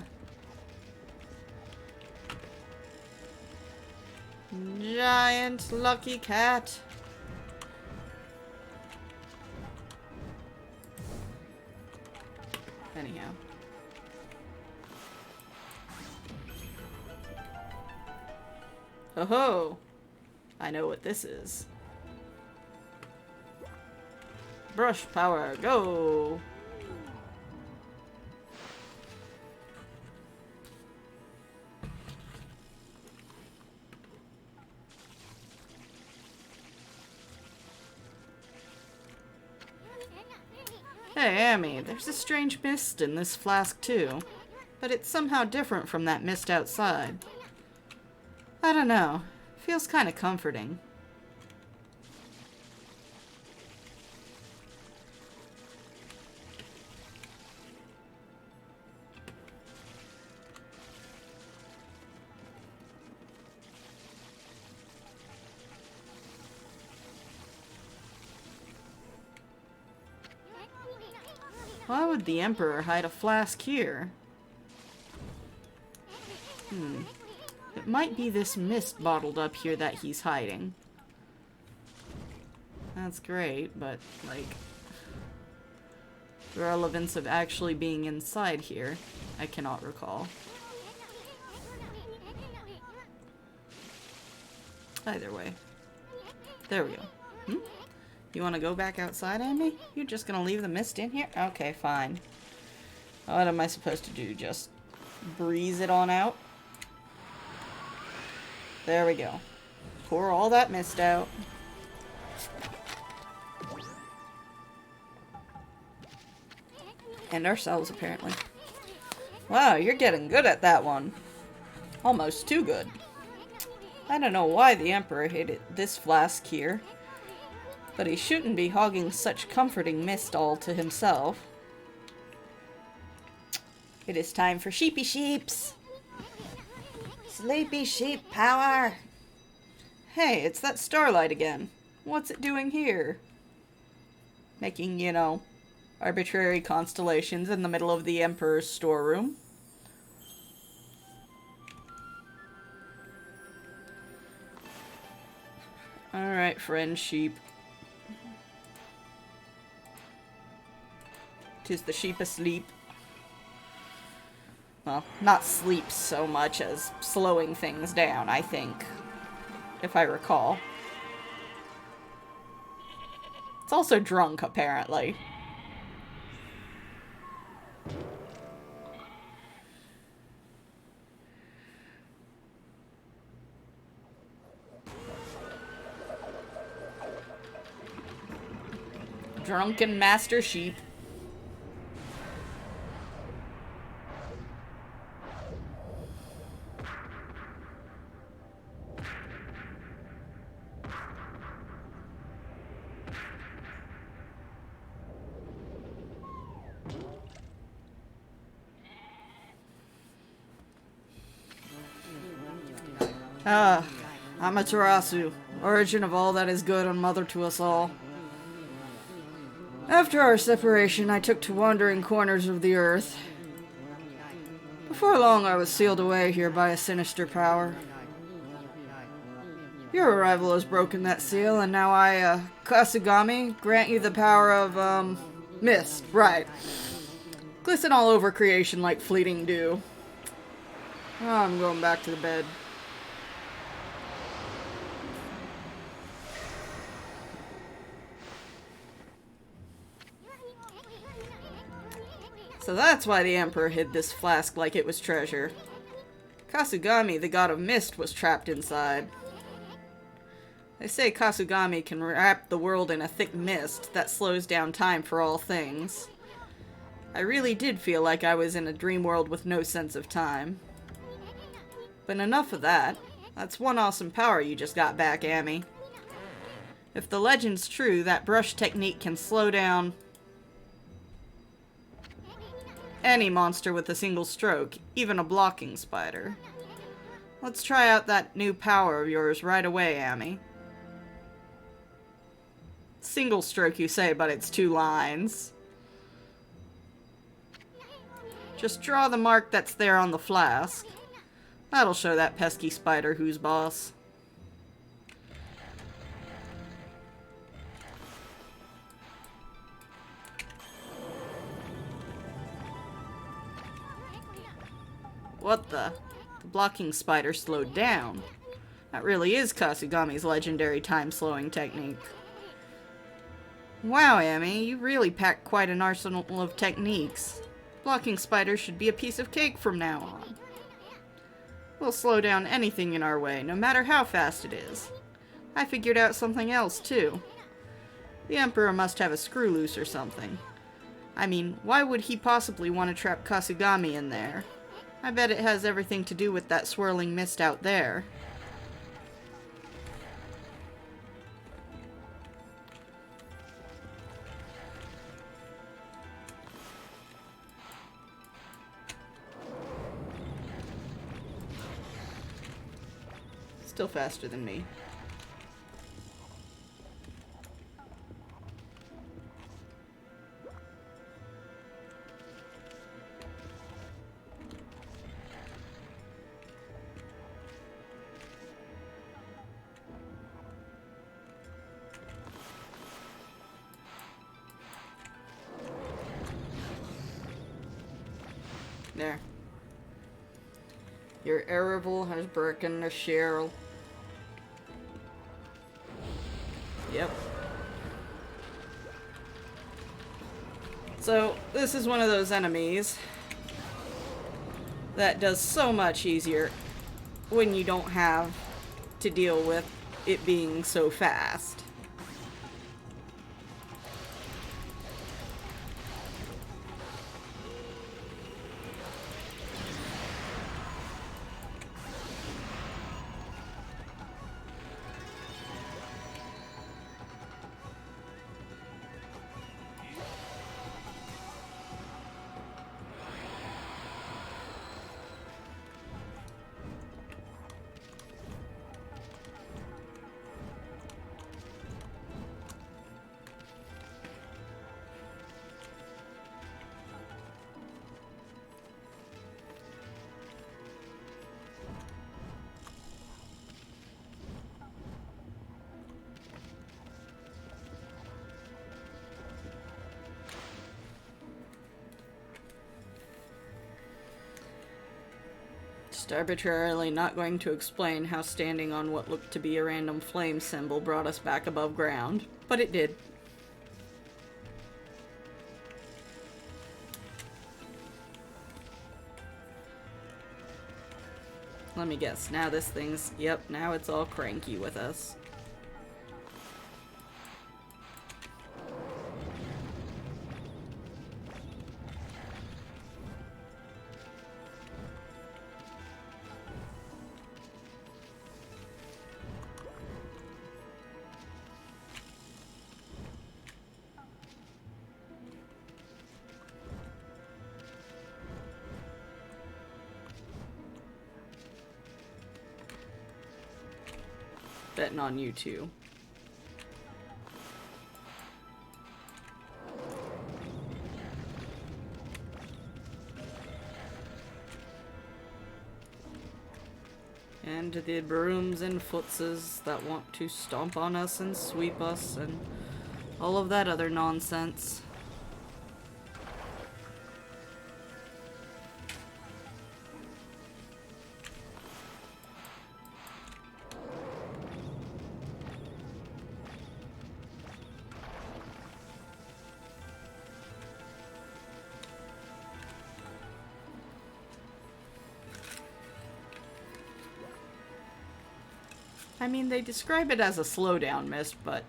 Speaker 1: Giant lucky cat. Anyhow. Oh-ho! I know what this is. Brush power, go! Hey, Amy, there's a strange mist in this flask too, but it's somehow different from that mist outside. I don't know. Feels kind of comforting. Why would the Emperor hide a flask here? It might be this mist bottled up here that he's hiding. That's great, but, like, the relevance of actually being inside here, I cannot recall. Either way. There we go. You want to go back outside, Amy? You're just gonna leave the mist in here? Okay, fine. What am I supposed to do? Just breeze it on out? There we go. Pour all that mist out. And ourselves, apparently. Wow, you're getting good at that one. Almost too good. I don't know why the Emperor hid this flask here, but he shouldn't be hogging such comforting mist all to himself. It is time for sheepy sheeps. Sleepy sheep power. Hey, it's that starlight again. What's it doing here? Making, you know, arbitrary constellations in the middle of the Emperor's storeroom. Alright, friend sheep. 'Tis the sheep asleep. Well, not sleep so much as slowing things down, I think. If I recall. It's also drunk, apparently. Drunken Master Sheep. Ah, Amaterasu, origin of all that is good and mother to us all. After our separation, I took to wandering corners of the earth. Before long, I was sealed away here by a sinister power. Your arrival has broken that seal, and now I, Kasugami, grant you the power of, mist. Right. Glisten all over creation like fleeting dew. Oh, I'm going back to the bed. So that's why the Emperor hid this flask like it was treasure. Kasugami, the god of mist, was trapped inside. They say Kasugami can wrap the world in a thick mist that slows down time for all things. I really did feel like I was in a dream world with no sense of time. But enough of that. That's one awesome power you just got back, Amy. If the legend's true, that brush technique can slow down any monster with a single stroke, even a blocking spider. Let's try out that new power of yours right away, Amy. Single stroke, you say, but it's 2 lines. Just draw the mark that's there on the flask. That'll show that pesky spider who's boss. What the? The blocking spider slowed down. That really is Kasugami's legendary time-slowing technique. Wow, Amy, you really packed quite an arsenal of techniques. Blocking spiders should be a piece of cake from now on. We'll slow down anything in our way, no matter how fast it is. I figured out something else, too. The Emperor must have a screw loose or something. I mean, why would he possibly want to trap Kasugami in there? I bet it has everything to do with that swirling mist out there. Still faster than me. There. Your arrival has broken the shell. Yep. So, this is one of those enemies that does so much easier when you don't have to deal with it being so fast. Just arbitrarily not going to explain how standing on what looked to be a random flame symbol brought us back above ground, but it did. Let me guess. Now this thing's... Yep, now it's all cranky with us. Betting on you two. And the brooms and footses that want to stomp on us and sweep us and all of that other nonsense. I mean, they describe it as a slowdown mist, but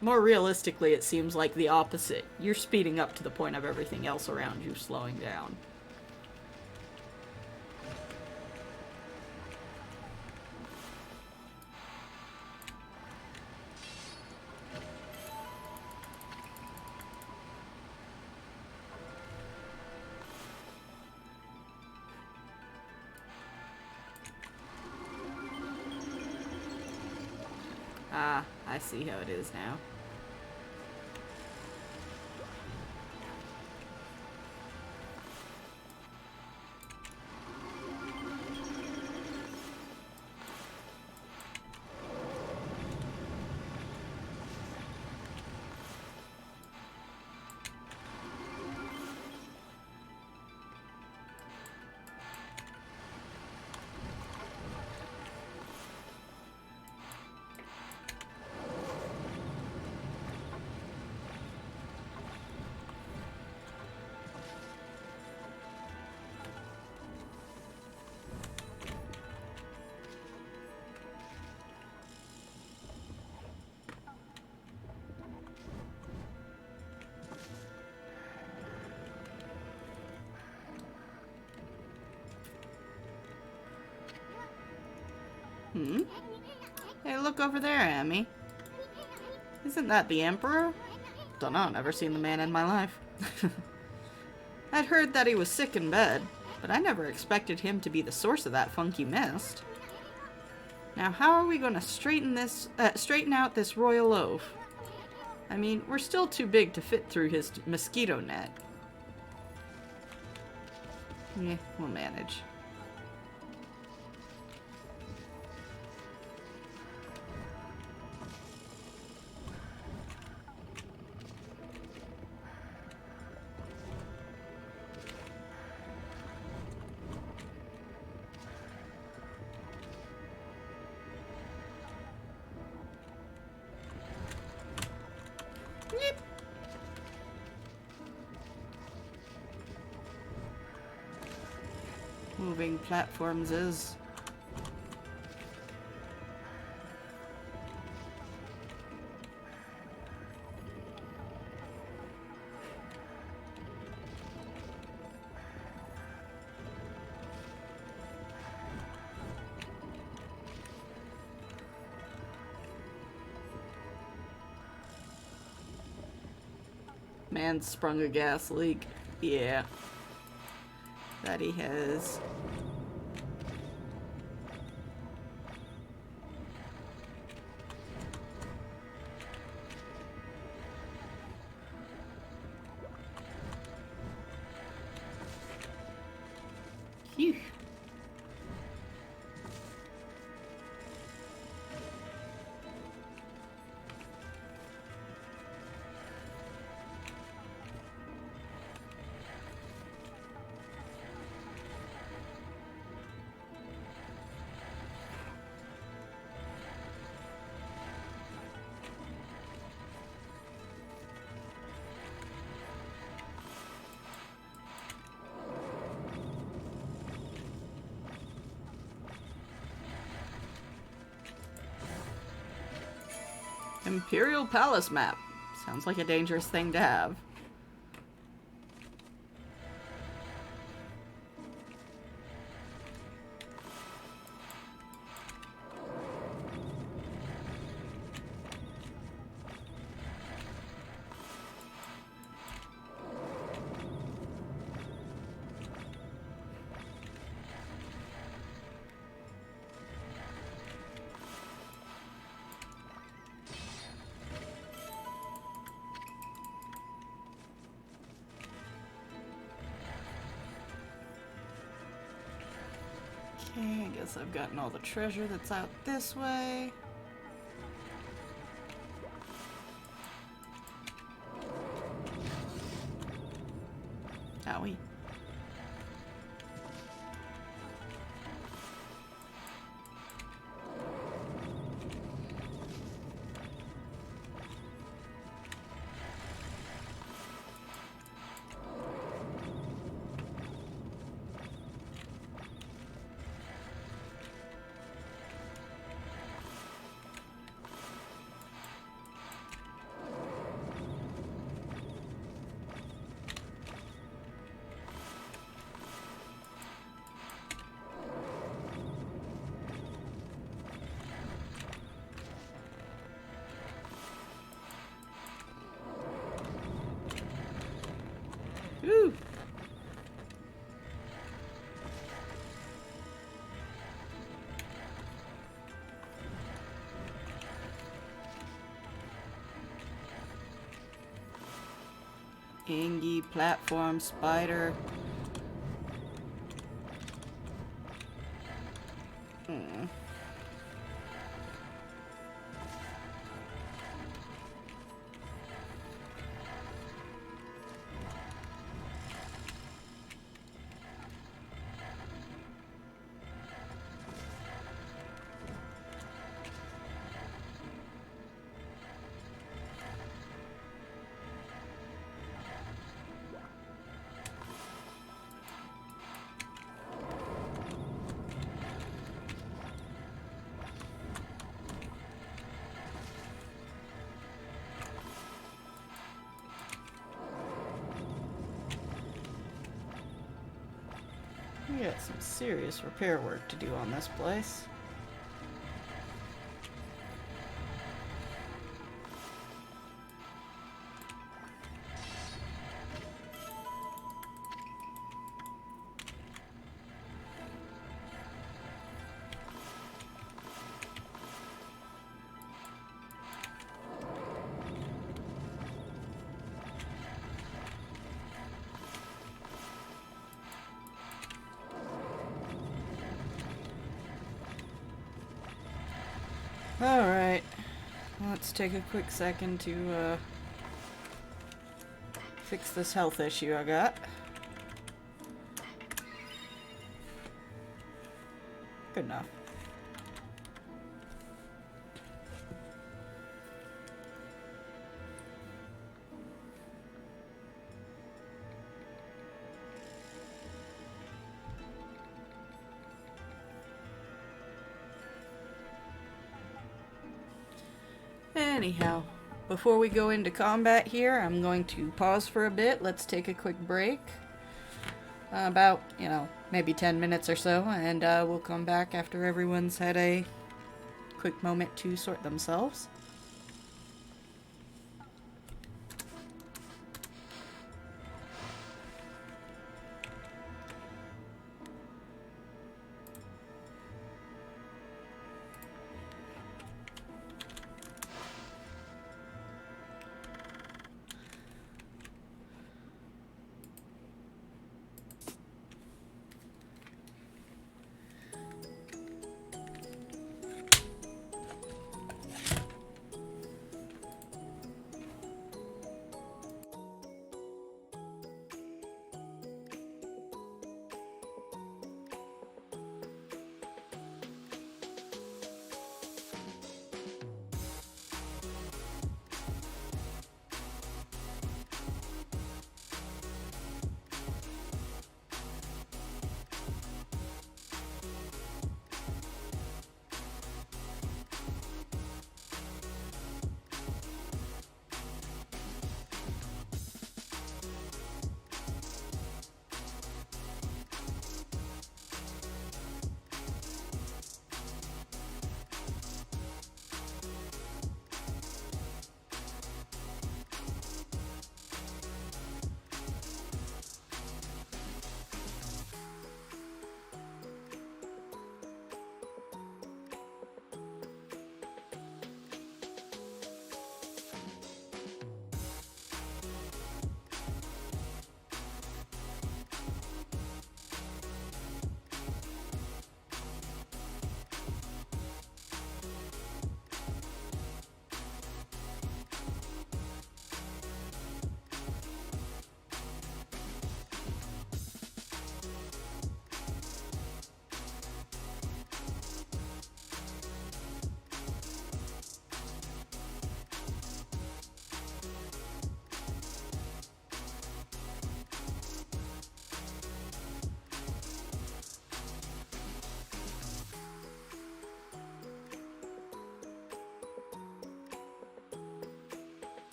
Speaker 1: more realistically it seems like the opposite. You're speeding up to the point of everything else around you slowing down. Ah, I see how it is now. Hmm? Hey, look over there, Amy. Isn't that the Emperor? Dunno, never seen the man in my life. I'd heard that he was sick in bed, but I never expected him to be the source of that funky mist. Now, how are we gonna straighten out this royal oaf? I mean, we're still too big to fit through his mosquito net. Yeah, we'll manage. Moving platforms is... Man sprung a gas leak. Yeah. That he has. Phew. Imperial Palace map. Sounds like a dangerous thing to have. Okay, I guess I've gotten all the treasure that's out this way. Owie. Ooh. Angie, platform, spider. We got some serious repair work to do on this place. Alright, let's take a quick second to fix this health issue I got. Good enough. Anyhow, before we go into combat here, I'm going to pause for a bit. Let's take a quick break. About, maybe 10 minutes or so, and we'll come back after everyone's had a quick moment to sort themselves.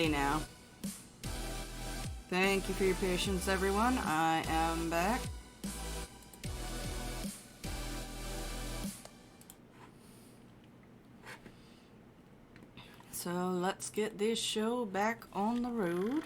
Speaker 1: Alrighty now. Thank you for your patience, everyone. I am back. So let's get this show back on the road.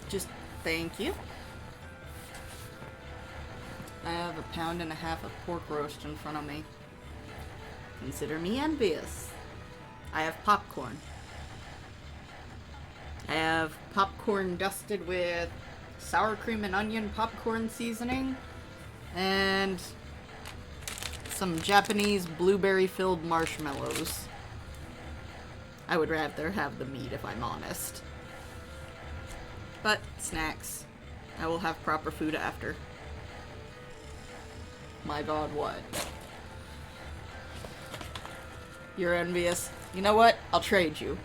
Speaker 1: Just thank you. I have 1.5 pounds of pork roast in front of me. Consider me envious. I have popcorn. I have popcorn dusted with sour cream and onion popcorn seasoning and some Japanese blueberry-filled marshmallows. I would rather have the meat if I'm honest. But snacks. I will have proper food after. My god, what? You're envious. You know what? I'll trade you.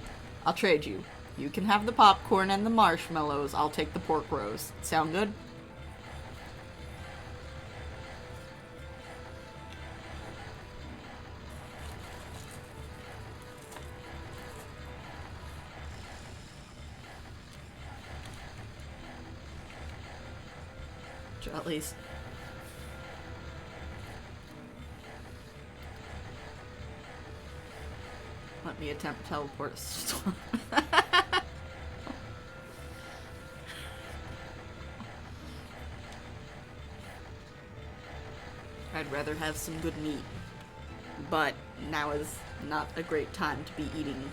Speaker 1: I'll trade you. You can have the popcorn and the marshmallows. I'll take the pork roast. Sound good? Jollies. Let me attempt to teleport. I'd rather have some good meat. But now is not a great time to be eating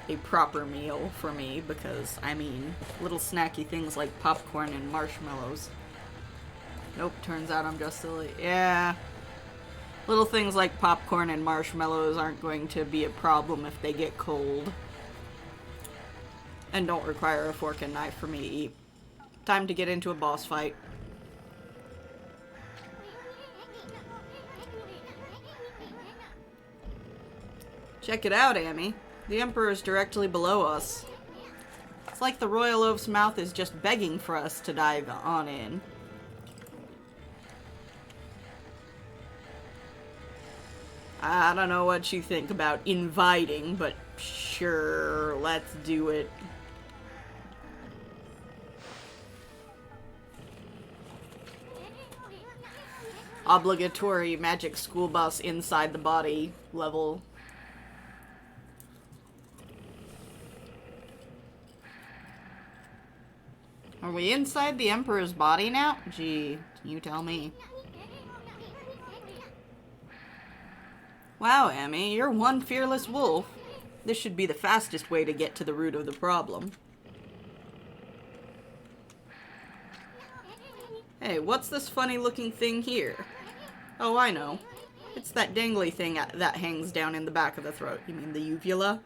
Speaker 1: a proper meal for me because, I mean, little snacky things like popcorn and marshmallows. Nope, turns out I'm just silly. Yeah. Little things like popcorn and marshmallows aren't going to be a problem if they get cold. And don't require a fork and knife for me to eat. Time to get into a boss fight. Check it out, Amy. The Emperor is directly below us. It's like the Royal Oaf's mouth is just begging for us to dive on in. I don't know what you think about inviting, but sure, let's do it. Obligatory magic school bus inside the body level. Are we inside the Emperor's body now? Gee, you tell me. Wow, Amy, you're one fearless wolf. This should be the fastest way to get to the root of the problem. Hey, what's this funny-looking thing here? Oh, I know. It's that dangly thing that hangs down in the back of the throat. You mean the uvula?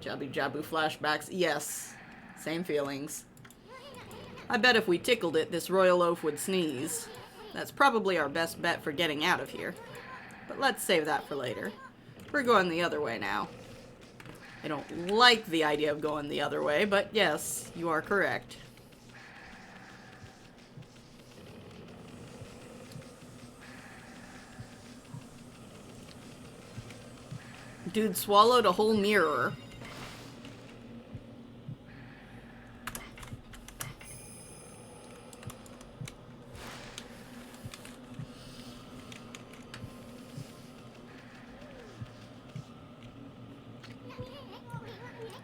Speaker 1: Jabu flashbacks. Yes. Same feelings. I bet if we tickled it, this Royal Oaf would sneeze. That's probably our best bet for getting out of here. But let's save that for later. We're going the other way now. I don't like the idea of going the other way, but yes, you are correct. Dude swallowed a whole mirror.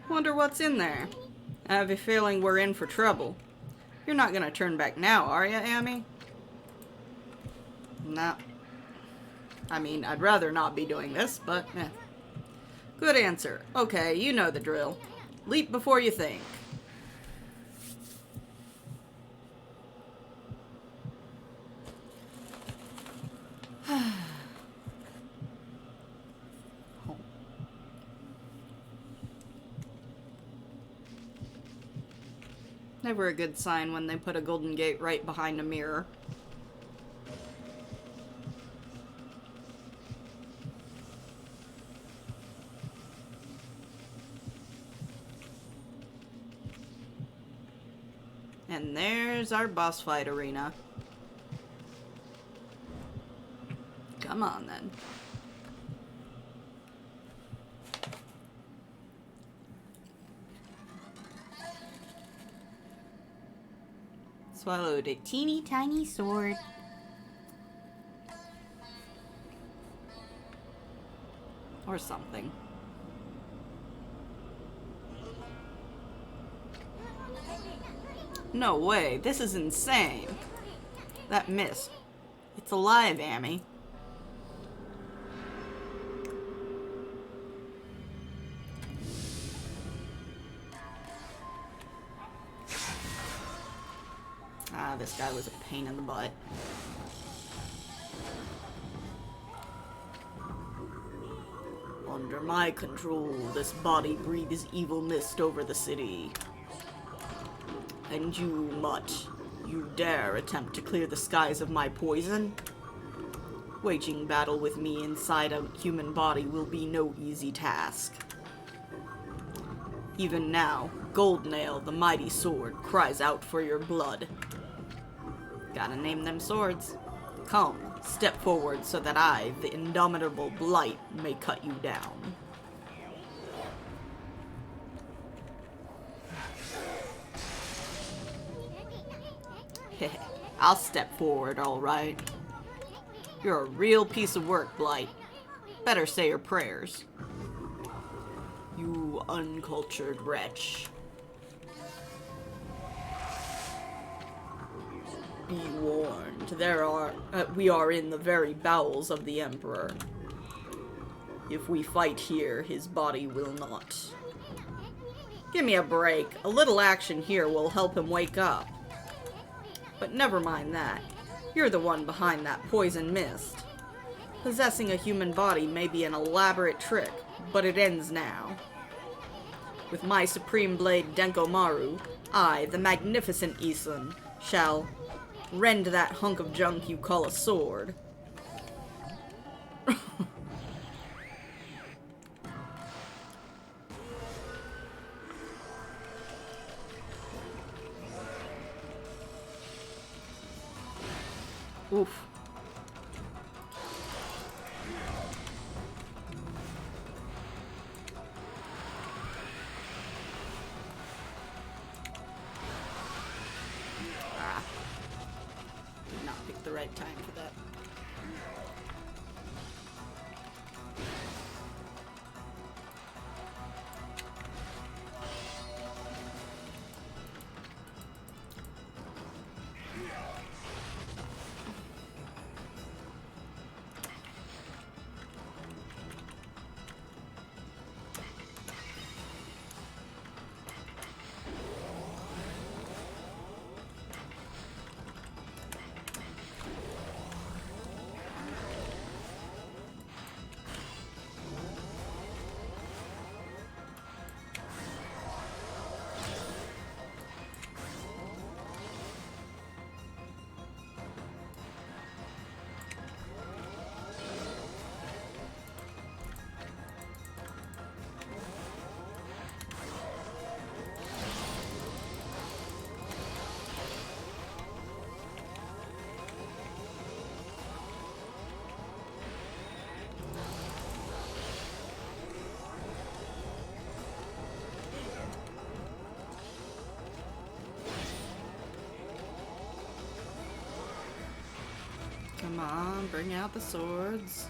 Speaker 1: Wonder what's in there. I have a feeling we're in for trouble. You're not gonna turn back now, are you, Amy? No. I mean, I'd rather not be doing this, but eh. Good answer. Okay, you know the drill. Leap before you think. Never a good sign when they put a golden gate right behind a mirror. And there's our boss fight arena. Come on, then. Swallowed a teeny tiny sword. Or something. No way, this is insane. That mist. It's alive, Amy. Ah, this guy was a pain in the butt. Under my control, this body breathes evil mist over the city. And you, Mutt, you dare attempt to clear the skies of my poison? Waging battle with me inside a human body will be no easy task. Even now, Goldnail, the mighty sword, cries out for your blood. Gotta name them swords. Come, step forward so that I, the indomitable Blight, may cut you down. I'll step forward, alright. You're a real piece of work, Blight. Better say your prayers. You uncultured wretch. Be warned, we are in the very bowels of the Emperor. If we fight here, his body will not. Give me a break. A little action here will help him wake up. But never mind that. You're the one behind that poison mist. Possessing a human body may be an elaborate trick, but it ends now. With my supreme blade Denkomaru, I, the magnificent Isun, shall rend that hunk of junk you call a sword. Oof. Did not pick the right time for that. Come on, bring out the swords.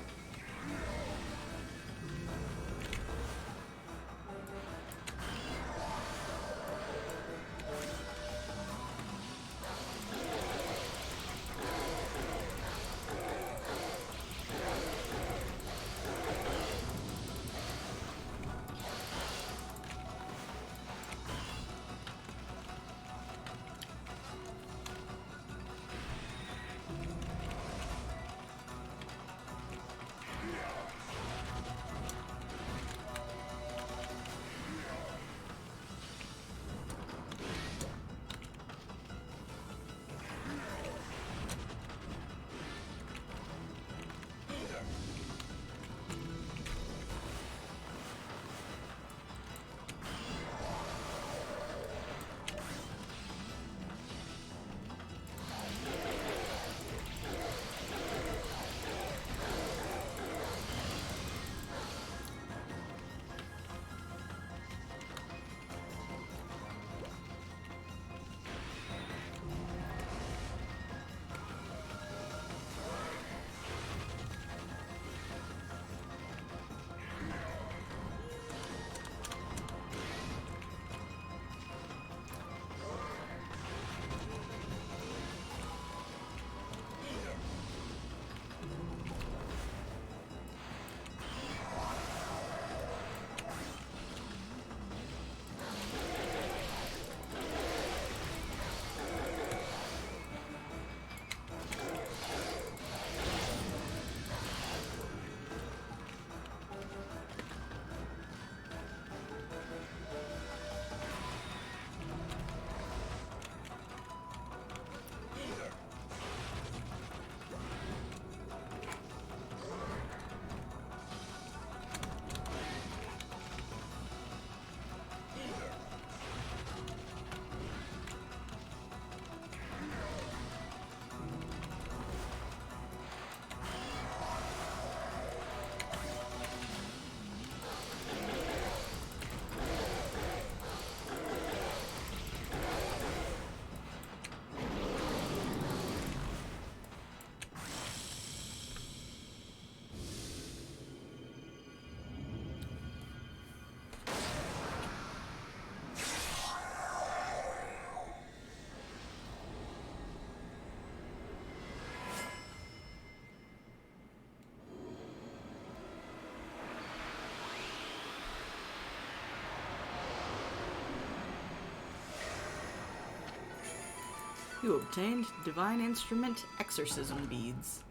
Speaker 1: You obtained Divine Instrument Exorcism Beads.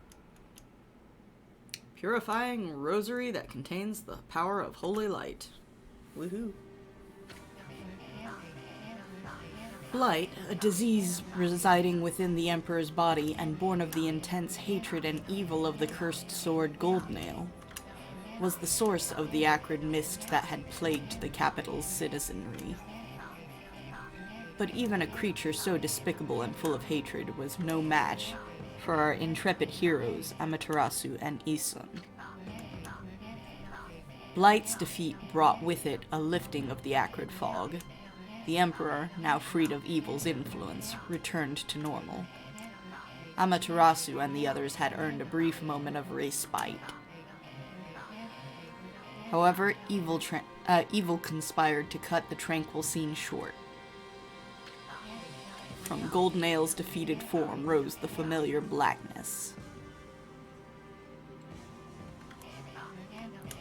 Speaker 1: Purifying rosary that contains the power of holy light. Woohoo. Blight, a disease residing within the Emperor's body and born of the intense hatred and evil of the cursed sword Goldnail, was the source of the acrid mist that had plagued the capital's citizenry. But even a creature so despicable and full of hatred was no match for our intrepid heroes Amaterasu and Isun. Blight's defeat brought with it a lifting of the acrid fog. The Emperor, now freed of evil's influence, returned to normal. Amaterasu and the others had earned a brief moment of respite. However, evil conspired to cut the tranquil scene short. From Goldnail's defeated form rose the familiar blackness.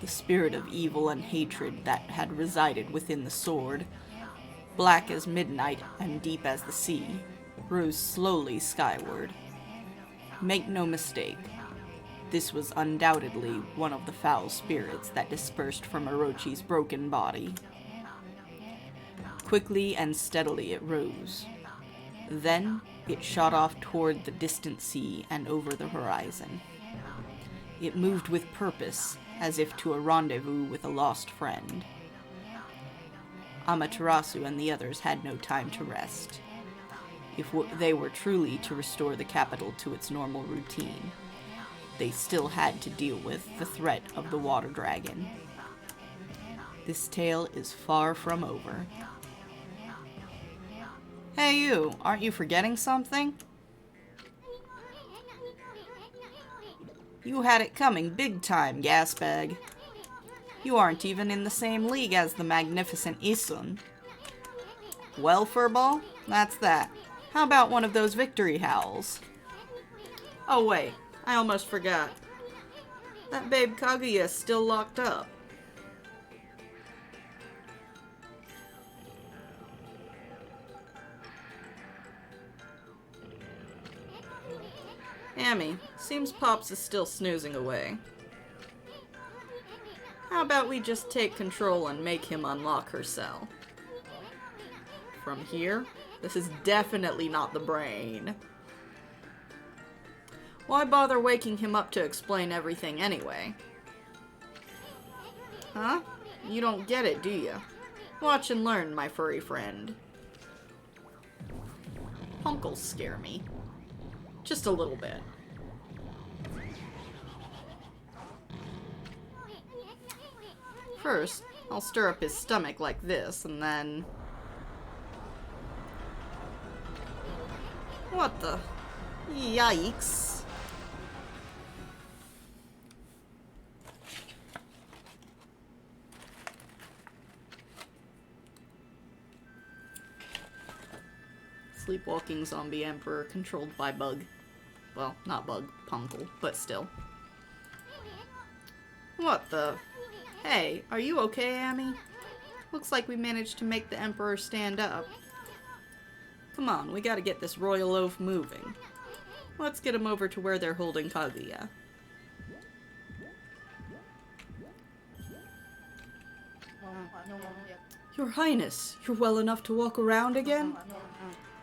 Speaker 1: The spirit of evil and hatred that had resided within the sword, black as midnight and deep as the sea, rose slowly skyward. Make no mistake, this was undoubtedly one of the foul spirits that dispersed from Orochi's broken body. Quickly and steadily it rose. Then it shot off toward the distant sea and over the horizon. It moved with purpose, as if to a rendezvous with a lost friend. Amaterasu and the others had no time to rest. If they were truly to restore the capital to its normal routine, they still had to deal with the threat of the water dragon. This tale is far from over. Hey you, aren't you forgetting something? You had it coming big time, gasbag. You aren't even in the same league as the magnificent Isun. Well, Furball, that's that. How about one of those victory howls? Oh wait, I almost forgot. That babe Kaguya's still locked up. Amy, seems Pops is still snoozing away. How about we just take control and make him unlock her cell? From here? This is definitely not the brain. Why bother waking him up to explain everything anyway? Huh? You don't get it, do you? Watch and learn, my furry friend. Punkles scare me. Just a little bit. First, I'll stir up his stomach like this, and then... What the? Yikes. Sleepwalking zombie emperor controlled by Bug. Well, not Bug, Punkle, but still. What the? Hey, are you okay, Amy? Looks like we managed to make the Emperor stand up. Come on, we gotta get this royal oaf moving. Let's get him over to where they're holding Kaguya. Your Highness, you're well enough to walk around again?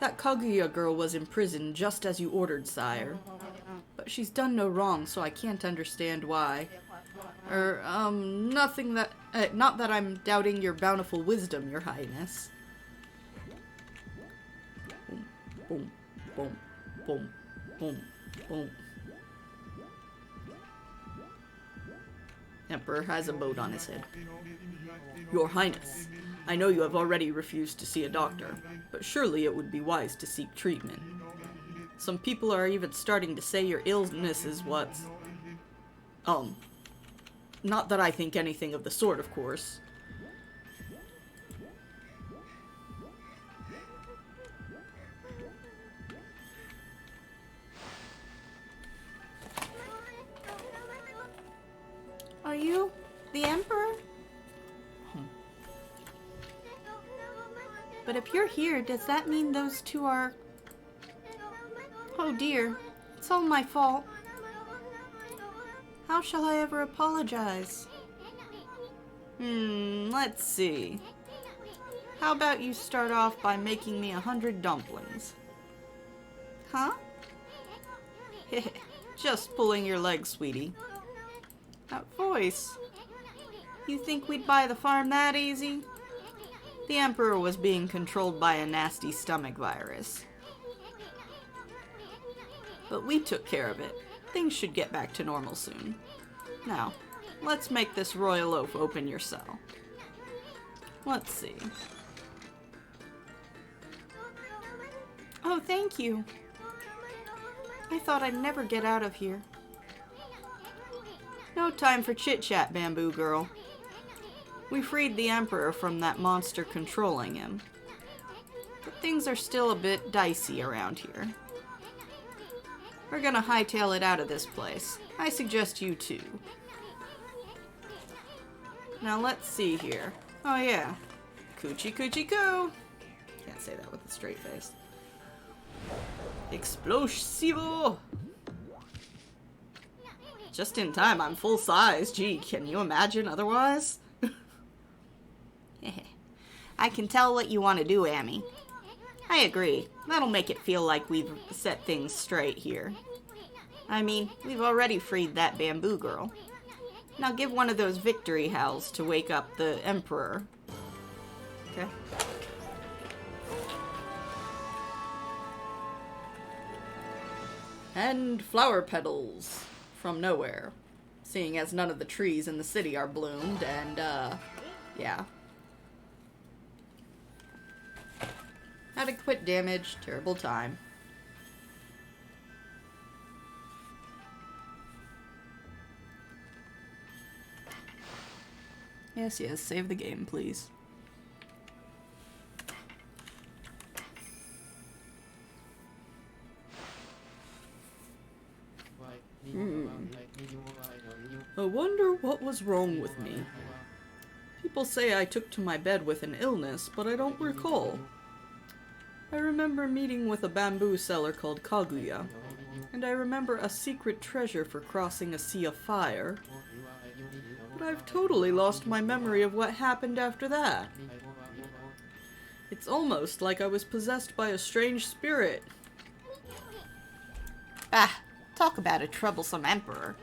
Speaker 1: That Kaguya girl was imprisoned just as you ordered, sire. But she's done no wrong, so I can't understand why. Nothing that... not that I'm doubting your bountiful wisdom, your Highness. Boom, boom, boom, boom, boom. Emperor has a boat on his head. Your Highness, I know you have already refused to see a doctor, but surely it would be wise to seek treatment. Some people are even starting to say your illness is what's... Not that I think anything of the sort, of course. Are you the Emperor? But if you're here, does that mean those two are...
Speaker 2: Oh dear, it's all my fault. How shall I ever apologize?
Speaker 1: Let's see. How about you start off by making me 100 dumplings?
Speaker 2: Huh?
Speaker 1: Just pulling your leg, sweetie.
Speaker 2: That voice. You think we'd buy the farm that easy?
Speaker 1: The Emperor was being controlled by a nasty stomach virus. But we took care of it. Things should get back to normal soon. Now, let's make this royal oaf open your cell. Let's see.
Speaker 2: Oh, thank you. I thought I'd never get out of here.
Speaker 1: No time for chit-chat, Bamboo Girl. We freed the Emperor from that monster controlling him. But things are still a bit dicey around here. We're gonna hightail it out of this place. I suggest you too. Now let's see here. Oh yeah. Coochie coochie coo! Can't say that with a straight face. Explosivo! Just in time, I'm full size. Gee, can you imagine otherwise?
Speaker 2: I can tell what you want to do, Amy. I agree. That'll make it feel like we've set things straight here. I mean, we've already freed that bamboo girl. Now give one of those victory howls to wake up the Emperor. Okay. And flower petals from nowhere. Seeing as none of the trees in the city are bloomed, and, yeah. Adequate damage, terrible time. Yes, yes, save the game, please. I wonder what was wrong with me. People say I took to my bed with an illness, but I don't recall. I remember meeting with a bamboo seller called Kaguya, and I remember a secret treasure for crossing a sea of fire. But I've totally lost my memory of what happened after that. It's almost like I was possessed by a strange spirit. Ah, talk about a troublesome emperor.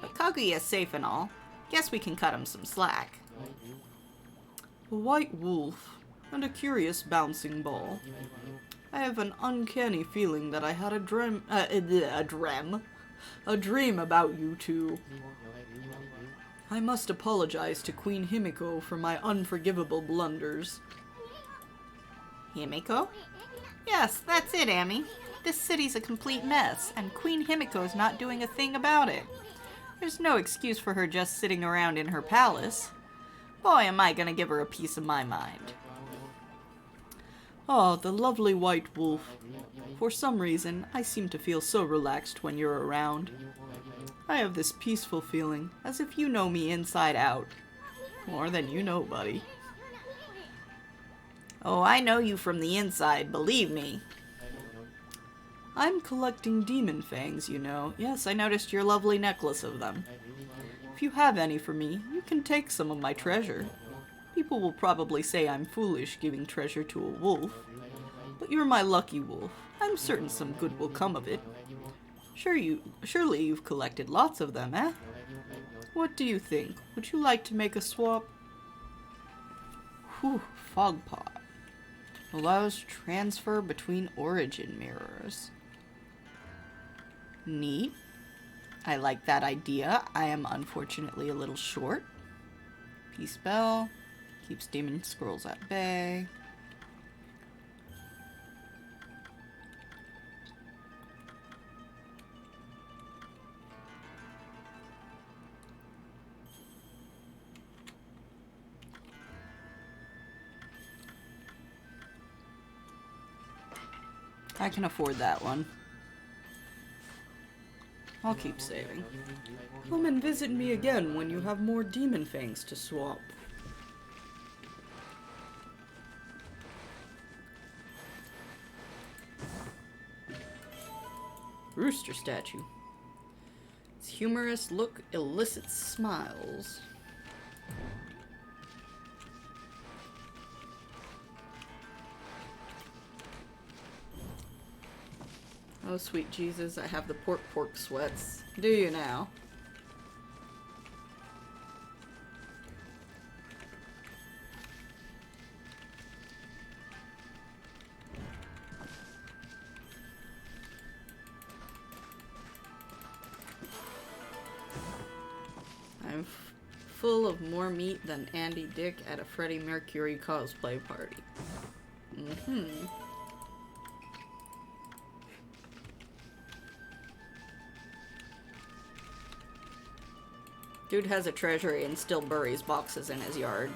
Speaker 2: But Kaguya's safe and all. Guess we can cut him some slack.
Speaker 1: A white wolf, and a curious bouncing ball. I have an uncanny feeling that I had a dream about you two. I must apologize to Queen Himiko for my unforgivable blunders.
Speaker 2: Himiko? Yes, that's it, Amy. This city's a complete mess, and Queen Himiko's not doing a thing about it. There's no excuse for her just sitting around in her palace. Boy, am I gonna give her a piece of my mind.
Speaker 1: Oh, the lovely white wolf. For some reason, I seem to feel so relaxed when you're around. I have this peaceful feeling, as if you know me inside out. More than you know, buddy.
Speaker 2: Oh, I know you from the inside, believe me.
Speaker 1: I'm collecting demon fangs, you know. Yes, I noticed your lovely necklace of them. If you have any for me, you can take some of my treasure. People will probably say I'm foolish giving treasure to a wolf, but you're my lucky wolf. I'm certain some good will come of it. Surely you've collected lots of them, eh? What do you think? Would you like to make a swap? Whew, fog pot. Allows transfer between origin mirrors. Neat. I like that idea. I am unfortunately a little short. Peace spell. Keeps demon squirrels at bay. I can afford that one. I'll keep saving. Come and visit me again when you have more demon fangs to swap. Rooster statue. Its humorous look elicits smiles. Oh, sweet Jesus, I have the pork sweats. Do you now? I'm full of more meat than Andy Dick at a Freddie Mercury cosplay party. Mm-hmm. Dude has a treasury and still buries boxes in his yard.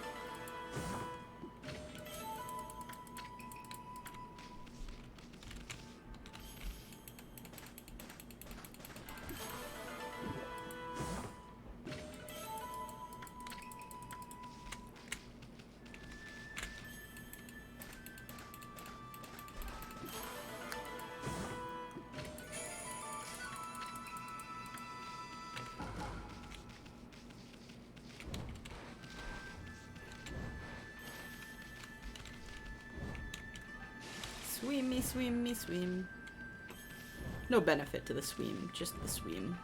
Speaker 1: Swim me, swim me, swim. No benefit to the swim, just the swim.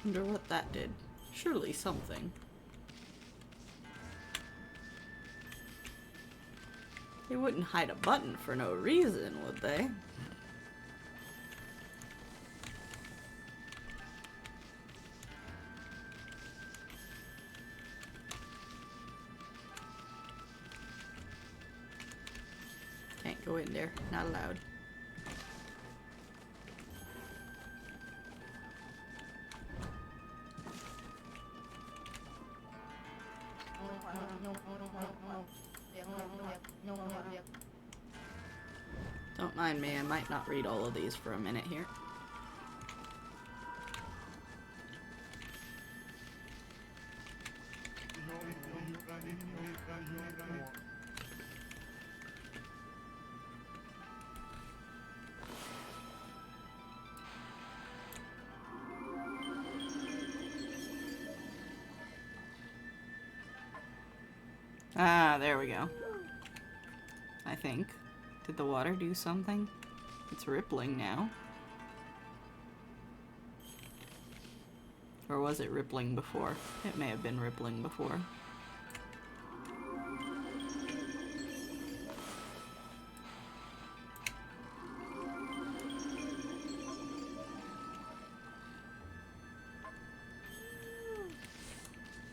Speaker 1: Wonder what that did. Surely something. They wouldn't hide a button for no reason, would they? Can't go in there. Not allowed. Don't mind me, I might not read all of these for a minute here. Ah, there we go. I think. Did the water do something? It's rippling now. Or was it rippling before? It may have been rippling before.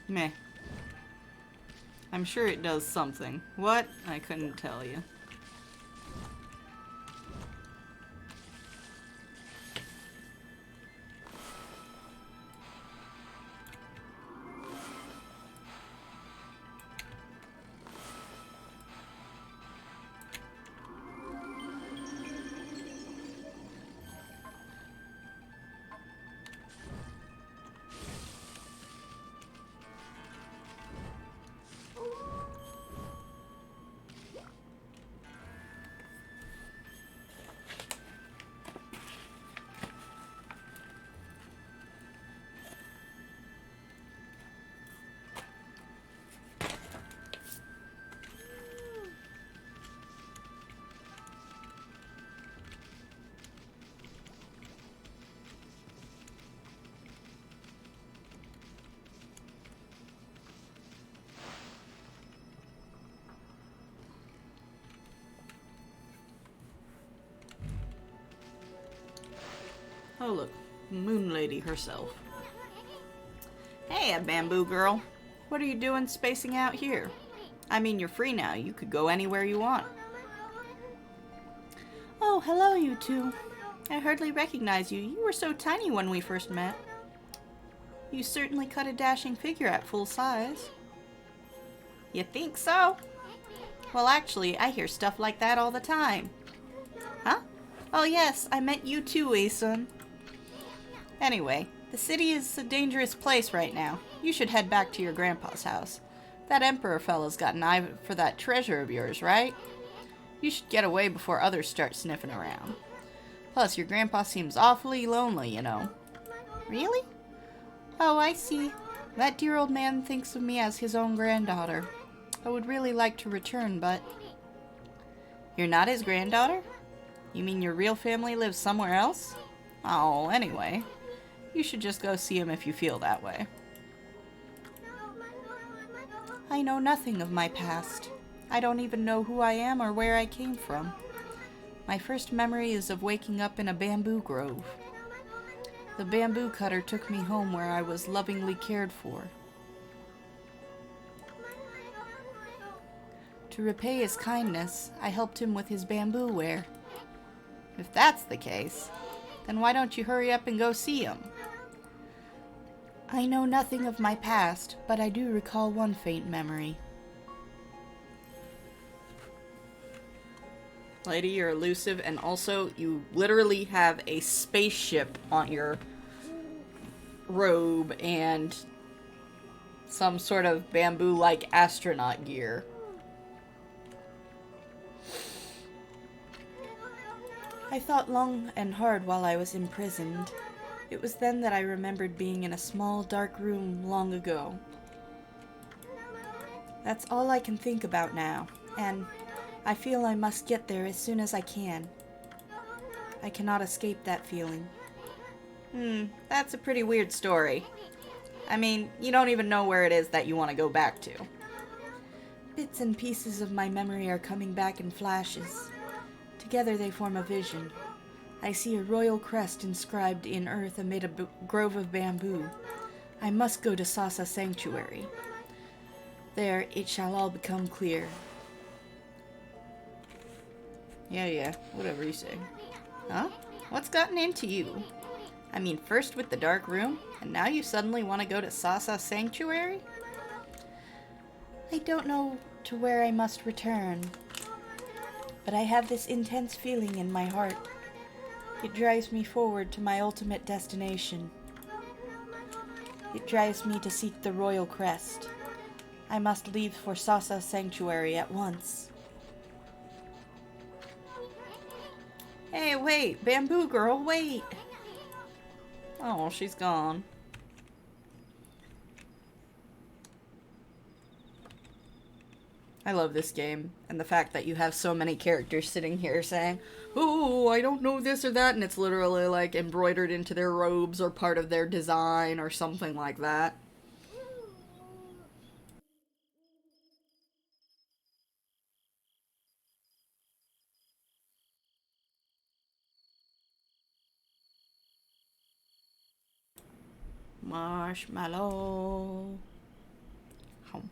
Speaker 1: Meh. I'm sure it does something. What? I couldn't tell you. Oh look, Moon Lady herself. Hey, Bamboo Girl. What are you doing spacing out here? I mean, you're free now. You could go anywhere you want. Oh, hello, you two. I hardly recognize you. You were so tiny when we first met. You certainly cut a dashing figure at full size. You think so? Well, actually, I hear stuff like that all the time. Huh? Oh yes, I meant you too, Asun. Anyway, the city is a dangerous place right now. You should head back to your grandpa's house. That Emperor fella's got an eye for that treasure of yours, right? You should get away before others start sniffing around. Plus, your grandpa seems awfully lonely, you know. Really? Oh, I see. That dear old man thinks of me as his own granddaughter. I would really like to return, but... You're not his granddaughter? You mean your real family lives somewhere else? Oh, anyway. You should just go see him if you feel that way. I know nothing of my past. I don't even know who I am or where I came from. My first memory is of waking up in a bamboo grove. The bamboo cutter took me home where I was lovingly cared for. To repay his kindness, I helped him with his bamboo ware. If that's the case, then why don't you hurry up and go see him? I know nothing of my past, but I do recall one faint memory. Lady, you're elusive, and also you literally have a spaceship on your robe and some sort of bamboo-like astronaut gear. I thought long and hard while I was imprisoned. It was then that I remembered being in a small, dark room long ago. That's all I can think about now, and I feel I must get there as soon as I can. I cannot escape that feeling. That's a pretty weird story. I mean, you don't even know where it is that you want to go back to. Bits and pieces of my memory are coming back in flashes. Together they form a vision. I see a royal crest inscribed in earth amid a grove of bamboo. I must go to Sasa Sanctuary. There it shall all become clear. Yeah, whatever you say. Huh? What's gotten into you? I mean, first with the dark room, and now you suddenly want to go to Sasa Sanctuary? I don't know to where I must return, but I have this intense feeling in my heart. It drives me forward to my ultimate destination. It drives me to seek the royal crest. I must leave for Sasa Sanctuary at once. Hey, wait! Bamboo Girl, wait! Oh, she's gone. I love this game, and the fact that you have so many characters sitting here saying, oh, I don't know this or that, and it's literally like embroidered into their robes or part of their design or something like that. Marshmallow. Home.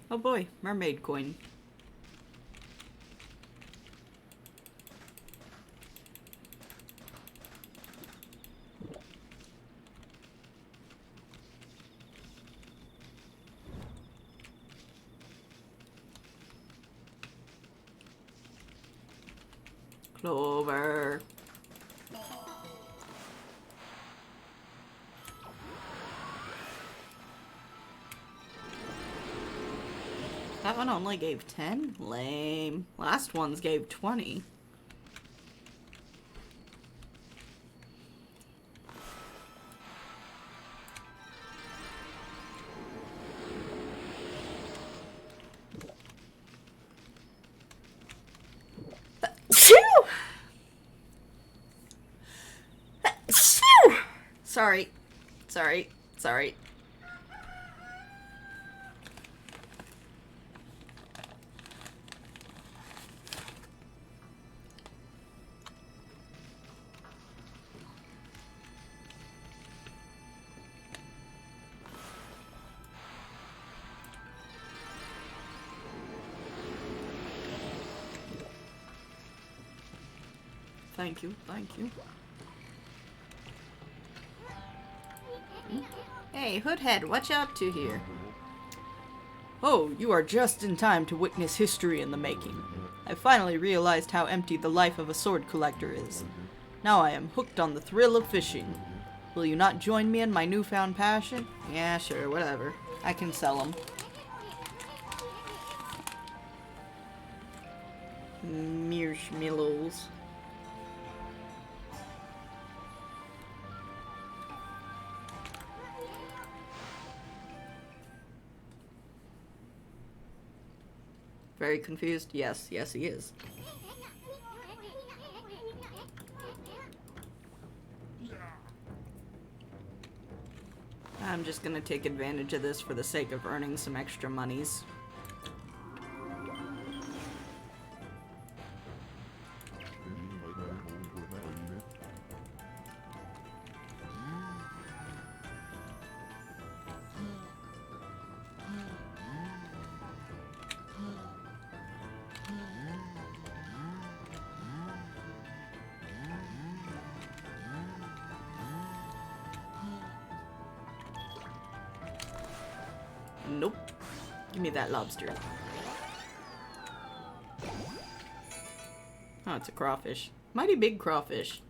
Speaker 1: Oh boy, mermaid coin. Clover. That one only gave 10? Lame. Last ones gave 20.
Speaker 2: Sorry. Sorry. Sorry. Thank you, thank you. Hey, Hoodhead, what you up to here?
Speaker 1: Oh, you are just in time to witness history in the making. I finally realized how empty the life of a sword collector is. Now I am hooked on the thrill of fishing. Will you not join me in my newfound passion?
Speaker 2: Yeah, sure, whatever.
Speaker 1: I can sell them.
Speaker 2: Marshmallows.
Speaker 1: Very confused? Yes, yes he is. I'm just gonna take advantage of this for the sake of earning some extra monies. Nope. Give me that lobster. Oh, it's a crawfish. Mighty big crawfish.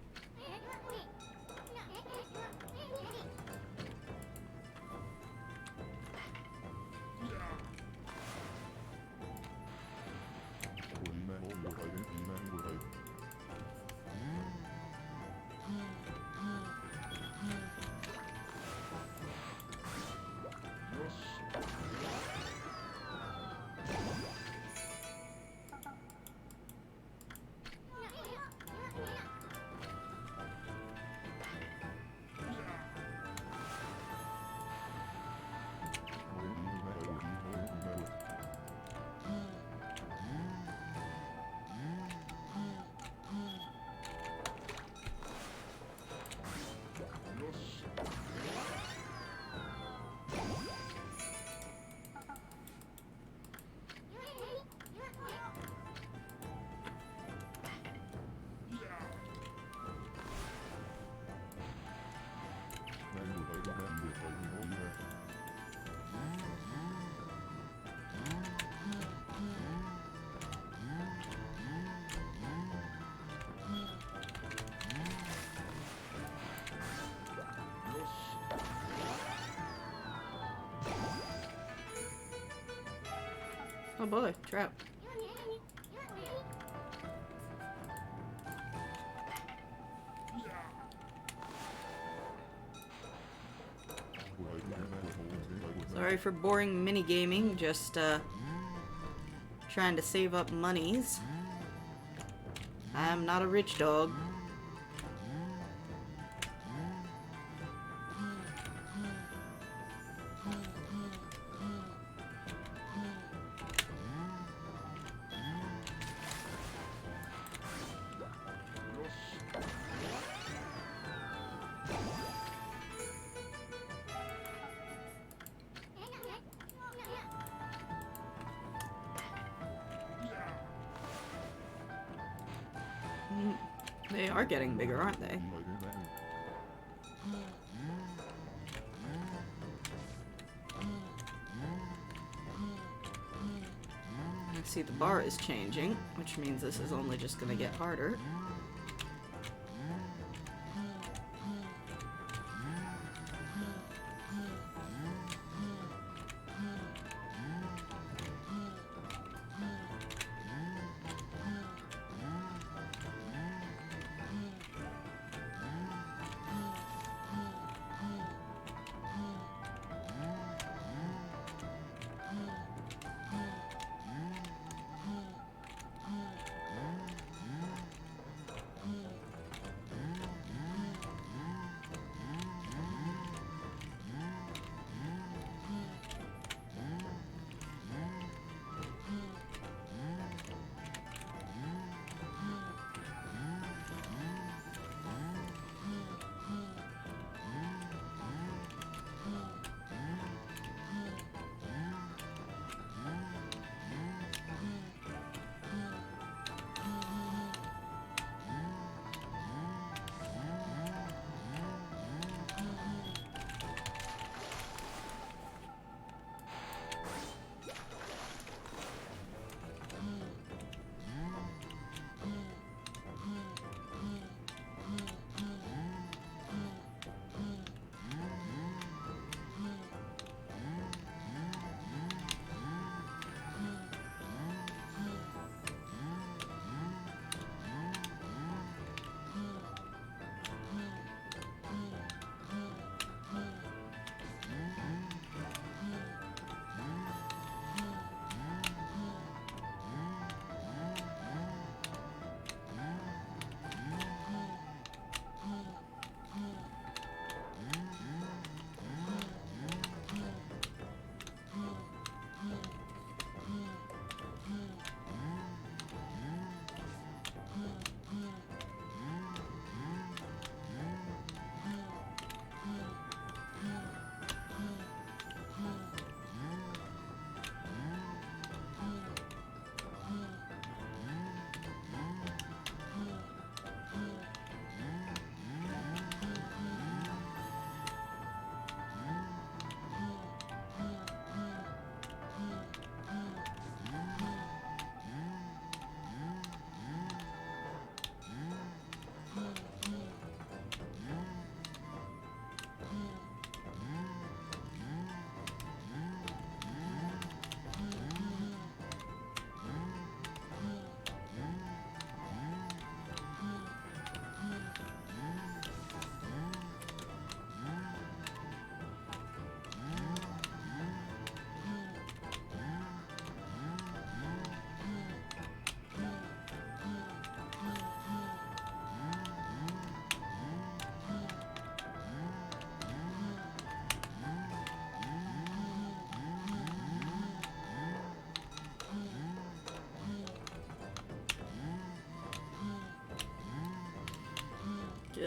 Speaker 1: Oh boy, trout. Sorry for boring mini-gaming, just trying to save up monies. I'm not a rich dog. They are getting bigger, aren't they? I see the bar is changing, which means this is only just gonna get harder.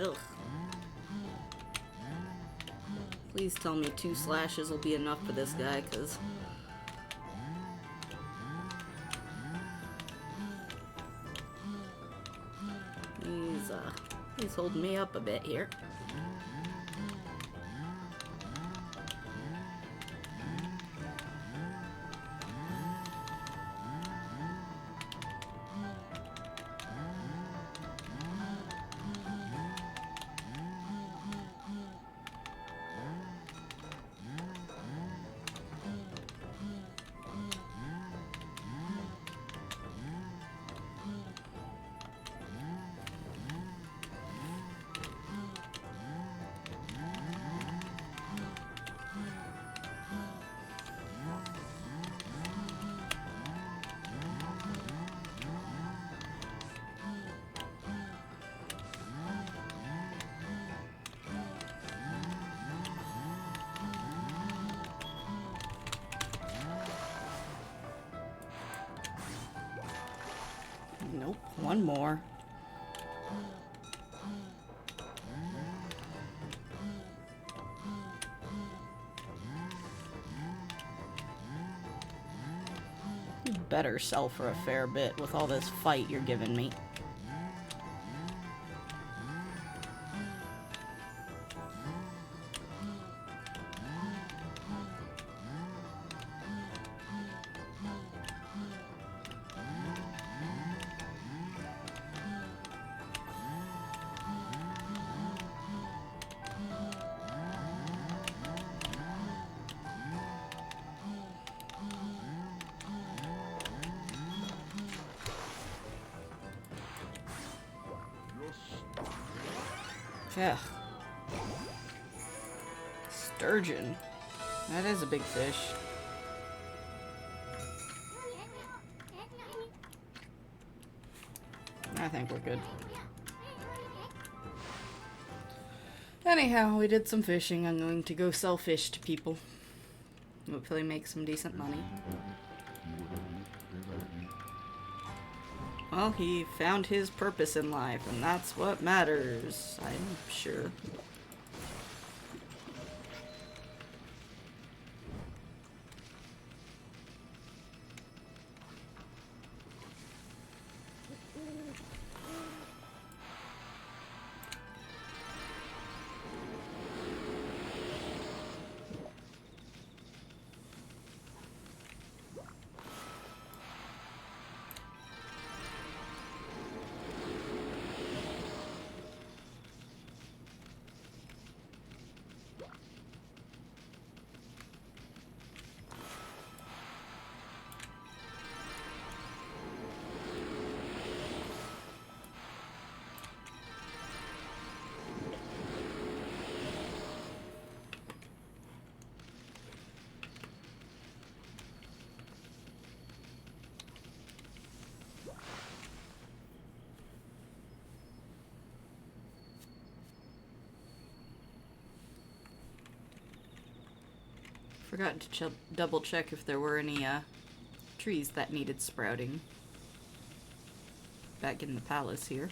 Speaker 1: Ugh. Please tell me 2 slashes will be enough for this guy, because... He's holding me up a bit here. Nope, one more. You better sell for a fair bit with all this fight you're giving me. Yeah. Sturgeon. That is a big fish. I think we're good. Anyhow, we did some fishing. I'm going to go sell fish to people. Hopefully make some decent money. Well, he found his purpose in life, and that's what matters, I'm sure. Forgot to double check if there were any trees that needed sprouting back in the palace here.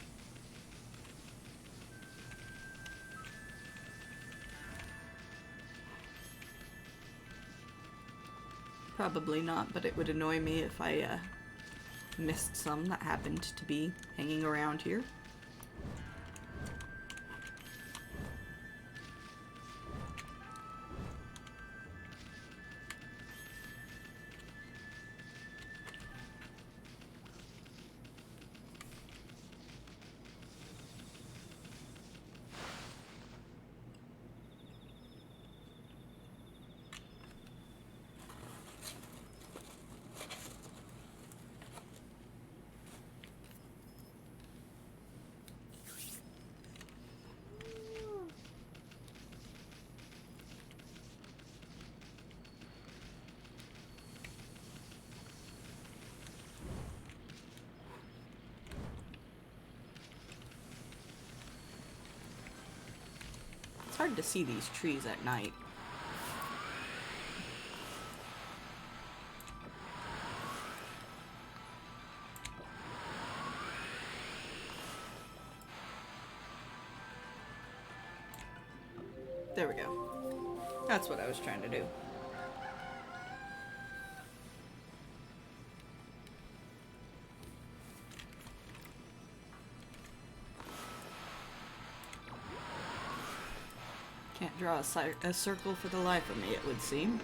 Speaker 1: Probably not, but it would annoy me if I missed some that happened to be hanging around here. It's hard to see these trees at night. There we go. That's what I was trying to do. Can't draw a circle for the life of me, it would seem.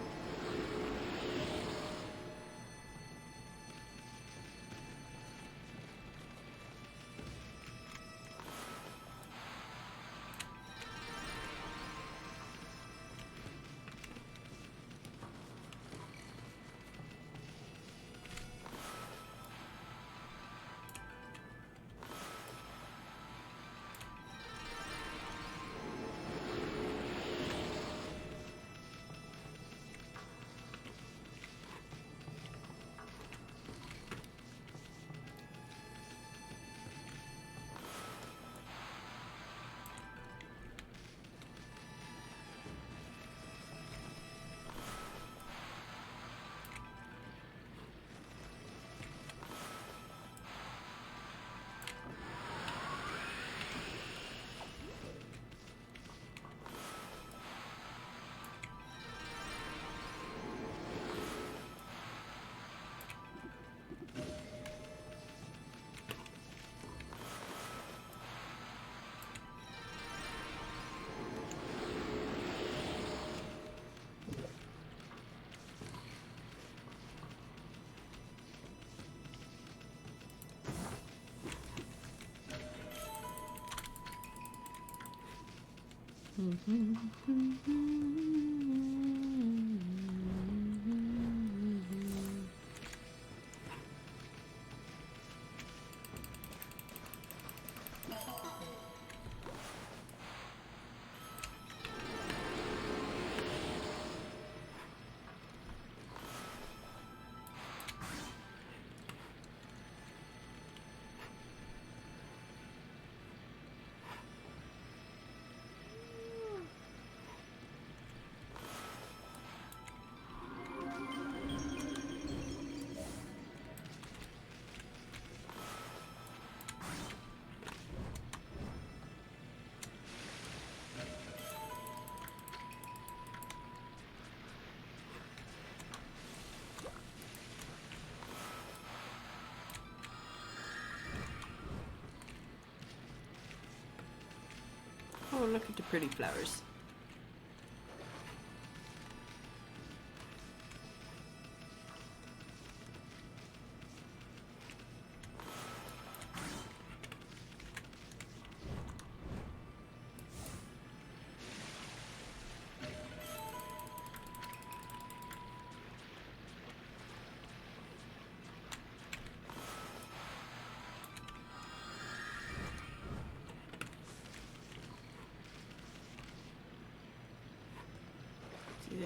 Speaker 1: Oh, look at the pretty flowers.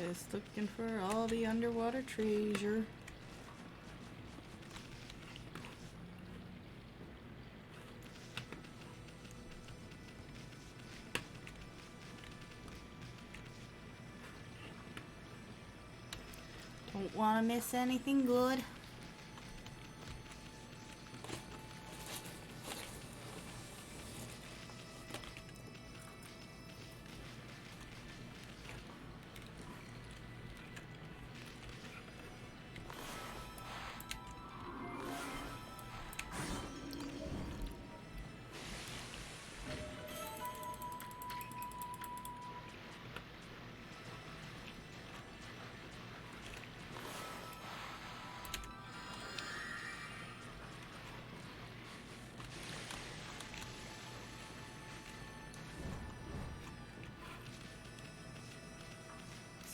Speaker 1: Just looking for all the underwater treasure. Don't want to miss anything good.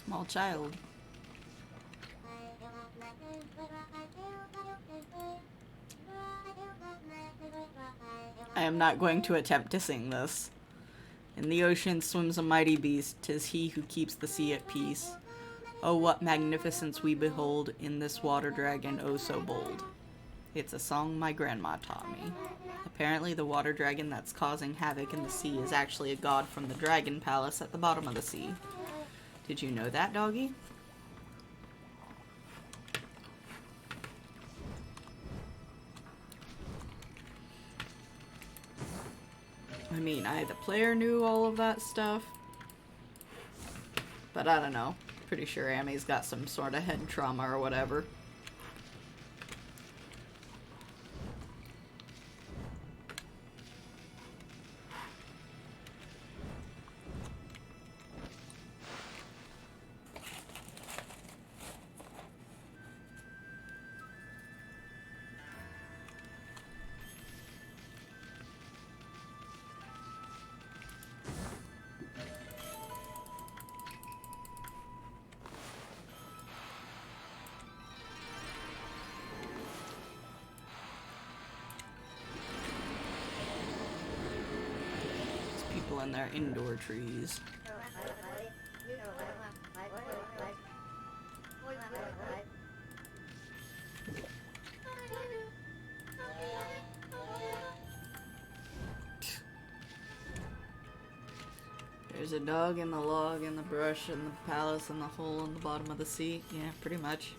Speaker 1: Small child. I am not going to attempt to sing this. In the ocean swims a mighty beast, 'tis he who keeps the sea at peace. Oh, what magnificence we behold in this water dragon, oh so bold. It's a song my grandma taught me. Apparently the water dragon that's causing havoc in the sea is actually a god from the dragon palace at the bottom of the sea. Did you know that, doggy? I mean, the player knew all of that stuff, But I don't know. Pretty sure Amy's got some sort of head trauma or whatever. People in their indoor trees. There's a dog in the log in the brush in the palace and the hole in the bottom of the sea. Yeah, pretty much.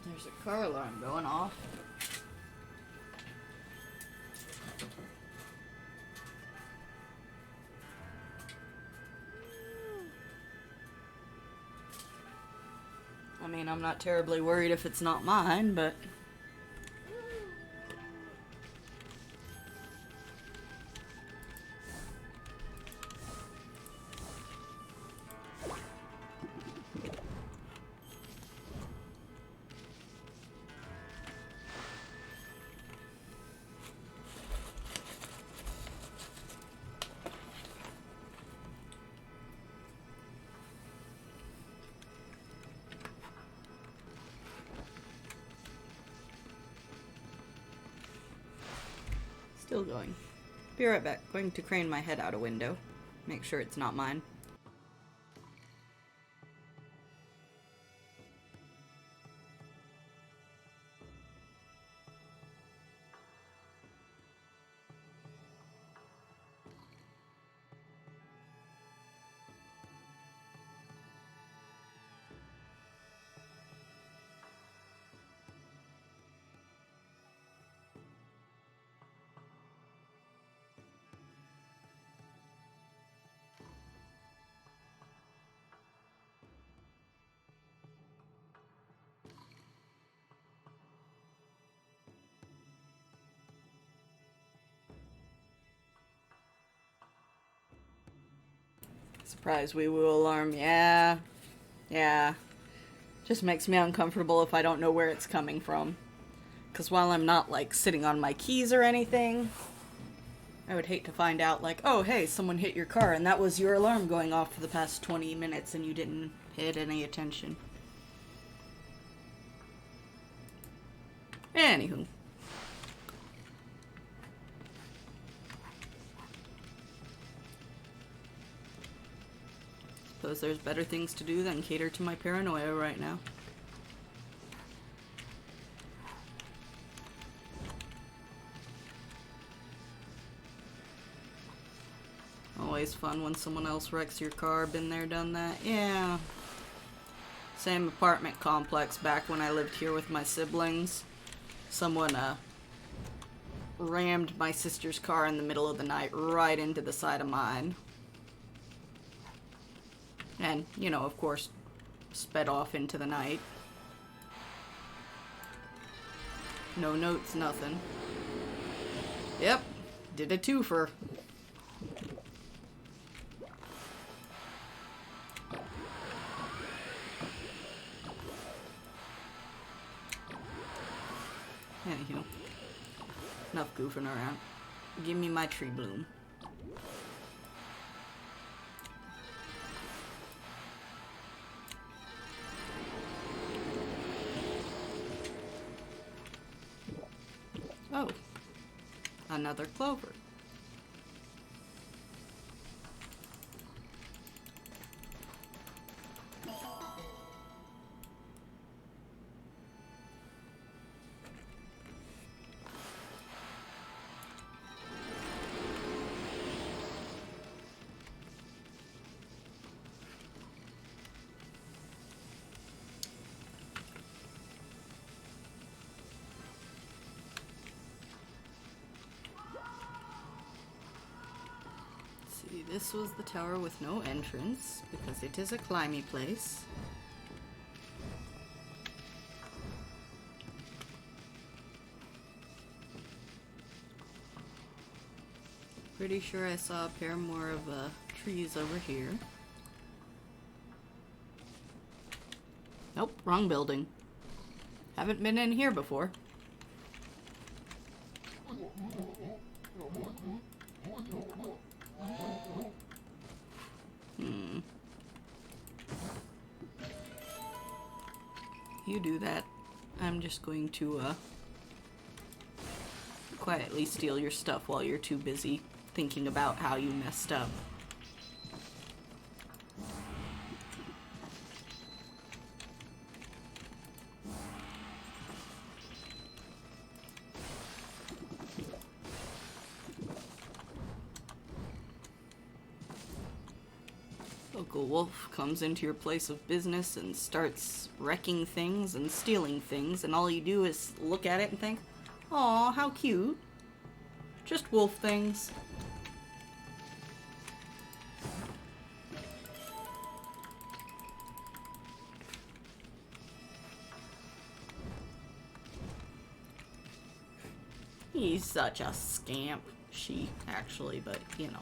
Speaker 1: There's a car alarm going off. I mean, I'm not terribly worried if it's not mine, but... Still going. Be right back. Going to crane my head out a window. Make sure it's not mine. Surprise wee woo alarm. Yeah. Yeah. Just makes me uncomfortable if I don't know where it's coming from. Because while I'm not, like, sitting on my keys or anything, I would hate to find out, like, oh, hey, someone hit your car and that was your alarm going off for the past 20 minutes and you didn't pay it any attention. Anywho. Suppose there's better things to do than cater to my paranoia right now. Always fun when someone else wrecks your car. Been there, done that. Yeah. Same apartment complex back when I lived here with my siblings. Someone rammed my sister's car in the middle of the night right into the side of mine. And, you know, of course, sped off into the night. No notes, nothing. Yep, did a twofer. Anywho, enough goofing around. Give me my tree bloom. Oh, another clover. see, this was the tower with no entrance, because it is a climby place. Pretty sure I saw a pair more of trees over here. Nope, wrong building. Haven't been in here before. You do that. I'm just going to quietly steal your stuff while you're too busy thinking about how you messed up. Local wolf comes into your place of business and starts wrecking things and stealing things, and all you do is look at it and think, "Aw, how cute. Just wolf things." He's such a scamp. She, actually, but, you know.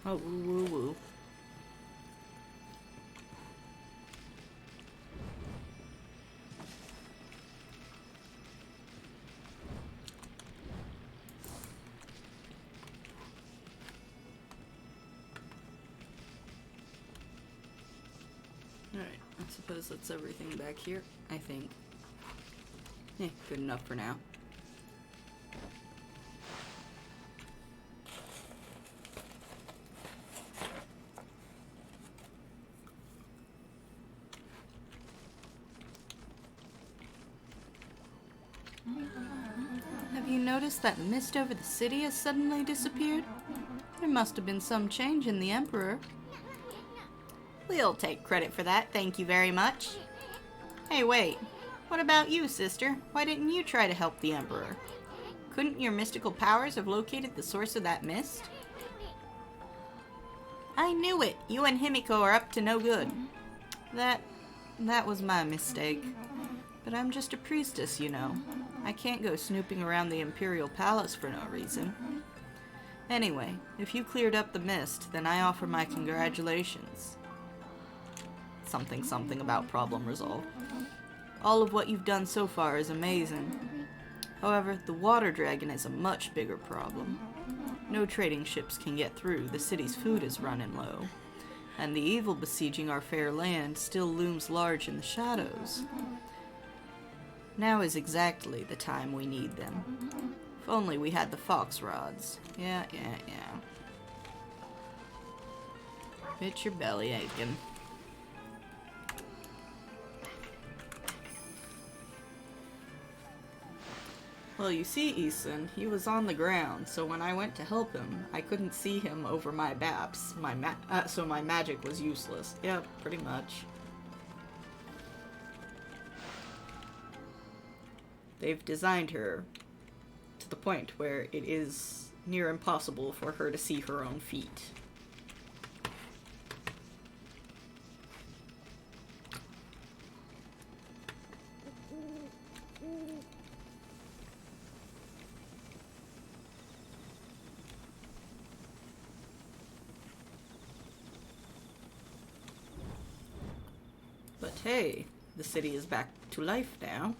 Speaker 1: Oh, woo woo woo. Alright, I suppose that's everything back here, I think. Good enough for now. Have you noticed that mist over the city has suddenly disappeared? There must have been some change in the Emperor. We'll take credit for that, thank you very much. Hey, wait. What about you, sister? Why didn't you try to help the Emperor? Couldn't your mystical powers have located the source of that mist? I knew it! You and Himiko are up to no good. That was my mistake. But I'm just a priestess, you know. I can't go snooping around the Imperial Palace for no reason. Anyway, if you cleared up the mist, then I offer my congratulations. Something something about problem resolved. All of what you've done so far is amazing. However, the water dragon is a much bigger problem. No trading ships can get through, the city's food is running low. And the evil besieging our fair land still looms large in the shadows. Now is exactly the time we need them. If only we had the fox rods. Yeah. Bet your belly aching. Well, you see, Eason, he was on the ground, so when I went to help him, I couldn't see him over my baps. So my magic was useless. Yep, pretty much. They've designed her to the point where it is near impossible for her to see her own feet. But hey, the city is back to life now.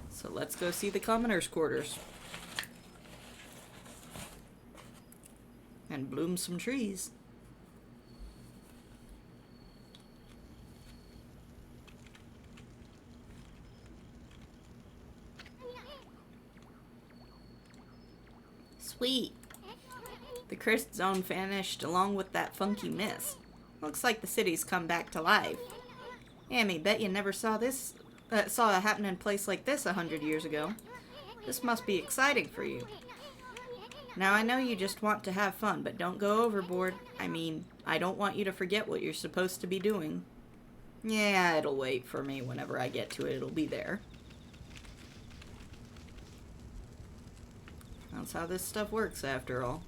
Speaker 1: So let's go see the commoners' quarters. And bloom some trees. Sweet. The cursed zone vanished along with that funky mist. Looks like the city's come back to life. Amy, bet you never saw it happen in a place like this 100 years ago. This must be exciting for you. Now I know you just want to have fun, but don't go overboard. I mean, I don't want you to forget what you're supposed to be doing. Yeah, it'll wait for me. Whenever I get to it, it'll be there. That's how this stuff works, after all.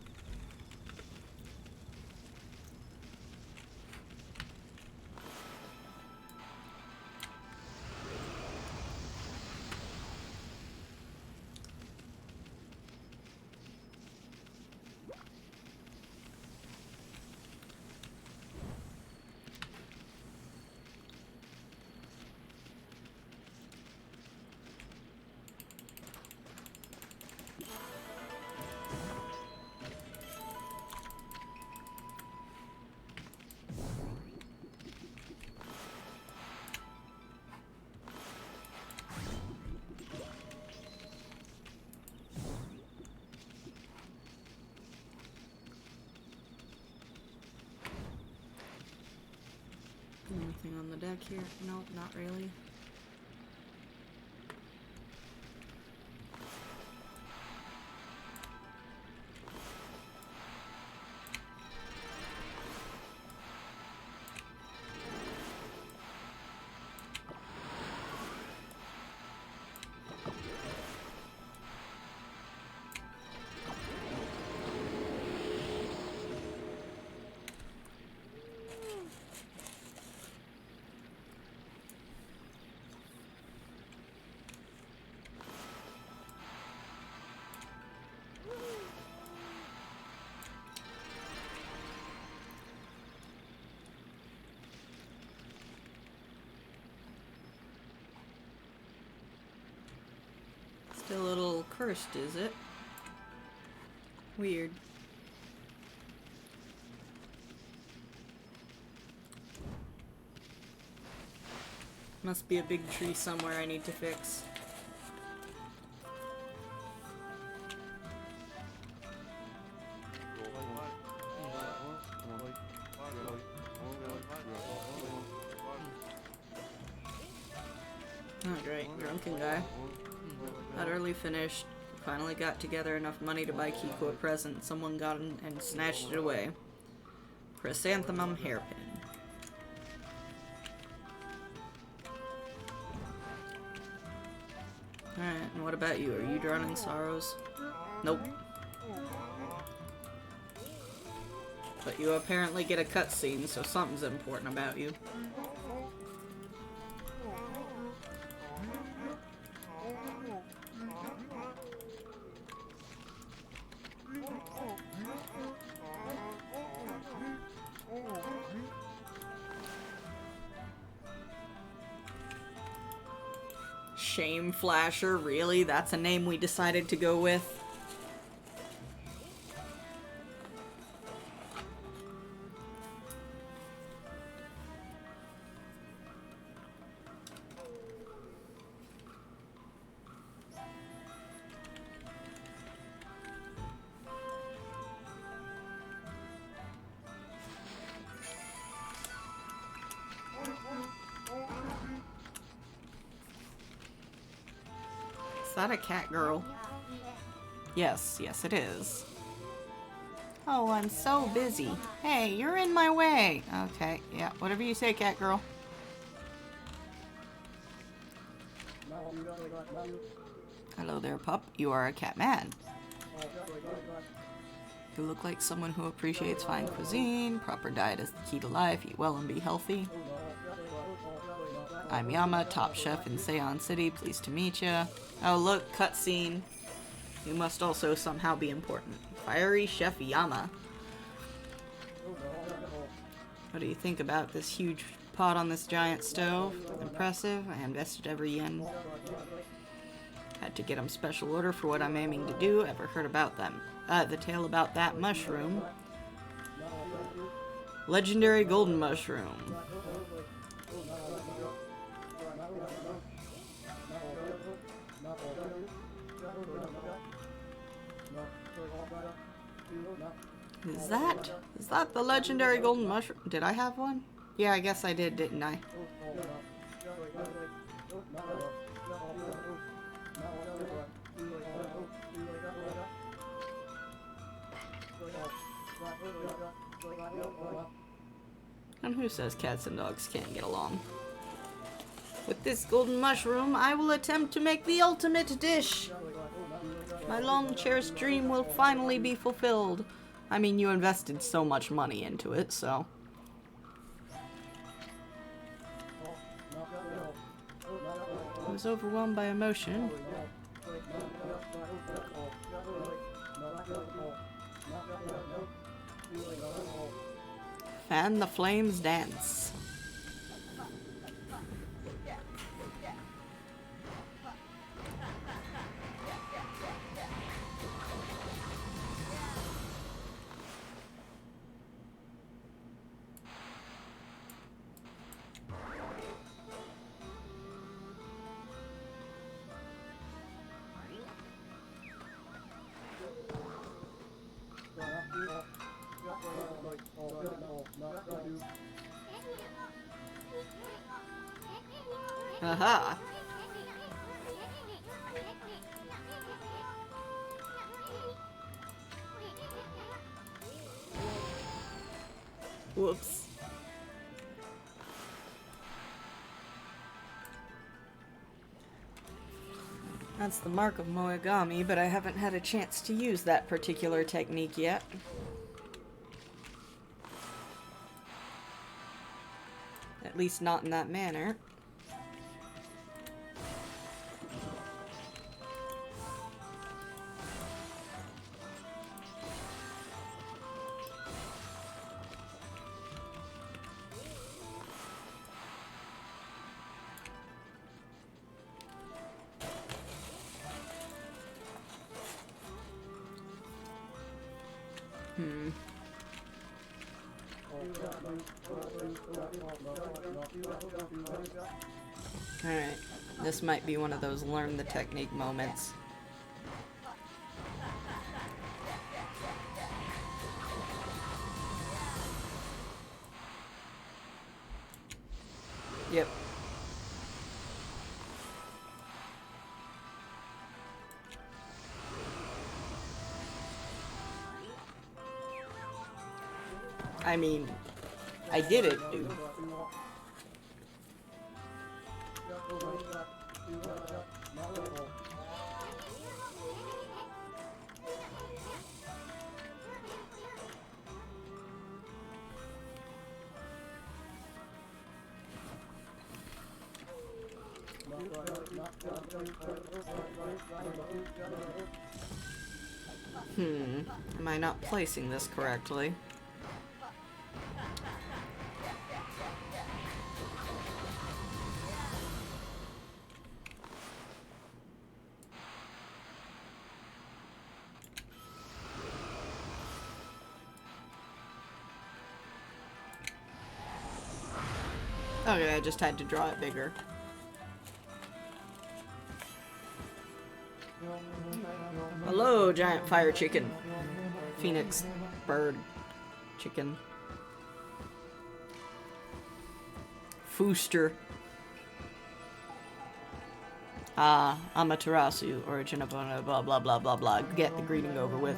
Speaker 1: Anything on the deck here? Nope, not really. Still a little cursed, is it? Weird. Must be a big tree somewhere I need to fix. Oh, great. Drunken guy. Utterly finished. Finally got together enough money to buy Kiko a present. Someone got it and snatched it away. Chrysanthemum hairpin. Alright, and what about you? Are you drowning sorrows? Nope. But you apparently get a cutscene, so something's important about you. Shame Flasher, really? That's a name we decided to go with? that a cat girl? Yes, yes it is. Oh, I'm so busy. Hey, you're in my way. Okay, yeah, whatever you say, cat girl. Hello there, pup. You are a cat man. You look like someone who appreciates fine cuisine. Proper diet is the key to life. Eat well and be healthy. I'm Yama, top chef in Seon City. Pleased to meet ya. Oh, look, cutscene. You must also somehow be important. Fiery Chef Yama. What do you think about this huge pot on this giant stove? Impressive. I invested every yen. Had to get him special order for what I'm aiming to do. Ever heard about them? The tale about that mushroom. Legendary golden mushroom. Is that the legendary golden mushroom? Did I have one? Yeah, I guess I did, didn't I? And who says cats and dogs can't get along? With this golden mushroom, I will attempt to make the ultimate dish. My long-cherished dream will finally be fulfilled. I mean, you invested so much money into it, so... I was overwhelmed by emotion. Fan the flames dance. Aha! Whoops. That's the mark of Moegami, but I haven't had a chance to use that particular technique yet. At least not in that manner. Alright, this might be one of those learn the technique moments. Yep. I mean, I did it, dude. Am I not placing this correctly? Okay, I just had to draw it bigger. Hello, giant fire chicken. Phoenix bird chicken. Fooster. Amaterasu, origin of blah blah blah blah blah blah. Get the greeting over with.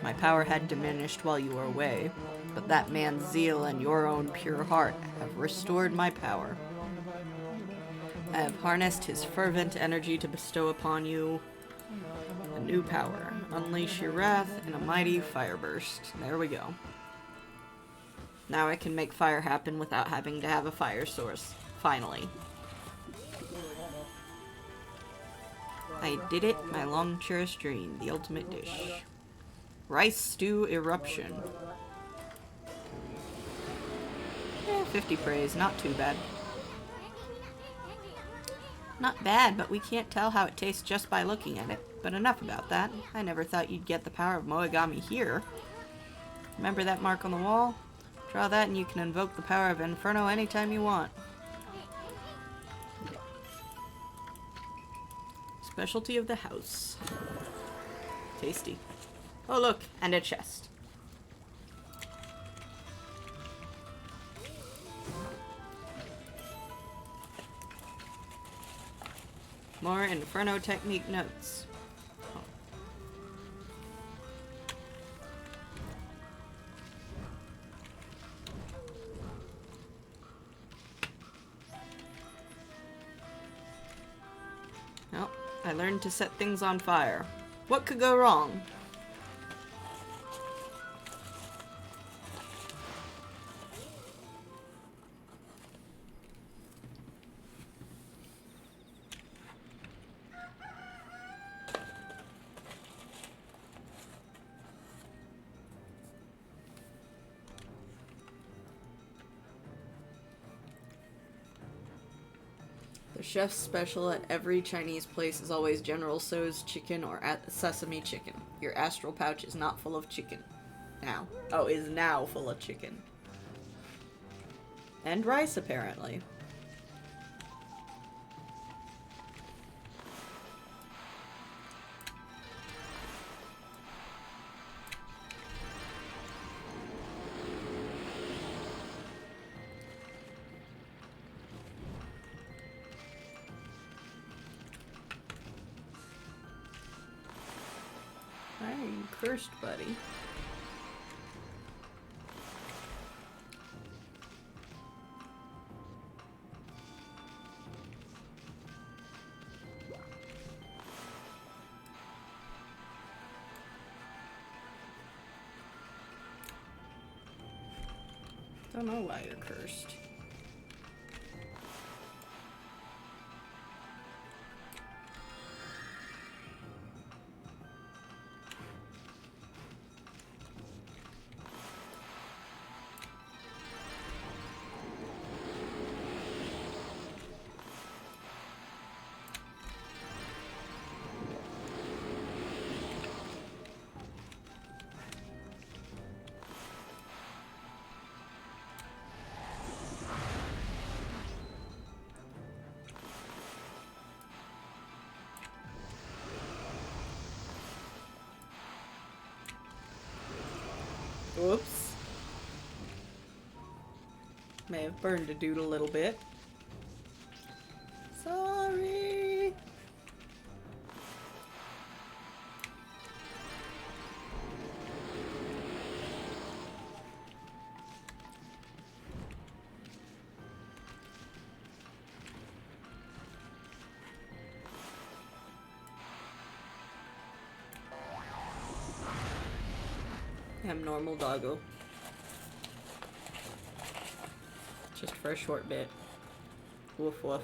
Speaker 1: My power had diminished while you were away, but that man's zeal and your own pure heart have restored my power. I have harnessed his fervent energy to bestow upon you a new power. Unleash your wrath in a mighty fire burst. There we go. Now I can make fire happen without having to have a fire source. Finally. I did it, my long cherished dream, the ultimate dish. Rice stew eruption. 50 praise, not too bad. Not bad, but we can't tell how it tastes just by looking at it. But enough about that. I never thought you'd get the power of Moegami here. Remember that mark on the wall? Draw that and you can invoke the power of Inferno anytime you want. Specialty of the house. Tasty. Oh look, and a chest. More Inferno technique notes. Oh, I learned to set things on fire. What could go wrong? The chef's special at every Chinese place is always General Tso's chicken or sesame chicken. Your astral pouch is not full of chicken. Now. Oh, is now full of chicken. And rice, apparently. Why are you cursed, buddy? Don't know why you're cursed. Whoops. May have burned a dude a little bit. Sorry. I'm normal doggo. Just for a short bit. Woof woof.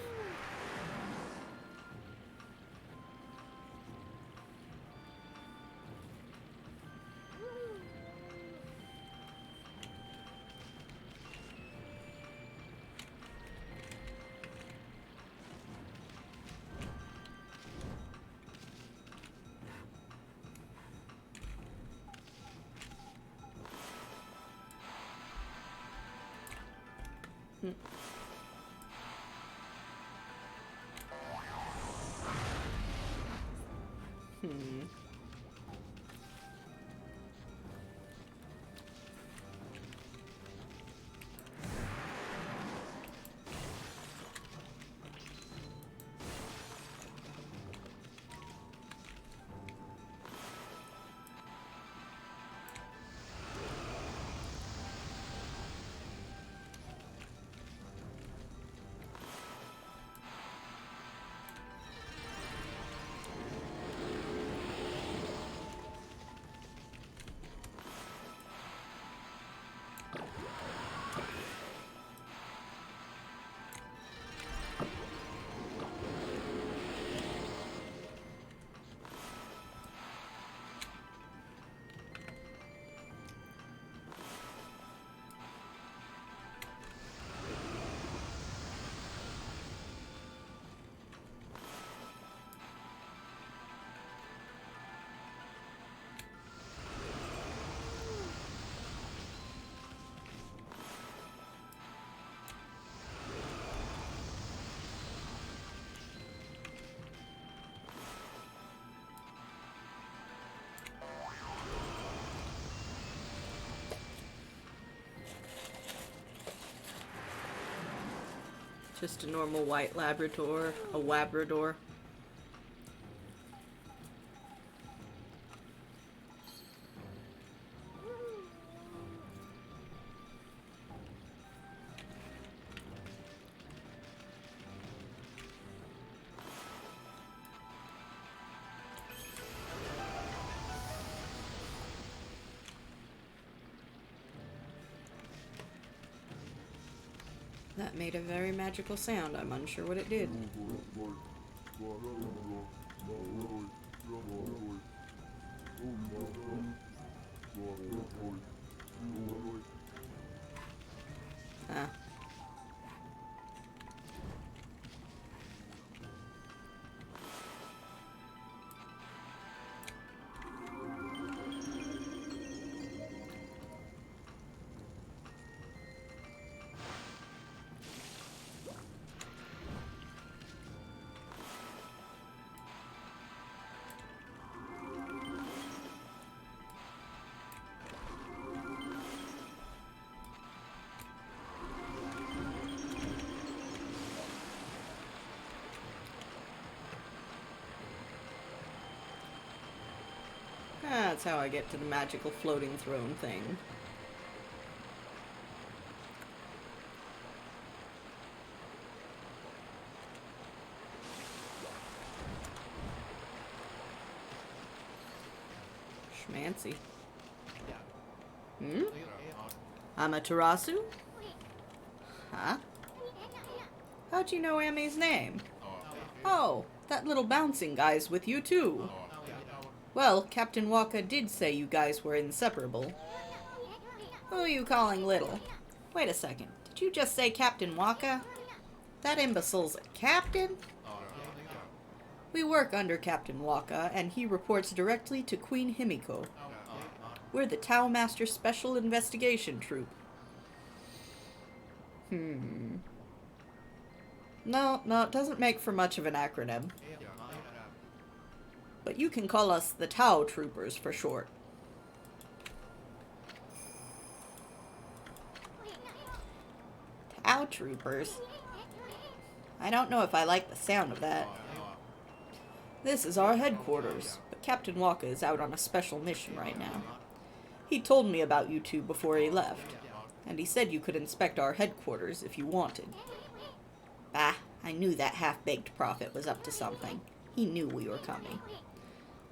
Speaker 1: Just a normal white Labrador. A Labrador. That made a very magical sound. I'm unsure what it did. Ah. That's how I get to the magical floating throne thing. Schmancy. Hmm? Amaterasu? Huh? How'd you know Ami's name? Oh, that little bouncing guy's with you too. Well, Captain Waka did say you guys were inseparable. Who are you calling little? Wait a second. Did you just say Captain Waka? That imbecile's a captain? We work under Captain Waka, and he reports directly to Queen Himiko. We're the Tao Master Special Investigation Troop. No, it doesn't make for much of an acronym. But you can call us the Tao Troopers for short. Tao Troopers? I don't know if I like the sound of that. This is our headquarters, but Captain Waka is out on a special mission right now. He told me about you two before he left, and he said you could inspect our headquarters if you wanted. Bah, I knew that half-baked prophet was up to something. He knew we were coming.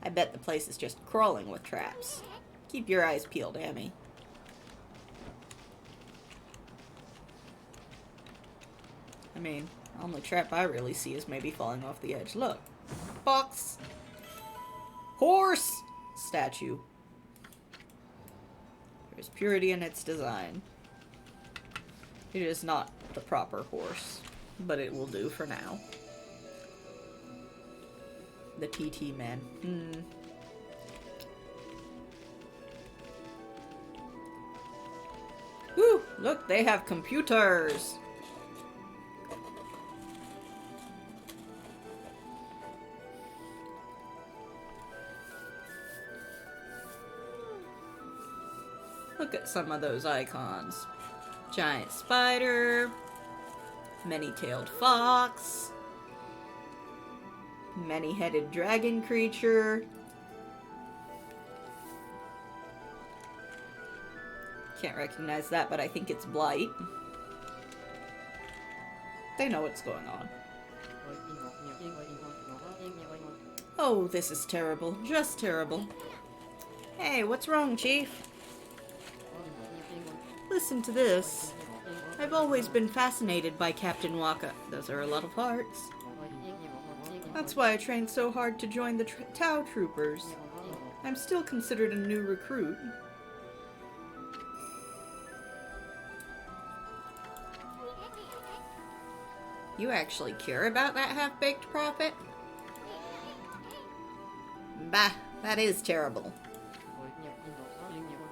Speaker 1: I bet the place is just crawling with traps. Keep your eyes peeled, Amy. I mean, the only trap I really see is maybe falling off the edge. Look. Box. Horse! Statue. There's purity in its design. It is not the proper horse, but it will do for now. The TT man. Woo! Look, they have computers! Look at some of those icons. Giant spider, many-tailed fox, many-headed dragon creature. Can't recognize that, but I think it's Blight. They know what's going on. Oh, this is terrible. Just terrible. Hey, what's wrong, Chief? Listen to this. I've always been fascinated by Captain Waka. Those are a lot of hearts. That's why I trained so hard to join the Tao Troopers. I'm still considered a new recruit. You actually care about that half-baked prophet? Bah, that is terrible.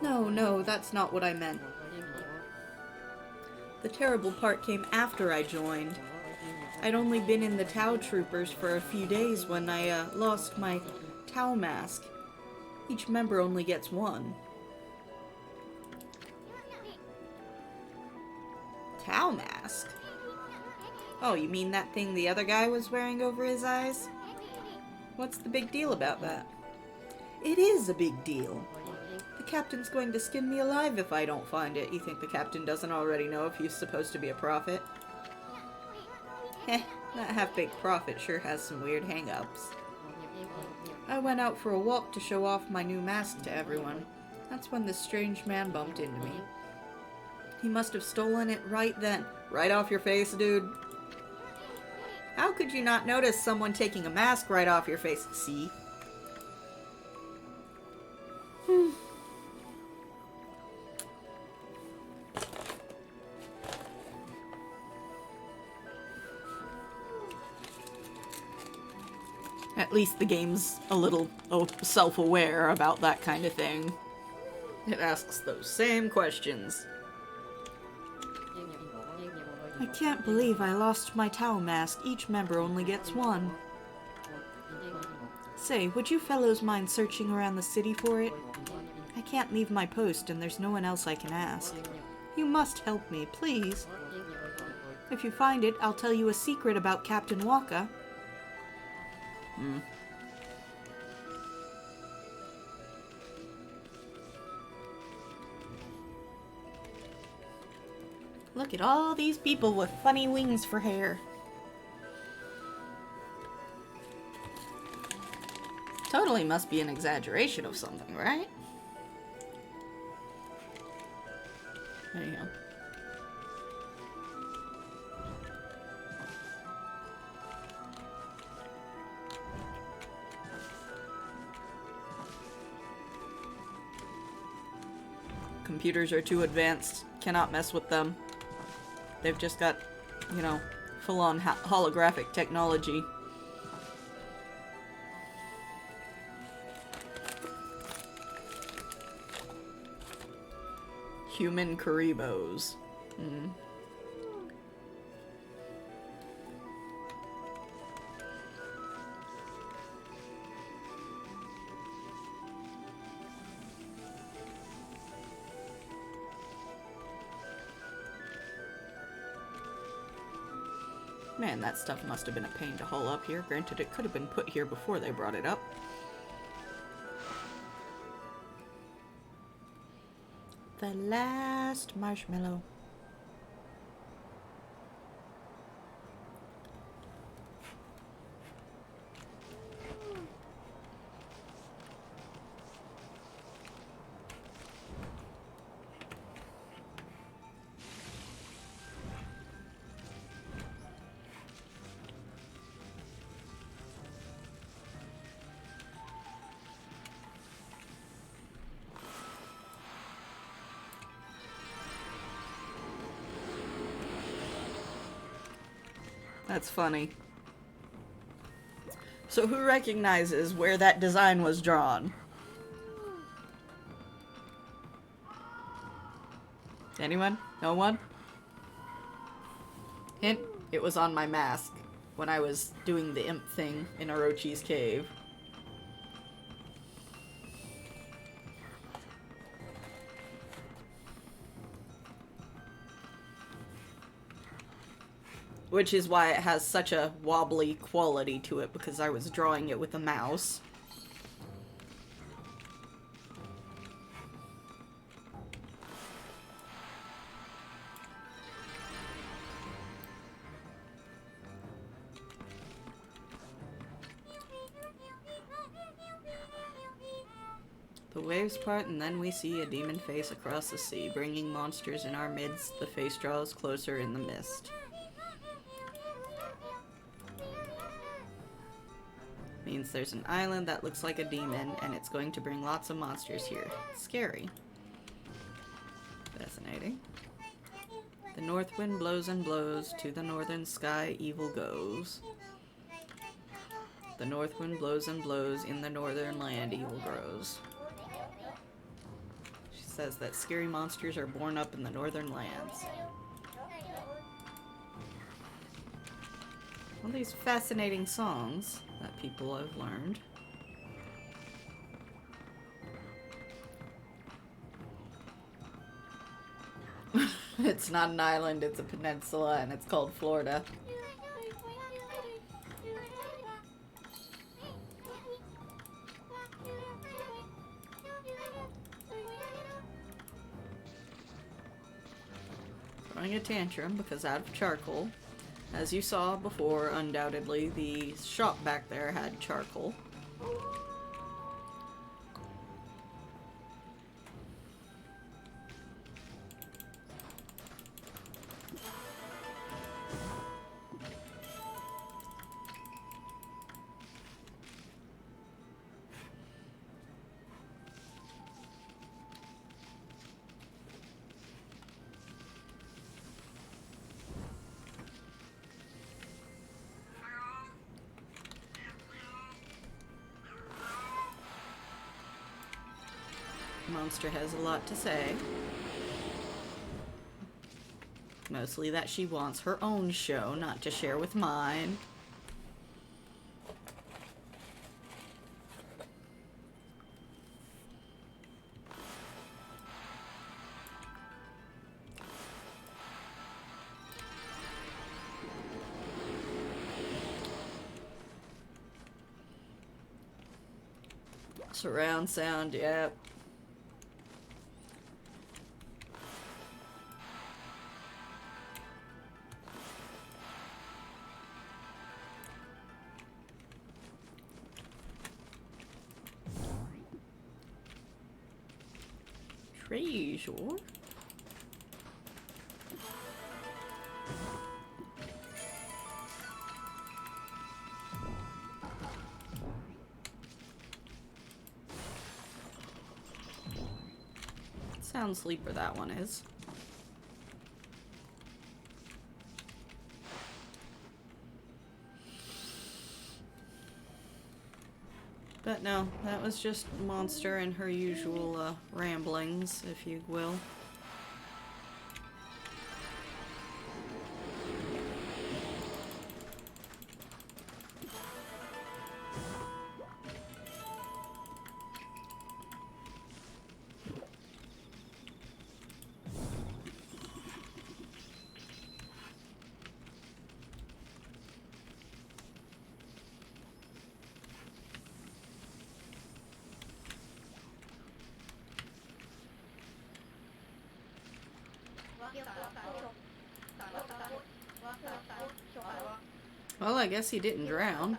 Speaker 1: No, that's not what I meant. The terrible part came after I joined. I'd only been in the Tao Troopers for a few days when I lost my Tao mask. Each member only gets one. Tao mask? Oh, you mean that thing the other guy was wearing over his eyes? What's the big deal about that? It is a big deal. The captain's going to skin me alive if I don't find it. You think the captain doesn't already know if he's supposed to be a prophet? Heh, that half-baked prophet sure has some weird hang-ups. I went out for a walk to show off my new mask to everyone. That's when this strange man bumped into me. He must have stolen it right then. Right off your face, dude. How could you not notice someone taking a mask right off your face? See? At least the game's a little self-aware about that kind of thing. It asks those same questions. I can't believe I lost my Tau mask. Each member only gets one. Say, would you fellows mind searching around the city for it? I can't leave my post and there's no one else I can ask. You must help me, please. If you find it, I'll tell you a secret about Captain Waka. Look at all these people with funny wings for hair. Totally must be an exaggeration of something, right? Anyhow. Computers are too advanced. Cannot mess with them. They've just got, you know, full-on holographic technology. Human Karibos. Man, that stuff must have been a pain to haul up here. Granted, it could have been put here before they brought it up. The last marshmallow. That's funny. So who recognizes where that design was drawn? Anyone? No one? Hint, it was on my mask when I was doing the imp thing in Orochi's cave. Which is why it has such a wobbly quality to it, because I was drawing it with a mouse. The waves part, and then we see a demon face across the sea, bringing monsters in our midst. The face draws closer in the mist. Means there's an island that looks like a demon, and it's going to bring lots of monsters here. Scary. Fascinating. The north wind blows and blows, to the northern sky evil goes. The north wind blows and blows, in the northern land evil grows. She says that scary monsters are born up in the northern lands. All these fascinating songs that people have learned. It's not an island, it's a peninsula, and it's called Florida. throwing a tantrum because out of charcoal. As you saw before, undoubtedly, the shop back there had charcoal. Monster has a lot to say. Mostly that she wants her own show, not to share with mine. Surround sound, yep. Treasure. Sound sleeper that one is. But no, that was just Monster and her usual ramblings, if you will. Well, I guess he didn't drown.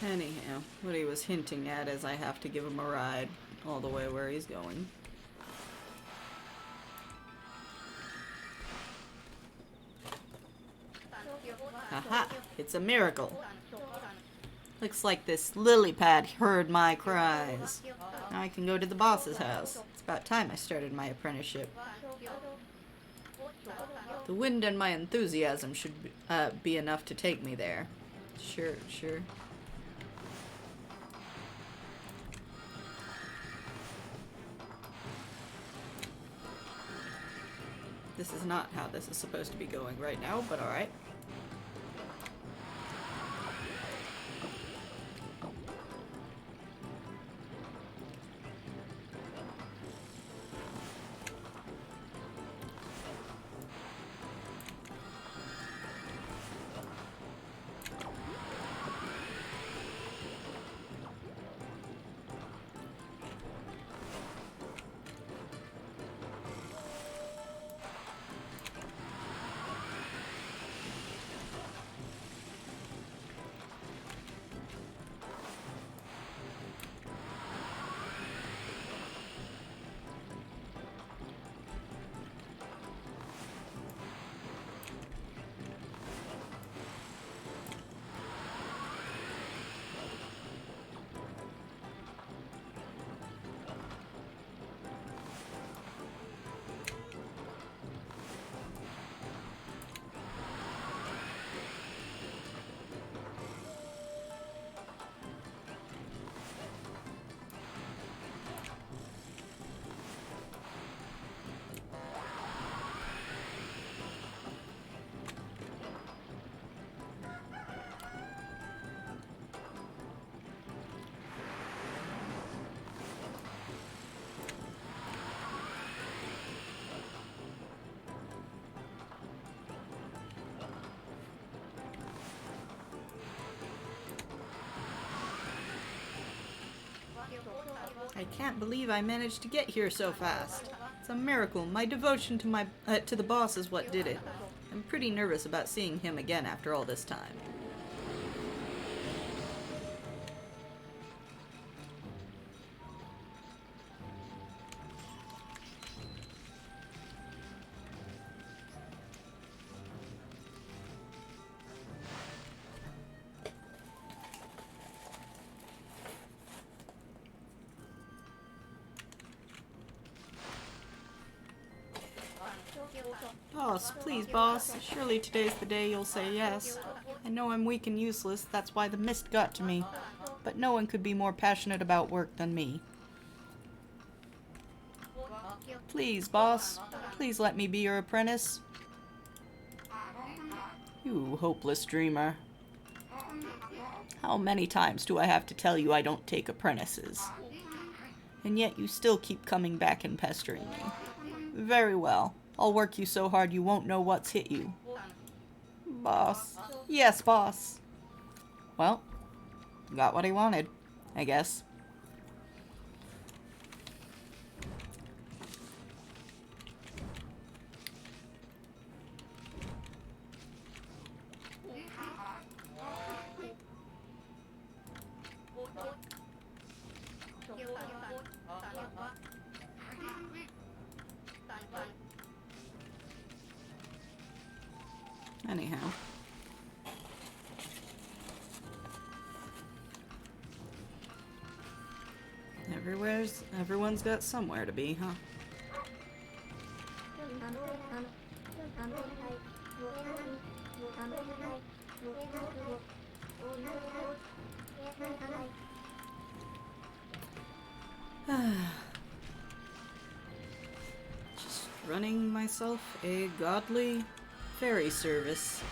Speaker 1: Anyhow, what he was hinting at is I have to give him a ride all the way where he's going. Haha, it's a miracle. Looks like this lily pad heard my cries. Now I can go to the boss's house. It's about time I started my apprenticeship. The wind and my enthusiasm should be enough to take me there. Sure, sure. This is not how this is supposed to be going right now, but alright. I can't believe I managed to get here so fast. It's a miracle. My devotion to the boss is what did it. I'm pretty nervous about seeing him again after all this time. Boss, please, boss. Surely today's the day you'll say yes. I know I'm weak and useless, that's why the mist got to me. But no one could be more passionate about work than me. Please, boss. Please let me be your apprentice. You hopeless dreamer. How many times do I have to tell you I don't take apprentices? And yet you still keep coming back and pestering me. Very well. I'll work you so hard you won't know what's hit you. Boss. Yes, boss. Well, got what he wanted, I guess. Anyhow. Everyone's got somewhere to be, huh? Just running myself a godly ferry service.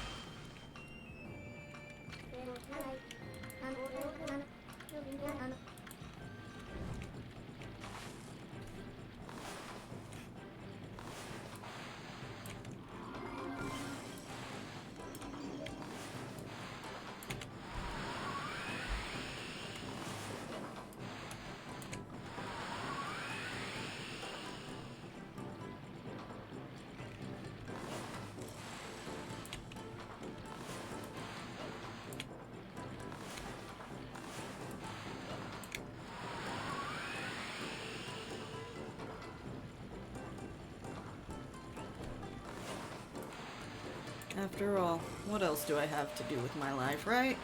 Speaker 1: After all, what else do I have to do with my life, right?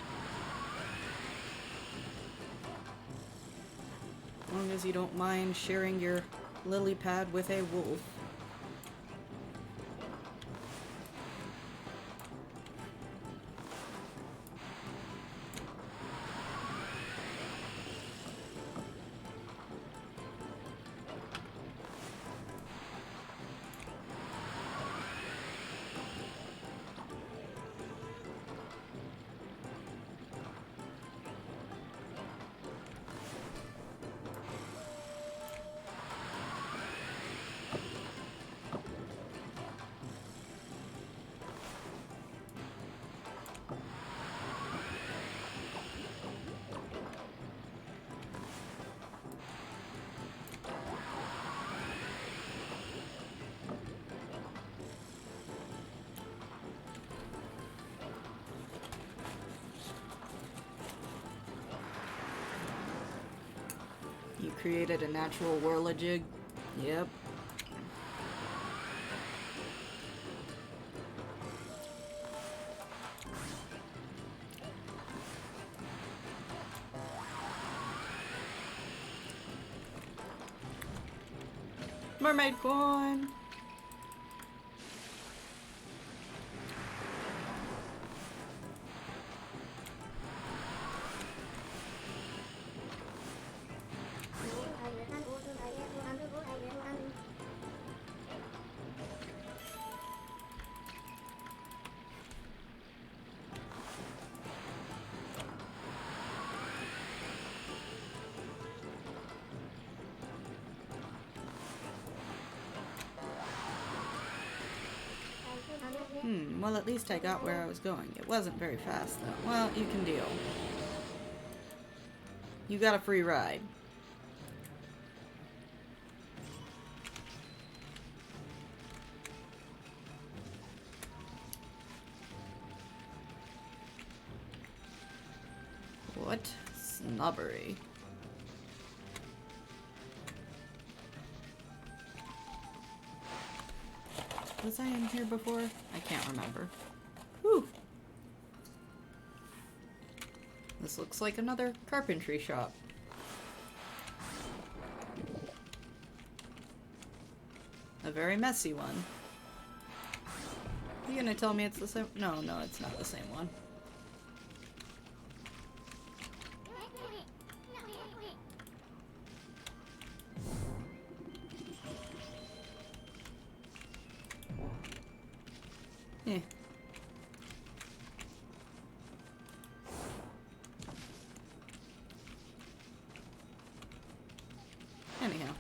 Speaker 1: As long as you don't mind sharing your lily pad with a wolf. You created a natural whirlijig? Yep. Mermaid coin! Well, at least I got where I was going. It wasn't very fast, though. Well, you can deal. You got a free ride. What? Snobbery. Was I in here before? I can't remember. Whew. This looks like another carpentry shop. A very messy one. Are you gonna tell me it's the same? No, no, it's not the same one. Yeah. Anyhow.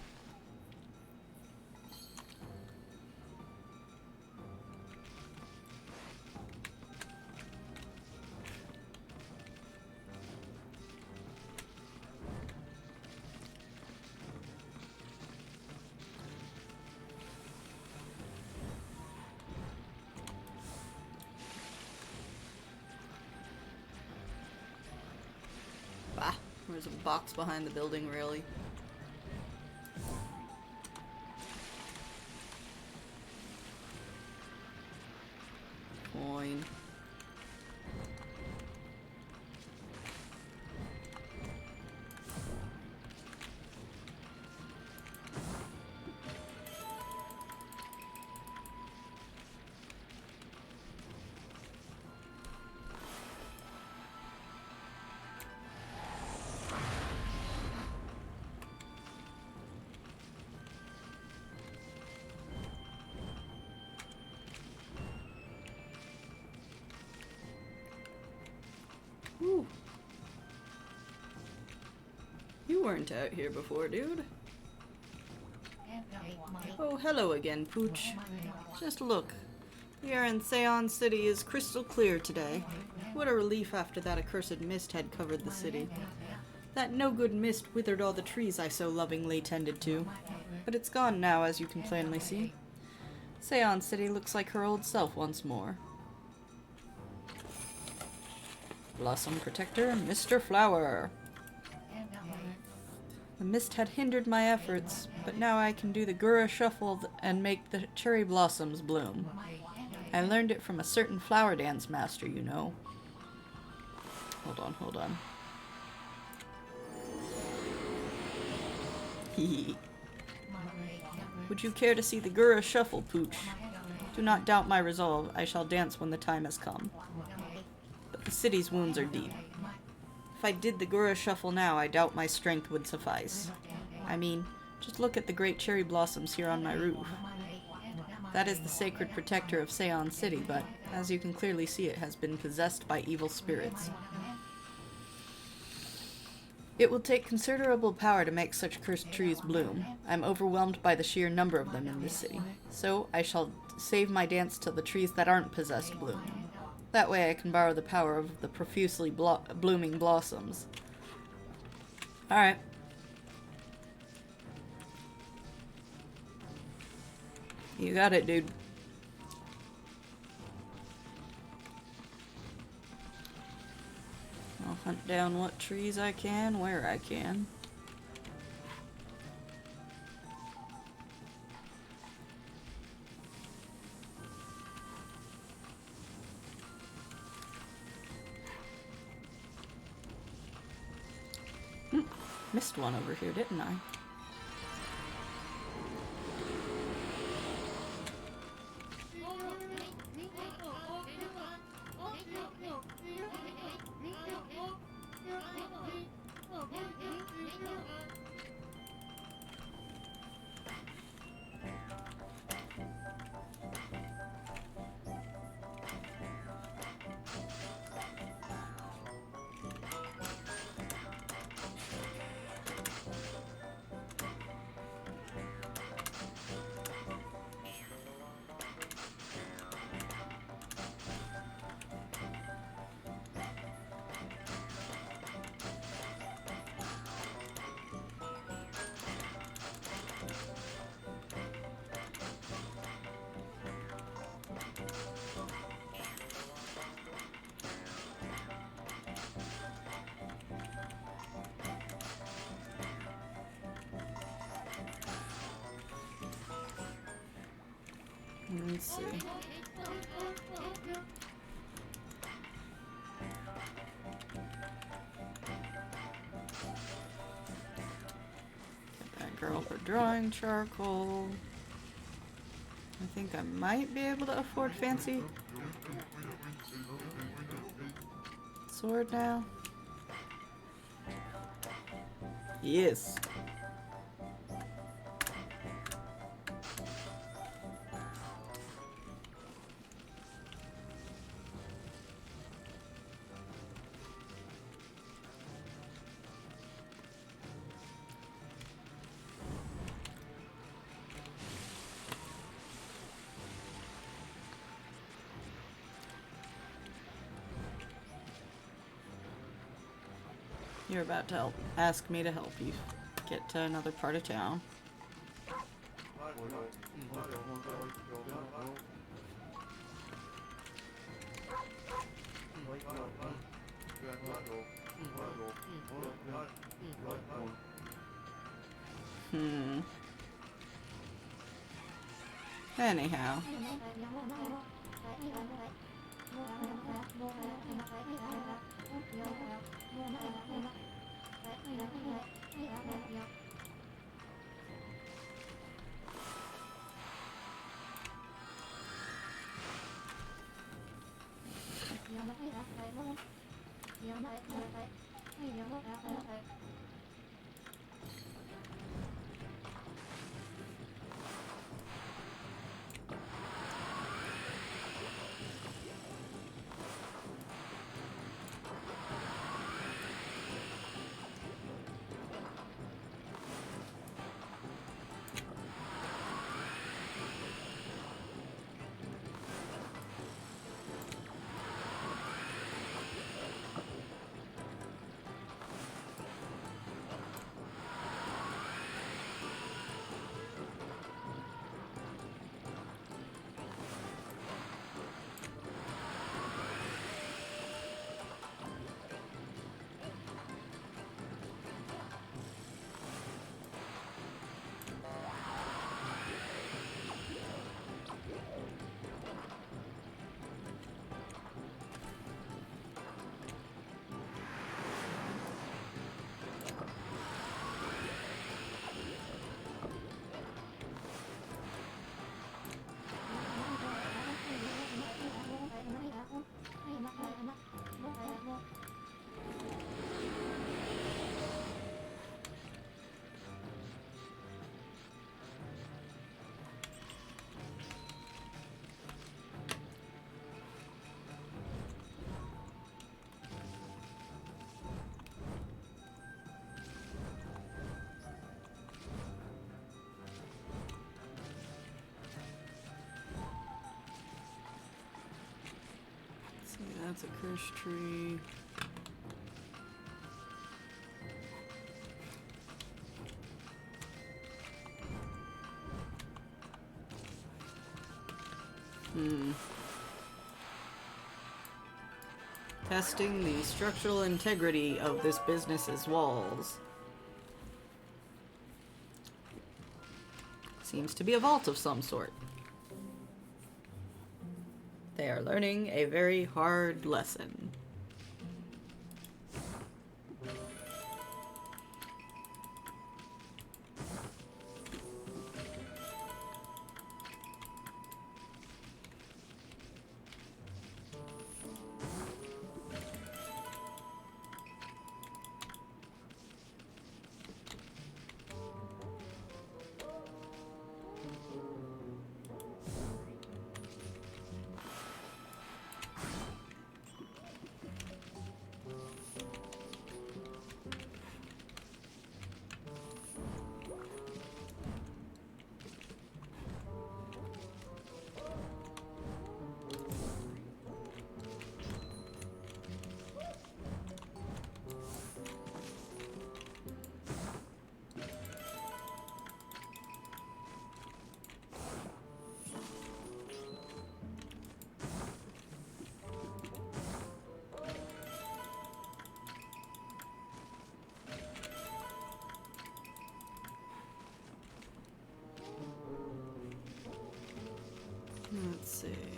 Speaker 1: Bah, there's a box behind the building, really. Coin. Ooh. You weren't out here before, dude. Oh, hello again, Pooch. Just look. The air in Seon City is crystal clear today. What a relief after that accursed mist had covered the city. That no-good mist withered all the trees I so lovingly tended to. But it's gone now, as you can plainly see. Seon City looks like her old self once more. Blossom Protector, Mr. Flower. The mist had hindered my efforts, but now I can do the Gura Shuffle and make the cherry blossoms bloom. I learned it from a certain flower dance master, you know. Hold on. Hehe. Would you care to see the Gura Shuffle, Pooch? Do not doubt my resolve. I shall dance when the time has come. But the city's wounds are deep. If I did the Gura Shuffle now, I doubt my strength would suffice. I mean, just look at the great cherry blossoms here on my roof. That is the sacred protector of Seon City, but as you can clearly see, it has been possessed by evil spirits. It will take considerable power to make such cursed trees bloom. I'm overwhelmed by the sheer number of them in this city. So, I shall save my dance till the trees that aren't possessed bloom. That way I can borrow the power of the profusely blooming blossoms. Alright. You got it, dude. I'll hunt down what trees I can, where I can. Missed one over here, didn't I? Let's see. Get that girl for drawing charcoal. I think I might be able to afford fancy sword now. Yes. You're about to ask me to help you get to another part of town. Anyhow. That's a cursed tree. Testing the structural integrity of this business's walls. Seems to be a vault of some sort. They are learning a very hard lesson. see.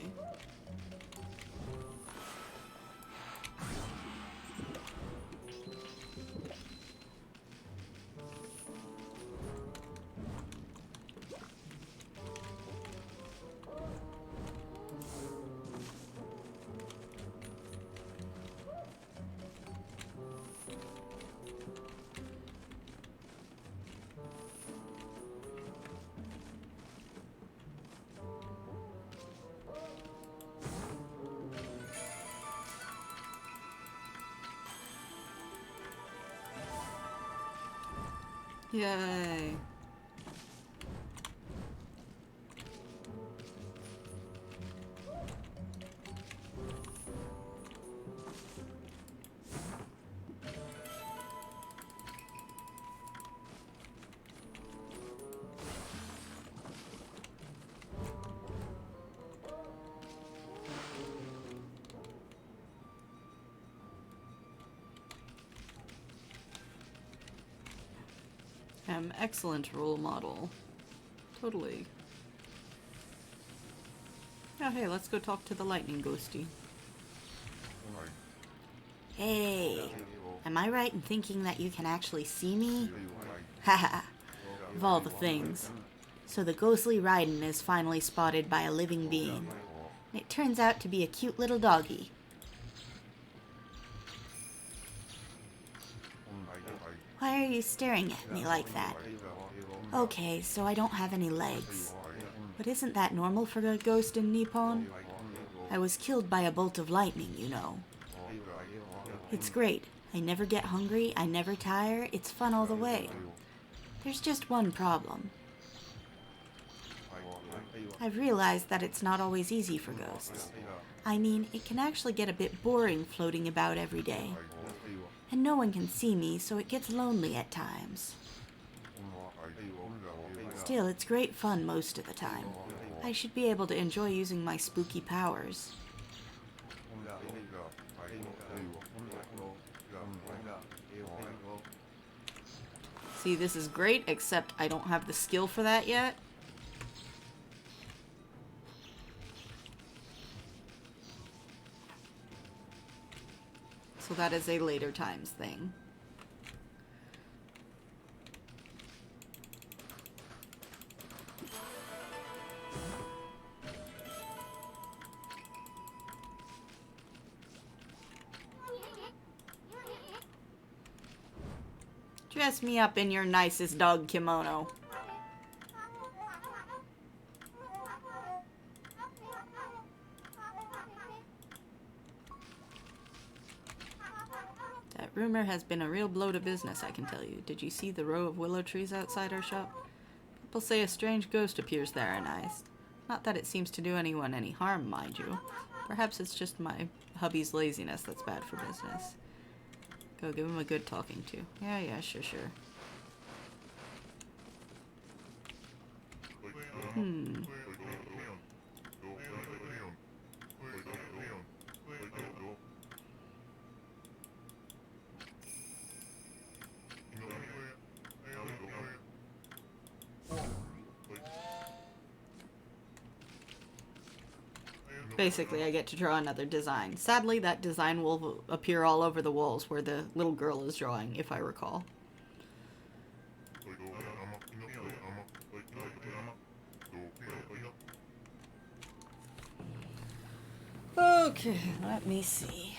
Speaker 1: Yay. Excellent role model. Totally. Oh, hey, let's go talk to the lightning ghosty.
Speaker 2: Hey, am I right in thinking that you can actually see me? Haha, of all the things. So the ghostly Raiden is finally spotted by a living being. It turns out to be a cute little doggy. Why are you staring at me like that? Okay, so I don't have any legs. But isn't that normal for a ghost in Nippon? I was killed by a bolt of lightning, you know. It's great. I never get hungry, I never tire, it's fun all the way. There's just one problem. I've realized that it's not always easy for ghosts. I mean, it can actually get a bit boring floating about every day. And no one can see me, so it gets lonely at times. Still, it's great fun most of the time. I should be able to enjoy using my spooky powers.
Speaker 1: See, this is great, except I don't have the skill for that yet. So that is a later times thing. Dress me up in your nicest dog kimono. That rumor has been a real blow to business, I can tell you. Did you see the row of willow trees outside our shop? People say a strange ghost appears there at night. Not that it seems to do anyone any harm, mind you. Perhaps it's just my hubby's laziness that's bad for business. Go give him a good talking to. Yeah, sure. Basically, I get to draw another design. Sadly, that design will appear all over the walls where the little girl is drawing, if I recall. Okay, let me see.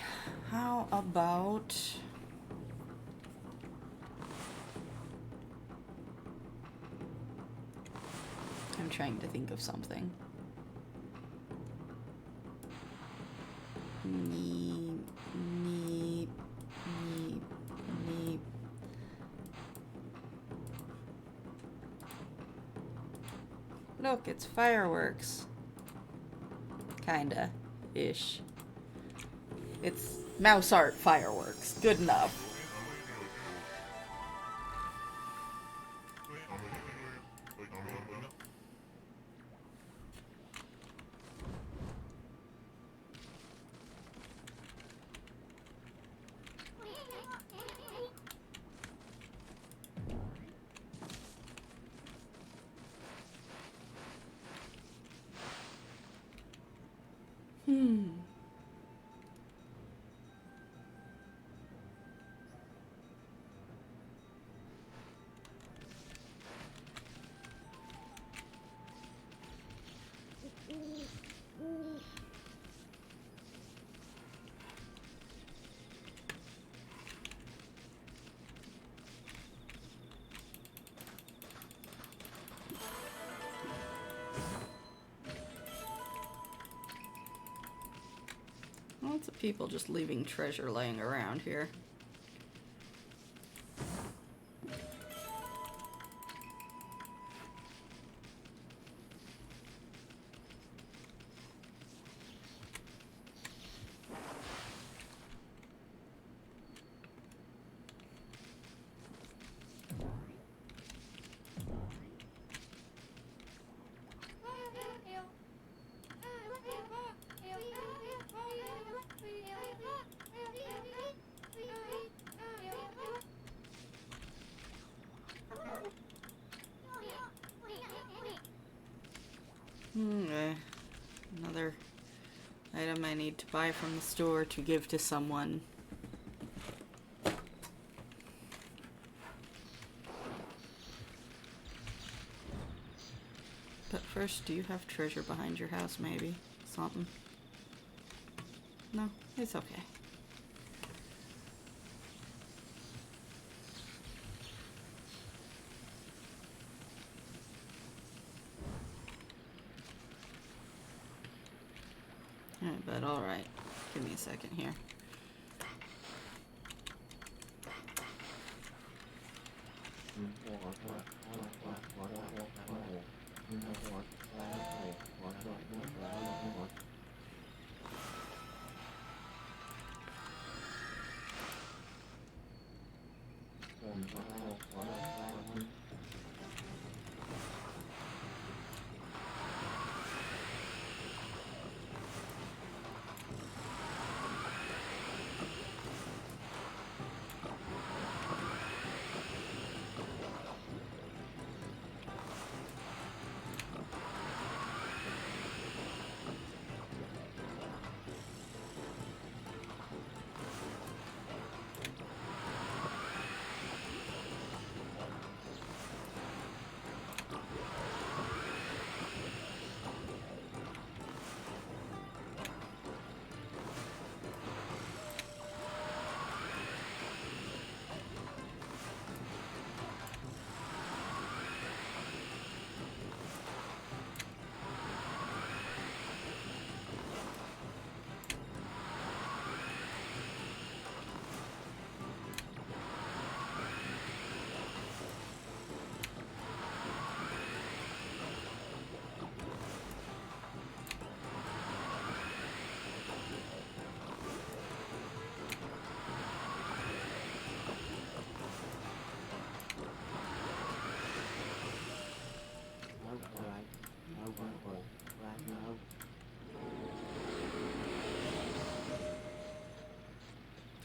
Speaker 1: How about... I'm trying to think of something. Neep. Look, it's fireworks. Kinda. Ish. It's mouse art fireworks. Good enough. Lots of people just leaving treasure laying around here. Okay. Another item I need to buy from the store to give to someone. But first, do you have treasure behind your house, maybe? Something? No, it's okay. But alright. Give me a second here.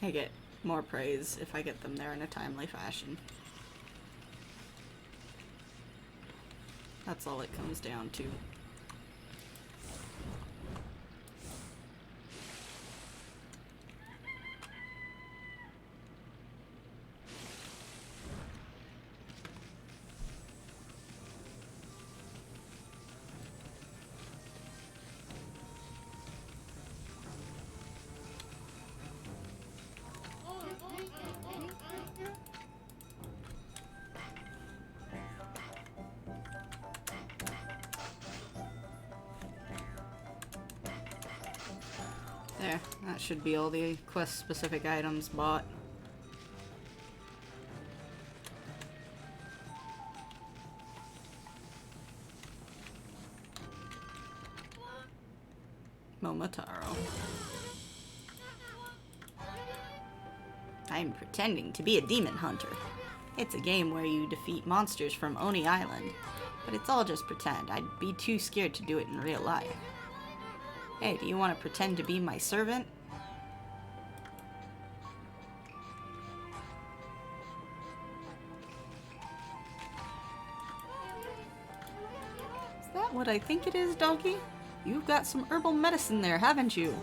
Speaker 1: I get more praise if I get them there in a timely fashion. That's all it comes down to. There, that should be all the quest-specific items bought. Momotaro. I'm pretending to be a demon hunter. It's a game where you defeat monsters from Oni Island, but it's all just pretend. I'd be too scared to do it in real life. Hey, do you want to pretend to be my servant? Is that what I think it is, doggy? You've got some herbal medicine there, haven't you?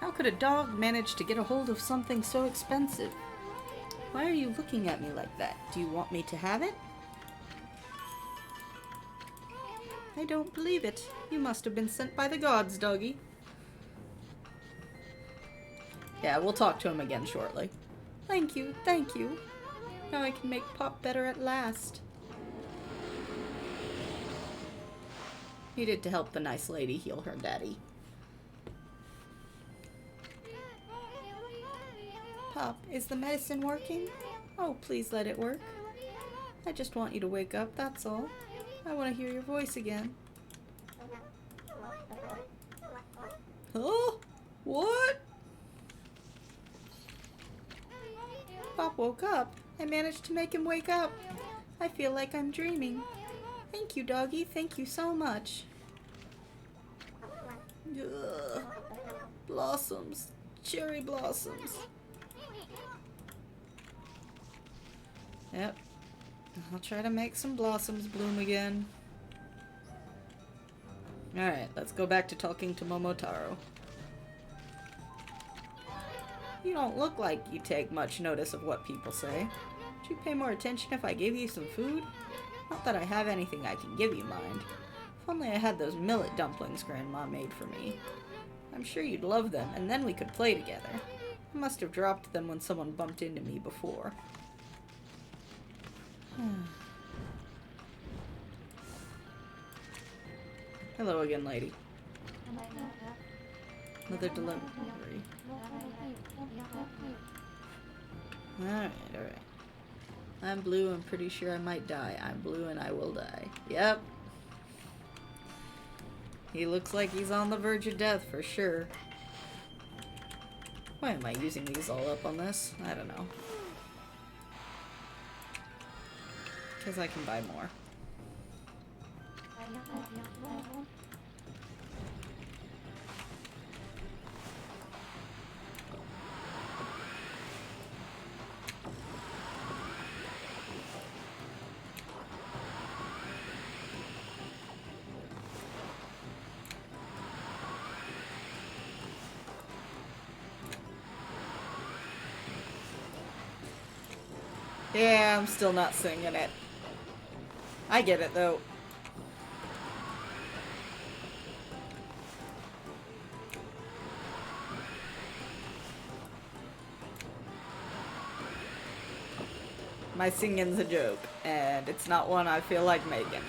Speaker 1: How could a dog manage to get a hold of something so expensive? Why are you looking at me like that? Do you want me to have it? I don't believe it. You must have been sent by the gods, doggy. Yeah, we'll talk to him again shortly. Thank you, thank you. Now I can make Pop better at last. Needed to help the nice lady heal her daddy. Stop. Is the medicine working? Oh, please let it work. I just want you to wake up, that's all. I want to hear your voice again. Huh? What? Pop woke up. I managed to make him wake up. I feel like I'm dreaming. Thank you, doggy. Thank you so much. Ugh. Blossoms. Cherry blossoms. Yep. I'll try to make some blossoms bloom again. Alright, let's go back to talking to Momotaro. You don't look like you take much notice of what people say. Would you pay more attention if I gave you some food? Not that I have anything I can give you, mind. If only I had those millet dumplings Grandma made for me. I'm sure you'd love them, and then we could play together. I must have dropped them when someone bumped into me before. Hello again, lady. Another delivery. Alright. I'm blue, I'm pretty sure I might die. I'm blue and I will die. Yep. He looks like he's on the verge of death for sure. Why am I using these all up on this? I don't know. Because I can buy more. Yeah, I'm still not singing it. I get it, though. My singing's a joke, and it's not one I feel like making.